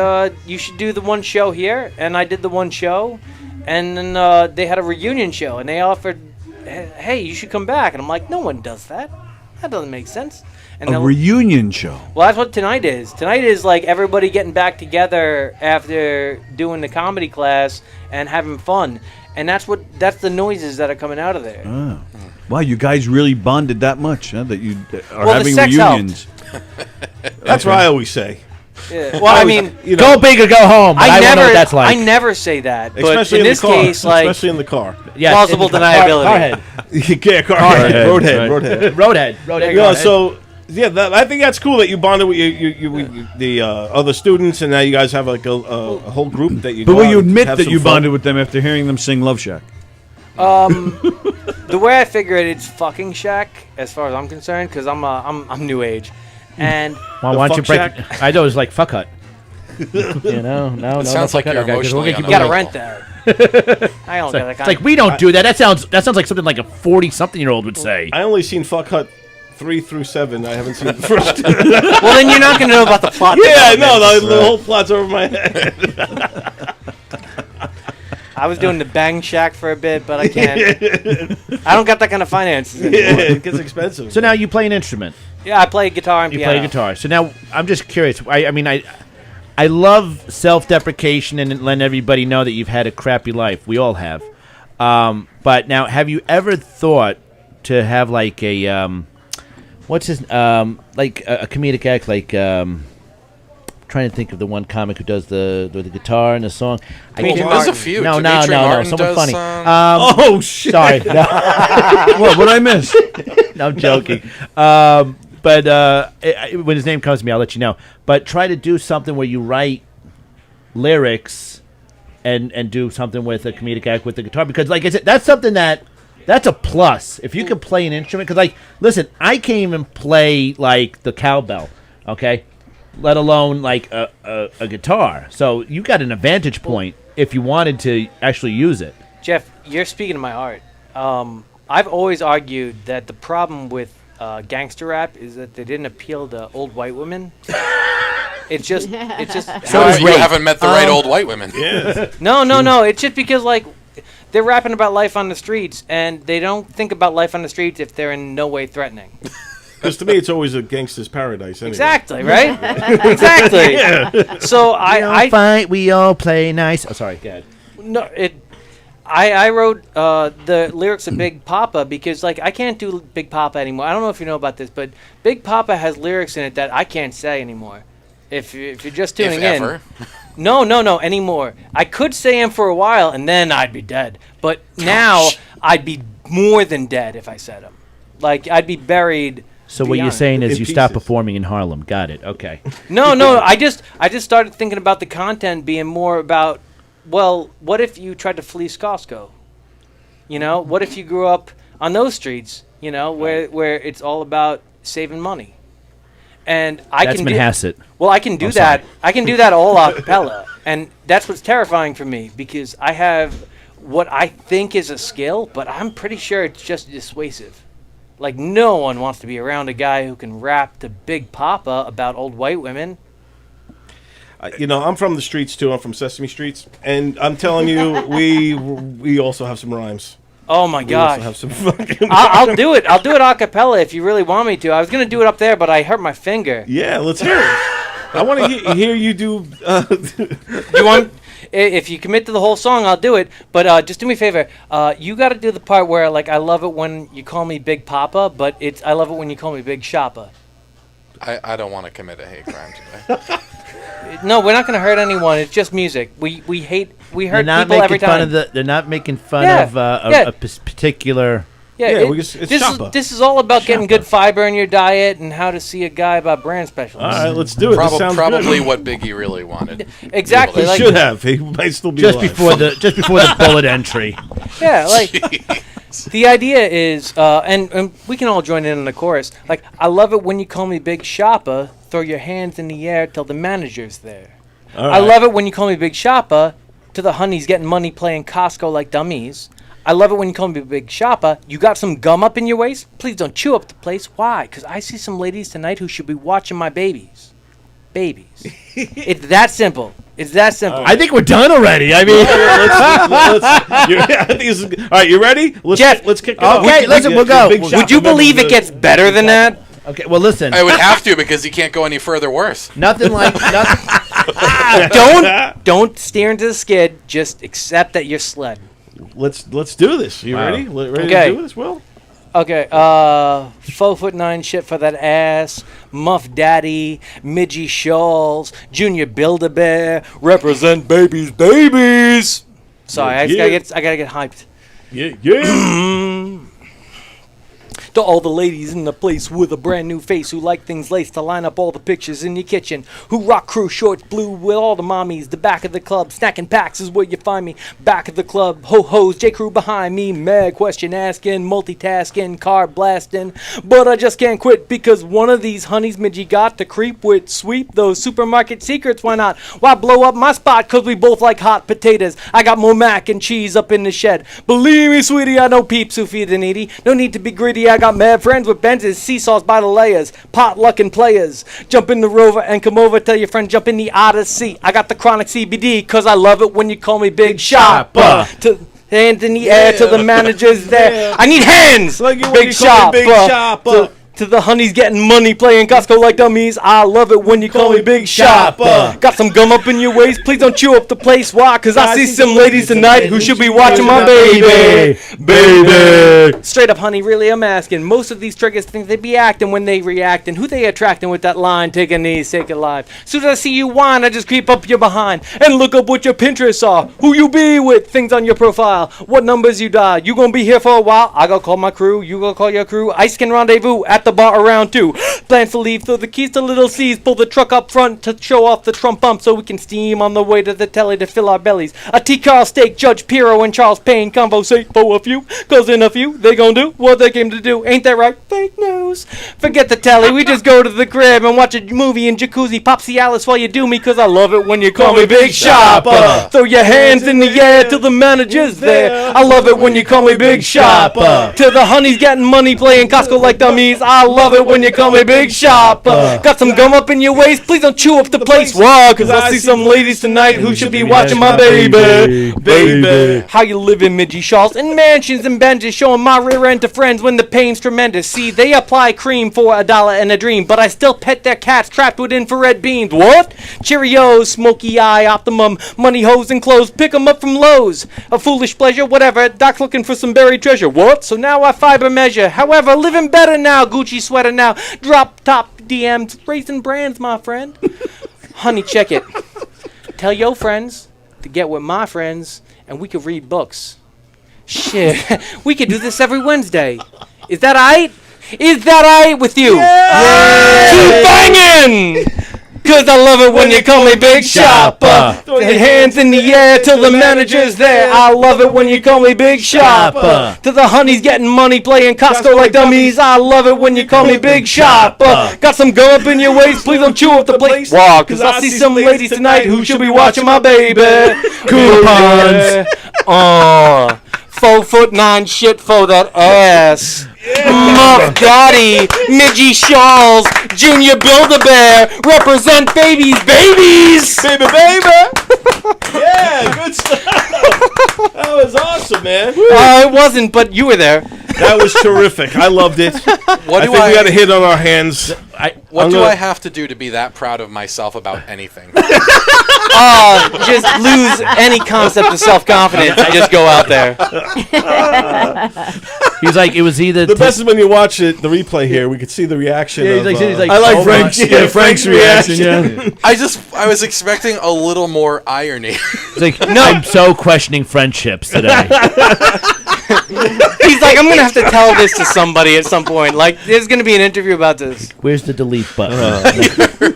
you should do the one show here. And I did the one show. And then they had a reunion show, and they offered, hey, you should come back. And I'm like, no one does that. That doesn't make sense. And A then- reunion show. Well, that's what tonight is. Tonight is like everybody getting back together after doing the comedy class and having fun. And that's the noises that are coming out of there. Oh. Wow, you guys really bonded that much, huh? That you are Well, the having sex reunions. That's what I always say. Yeah. Well, I mean, go big or go home. But I don't know what that's like. I never say that. But Especially in in this the car. case, like Especially in the car. Yes, plausible in the deniability. Carhead. Yeah, car. Roadhead. Roadhead. Roadhead. Yeah, so yeah, I think that's cool that you bonded with the other students, and now you guys have like a whole group that you. But go will out you and admit have that some you fun. bonded with them after hearing them sing Love Shack? The way I figure it, it's fucking Shaq as far as I'm concerned, because I'm new age, and Why don't you break? I know it was like fuck hut. No. sounds like fuck you're hut. Okay, 'cause we're emotionally gonna keep you gotta going. rent that. I don't get that It's kind like we don't do that. That sounds like something like a 40-something-year-old would say. I only seen Fuck Hut 3 through 7. I haven't seen the first. Well, then you're not gonna know about the plot. Yeah, I development. know. The whole plot's over my head. I was doing the Bang Shack for a bit, but I can't. I don't got that kind of finances anymore. Yeah, it gets expensive. So now you play an instrument. Yeah, I play guitar and You piano. play guitar. So now I'm just curious. I love self-deprecation and letting everybody know that you've had a crappy life. We all have. But now, have you ever thought to have like a what's his like a comedic act like trying to think of the one comic who does the guitar and the song. There's a few. No, Dimitri Martin someone does, funny. Oh shit! Sorry. No. What I miss? No, I'm joking. But when his name comes to me, I'll let you know. But try to do something where you write lyrics and do something with a comedic act with the guitar, because like I said, that's something that's a plus if you can play an instrument. Because like, listen, I can't even play like the cowbell, okay, let alone like a guitar. So you got an advantage point if you wanted to actually use it. Jeff, you're speaking to my heart. I've always argued that the problem with gangster rap is that they didn't appeal to old white women. It's just. So you haven't met the right old white women. Yeah. No. It's just because like they're rapping about life on the streets, and they don't think about life on the streets if they're in no way threatening. Because to me, it's always a gangster's paradise. Anyway. Exactly, right? Exactly. Yeah. So We all fight, we all play nice. Oh, sorry, go ahead. No, I wrote the lyrics of Big Papa because like I can't do Big Papa anymore. I don't know if you know about this, but Big Papa has lyrics in it that I can't say anymore. If you're just tuning in. Ever. No, anymore. I could say him for a while and then I'd be dead. But now I'd be more than dead if I said him. Like I'd be buried. So what you're beyond. saying is In you stop pieces. performing in Harlem. Got it. Okay. No. I just started thinking about the content being more about, well, what if you tried to fleece Costco? You know, what if you grew up on those streets? You know, where it's all about saving money. And That's Manhasset. Well, I can do that. I can do that all a cappella, and that's what's terrifying for me because I have what I think is a skill, but I'm pretty sure it's just dissuasive. Like no one wants to be around a guy who can rap to Big Papa about old white women. I'm from the streets too. I'm from Sesame Streets, and I'm telling you, we also have some rhymes. Oh my We also gosh! have some fucking. I'll do it. I'll do it a cappella if you really want me to. I was gonna do it up there, but I hurt my finger. Yeah, let's hear it. I want to hear you do. You want? If you commit to the whole song, I'll do it. But just do me a favor. You got to do the part where, like, I love it when you call me Big Papa, but I love it when you call me Big Shoppa. I don't want to commit a hate crime today. No, we're not going to hurt anyone. It's just music. We hurt They're not people every making fun time. of the. They're not making fun Yeah, of yeah. a particular. Yeah, it's this Shoppa. this is all about getting good fiber in your diet and how to see a guy about brand specialists. All right, let's do it. This sounds Probably good. what Biggie really wanted. Exactly. He Like, should have. He might still be Just alive. before the bullet entry. yeah, like the idea is, and we can all join in on the chorus. Like, I love it when you call me Big Shoppa. Throw your hands in the air till the manager's there. All I right. love it when you call me Big Shoppa to the honeys getting money playing Costco like dummies. I love it when you call me Big Shoppa. You got some gum up in your waist? Please don't chew up the place. Why? Because I see some ladies tonight who should be watching my babies. Babies. It's that simple. It's that simple. I think we're done already. I mean, I think this is, all right, you ready? Jeff, let's kick it okay, off. listen, we'll go. Would you believe it gets better than that? Okay, well, listen. I would have to because he can't go any further worse. Nothing like Don't steer into the skid. Just accept that you're sled. Let's do this. You Wow. ready? Ready Okay. to do this, Will? Okay, 4'9" shit for that ass, Muff Daddy, Midgie Shawls, Junior Build-A-Bear, represent babies. Sorry, I gotta get hyped. Yeah. To all the ladies in the place with a brand new face who like things laced to line up all the pictures in your kitchen, who rock crew shorts blue with all the mommies, the back of the club, snacking packs is where you find me, back of the club, ho-hos, J-Crew behind me, mad question asking, multitasking, car blasting, but I just can't quit because one of these honeys Midgie got to creep with, sweep those supermarket secrets, why not? Why blow up my spot cause we both like hot potatoes, I got more mac and cheese up in the shed, believe me sweetie, I know peeps who feed the needy, no need to be greedy, I got mad friends with Benzes, seesaws by the layers, potluck and players. Jump in the Rover and come over, tell your friend jump in the Odyssey. I got the chronic CBD, cause I love it when you call me Big Shopper. To hands in the air till the manager's there. I need hands! Like you when Big you call me Big Shopper. Shopper. To the honeys getting money playing Costco like dummies. I love it when you call me Big Shopper. Got some gum up in your waist, please don't chew up the place. Why? Cause I see some ladies tonight who should be watching my baby. Straight up, honey, really I'm asking. Most of these triggers think they be acting when they react. And who they attracting with that line, take a knee, take it live. Soon as I see you whine, I just creep up your behind and look up what your Pinterests are. Who you be with, things on your profile, what numbers you dial. You gonna be here for a while, I go call my crew, you go call your crew. Ice can rendezvous at the bar around 2. Plans to leave, throw the keys to Little C's, pull the truck up front to show off the Trump bump so we can steam on the way to the telly to fill our bellies. A T. Carl Steak, Judge Pirro and Charles Payne conversate for a few, cause in a few they gon' do what they came to do. Ain't that right? Fake news. Forget the telly, we just go to the crib and watch a movie in jacuzzi. Pop Cialis while you do me, cause I love it when you call me Big Shopper. Throw your hands in the air till the manager's there. I love it when you call me Big Shopper. To the honeys getting money playing Costco like dummies. I love it when you call me Big Shopper. Got some gum up in your waist, please don't chew up the place. Why? Cause I see some ladies tonight who should be watching my baby. How you living, Midgie Shawls? In mansions and benches, showing my rear end to friends when the pain's tremendous. See, they apply cream for $1 and a dream, but I still pet their cats trapped with infrared beams. What? Cheerios, smoky eye, Optimum, money hose and clothes, pick 'em up from Lowe's. A foolish pleasure, whatever, Doc's looking for some buried treasure. What? So now I fiber measure. However, living better now, Gucci sweater now, drop top DMs, racing brands, my friend. Honey, check it. Tell your friends to get with my friends, and we could read books. Shit, we could do this every Wednesday. Is that aight? Is that aight with you? Yeah. Keep banging! Cause I love it when you call me Big Shopper. Throw your hands in the air till the manager's there. I love it when you call me Big Shopper. To the honeys getting money playing Costco like dummies. I love it when you call me Big Shopper. Got some gum up in your waist, please don't chew up the place. Why? Cause I see some ladies tonight who should be watching my baby. Coupons. 4'9" shit for that ass. Muff Daddy, Midgie Shawls, Junior Build-A-Bear, represent babies. Baby. Yeah, good stuff. That was awesome, man. It wasn't, but you were there. That was terrific. I loved it. What I do think I- we got a hit on our hands. What do I have to do to be that proud of myself about anything? Just lose any concept of self-confidence and just go out there. He's like, it was either The best is when you watch it, the replay here, we could see the reaction. Yeah, of, he's like, I like oh Frank's, my- yeah, Frank's reaction. Yeah. I was expecting a little more irony. It's like, no, I'm so questioning friendships today. He's like, I'm going to have to tell this to somebody at some point. Like, there's going to be an interview about this. Where's the delete button?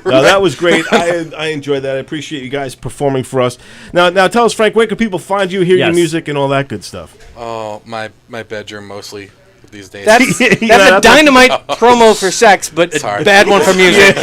No, that was great. I enjoyed that. I appreciate you guys performing for us. Now tell us, Frank, where can people find you, hear your Yes. music, and all that good stuff? Oh, my bedroom mostly. these days. That's a dynamite promo for sex, but a Sorry. bad one for music.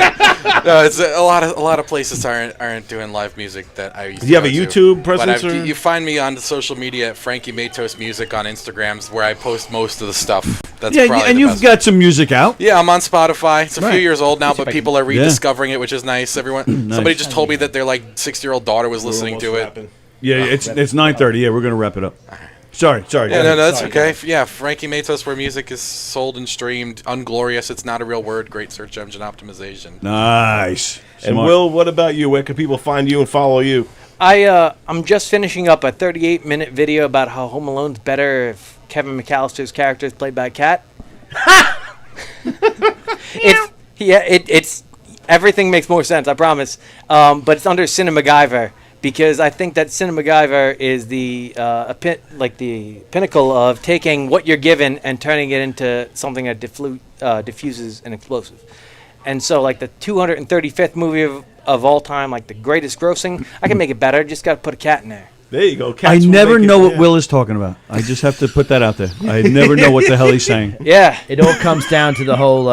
No, it's a lot of places aren't doing live music that I used to. Do you have go a to. YouTube presence? But or? you find me on the social media at Frankie Matos Music on Instagrams, where I post most of the stuff. That's Yeah, probably and the you've best. got some music out. Yeah, I'm on Spotify. It's a Right. few years old now, Let's see but if I people can- are rediscovering it, which is nice. Somebody just told me that their 6-year-old daughter was listening to it. Yeah, it's 9:30. Yeah, we're gonna wrap it up. Sorry. Yeah, go ahead. no, that's Sorry. okay. Yeah, Frankie Matos, where music is sold and streamed. Unglorious, it's not a real word. Great search engine optimization. Nice. And Smart. Will, what about you? Where can people find you and follow you? I'm just finishing up a 38-minute video about how Home Alone's better if Kevin McAllister's character is played by a cat. It's everything makes more sense, I promise. But it's under CinemaGyver because I think that CinemaGyver is the pinnacle of taking what you're given and turning it into something that diffuses an explosive. And so, like the 235th movie of all time, like the greatest grossing, I can make it better. Just got to put a cat in there. There you go. I Cats will never make it, know what yeah. Will is talking about. I just have to put that out there. I never know what the hell he's saying. Yeah. It all comes down to the whole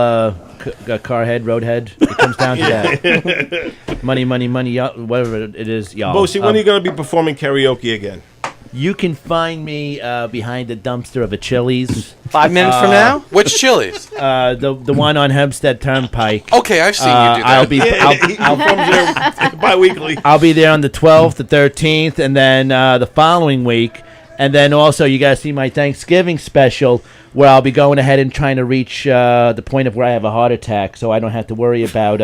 car head, road head. It comes down to that. Money, whatever it is, y'all. Bosie, when are you going to be performing karaoke again? You can find me behind the dumpster of a Chili's. 5 minutes from now? Which Chili's? The one on Hempstead Turnpike. Okay, I've seen you do that. I'll be bi-weekly. I'll be there on the 12th, the 13th, and then the following week. And then also you guys see my Thanksgiving special where I'll be going ahead and trying to reach the point of where I have a heart attack so I don't have to worry about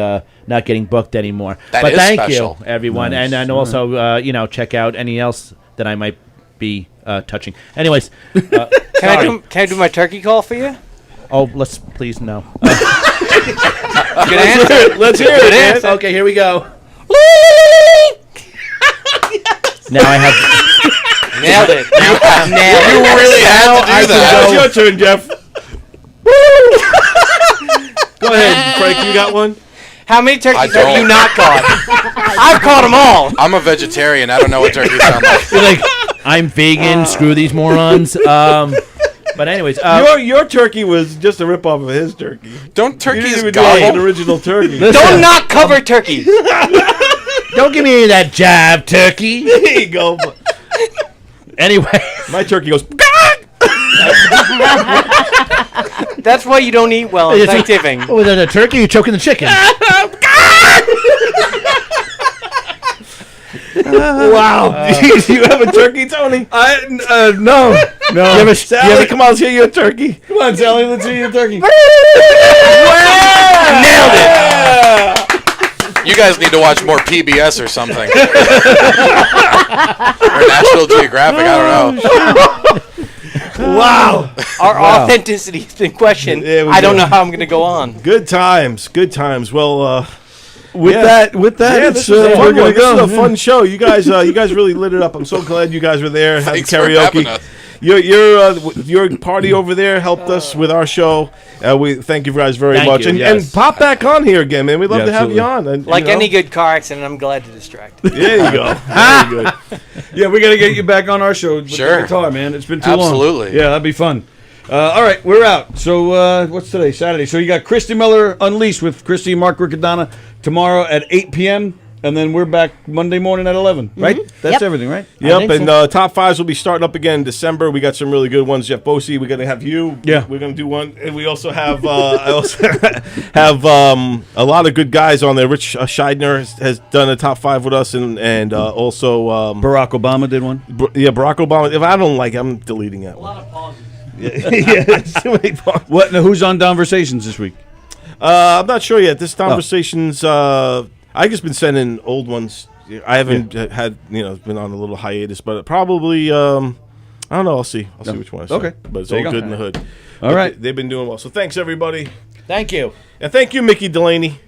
not getting booked anymore. That but is thank special. you, everyone. Nice. And then also, check out any else that I might be touching. Anyways. Can I do my turkey call for you? Oh, let's please no. Good answer. Let's hear Good it, man. answer. Okay, here we go. Now I have... Nailed it. You really had to do that. It's your turn, Jeff. Go ahead, Frank. You got one? How many turkeys I have you don't. not caught? I've caught them all. I'm a vegetarian. I don't know what turkeys sound like. You're like, I'm vegan. Screw these morons. But anyways, Your turkey was just a ripoff of his turkey. Don't You turkeys didn't even do like an gobble? original turkey. Don't not cover turkeys. don't give me any of that jab, turkey. There you go. Anyway, My turkey goes. That's why you don't eat well on Thanksgiving. Oh, with a turkey, you're choking the chicken. Wow. Do you have a turkey, Tony? No. Sally, come on, let's hear your turkey. Come on, Sally. Let's see your turkey. Nailed it. You guys need to watch more PBS or something. Or National Geographic, I don't know. Wow. Our authenticity has been questioned. Yeah, we I don't do. know how I'm going to go on. Good times. Good times. Well, With yeah. that, yeah, it's, this was a we're fun gonna one. go. This is a fun show. You guys really lit it up. I'm so glad you guys were there. Had Thanks for having us. Your party over there helped us with our show. We thank you guys very Thank much, you, and yes. pop back on here again, man. We'd love Yeah, to have you absolutely. on. And, Like you know, any good car accident, I'm glad to distract. There you go. Very good. Yeah, we got to get you back on our show with Sure. the guitar, man. It's been too long. Absolutely. Yeah, that'd be fun. All right, we're out. So what's today? Saturday. So you got Christy Miller Unleashed with Christy and Mark Riccadonna tomorrow at 8 p.m. And then we're back Monday morning at 11, right? That's Yep. everything, right? Yep, and top fives will be starting up again in December. We got some really good ones. Jeff Bosie, we're gonna have you. Yeah. we're gonna do one, and we also have I also have a lot of good guys on there. Rich Scheidner has done a top five with us, and also Barack Obama did one. Barack Obama. If I don't like, I'm deleting that one. A lot of pauses. Yeah, it's too many pauses. What? Who's on Conversations this week? I'm not sure yet. This conversation's. I just been sending old ones. I haven't had been on a little hiatus, but probably I don't know. I'll see. I'll see which one I send. Okay. But it's There all you go. good in the hood. All But right. they've been doing well. So thanks everybody, Thank you. and thank you, Mickey Delaney.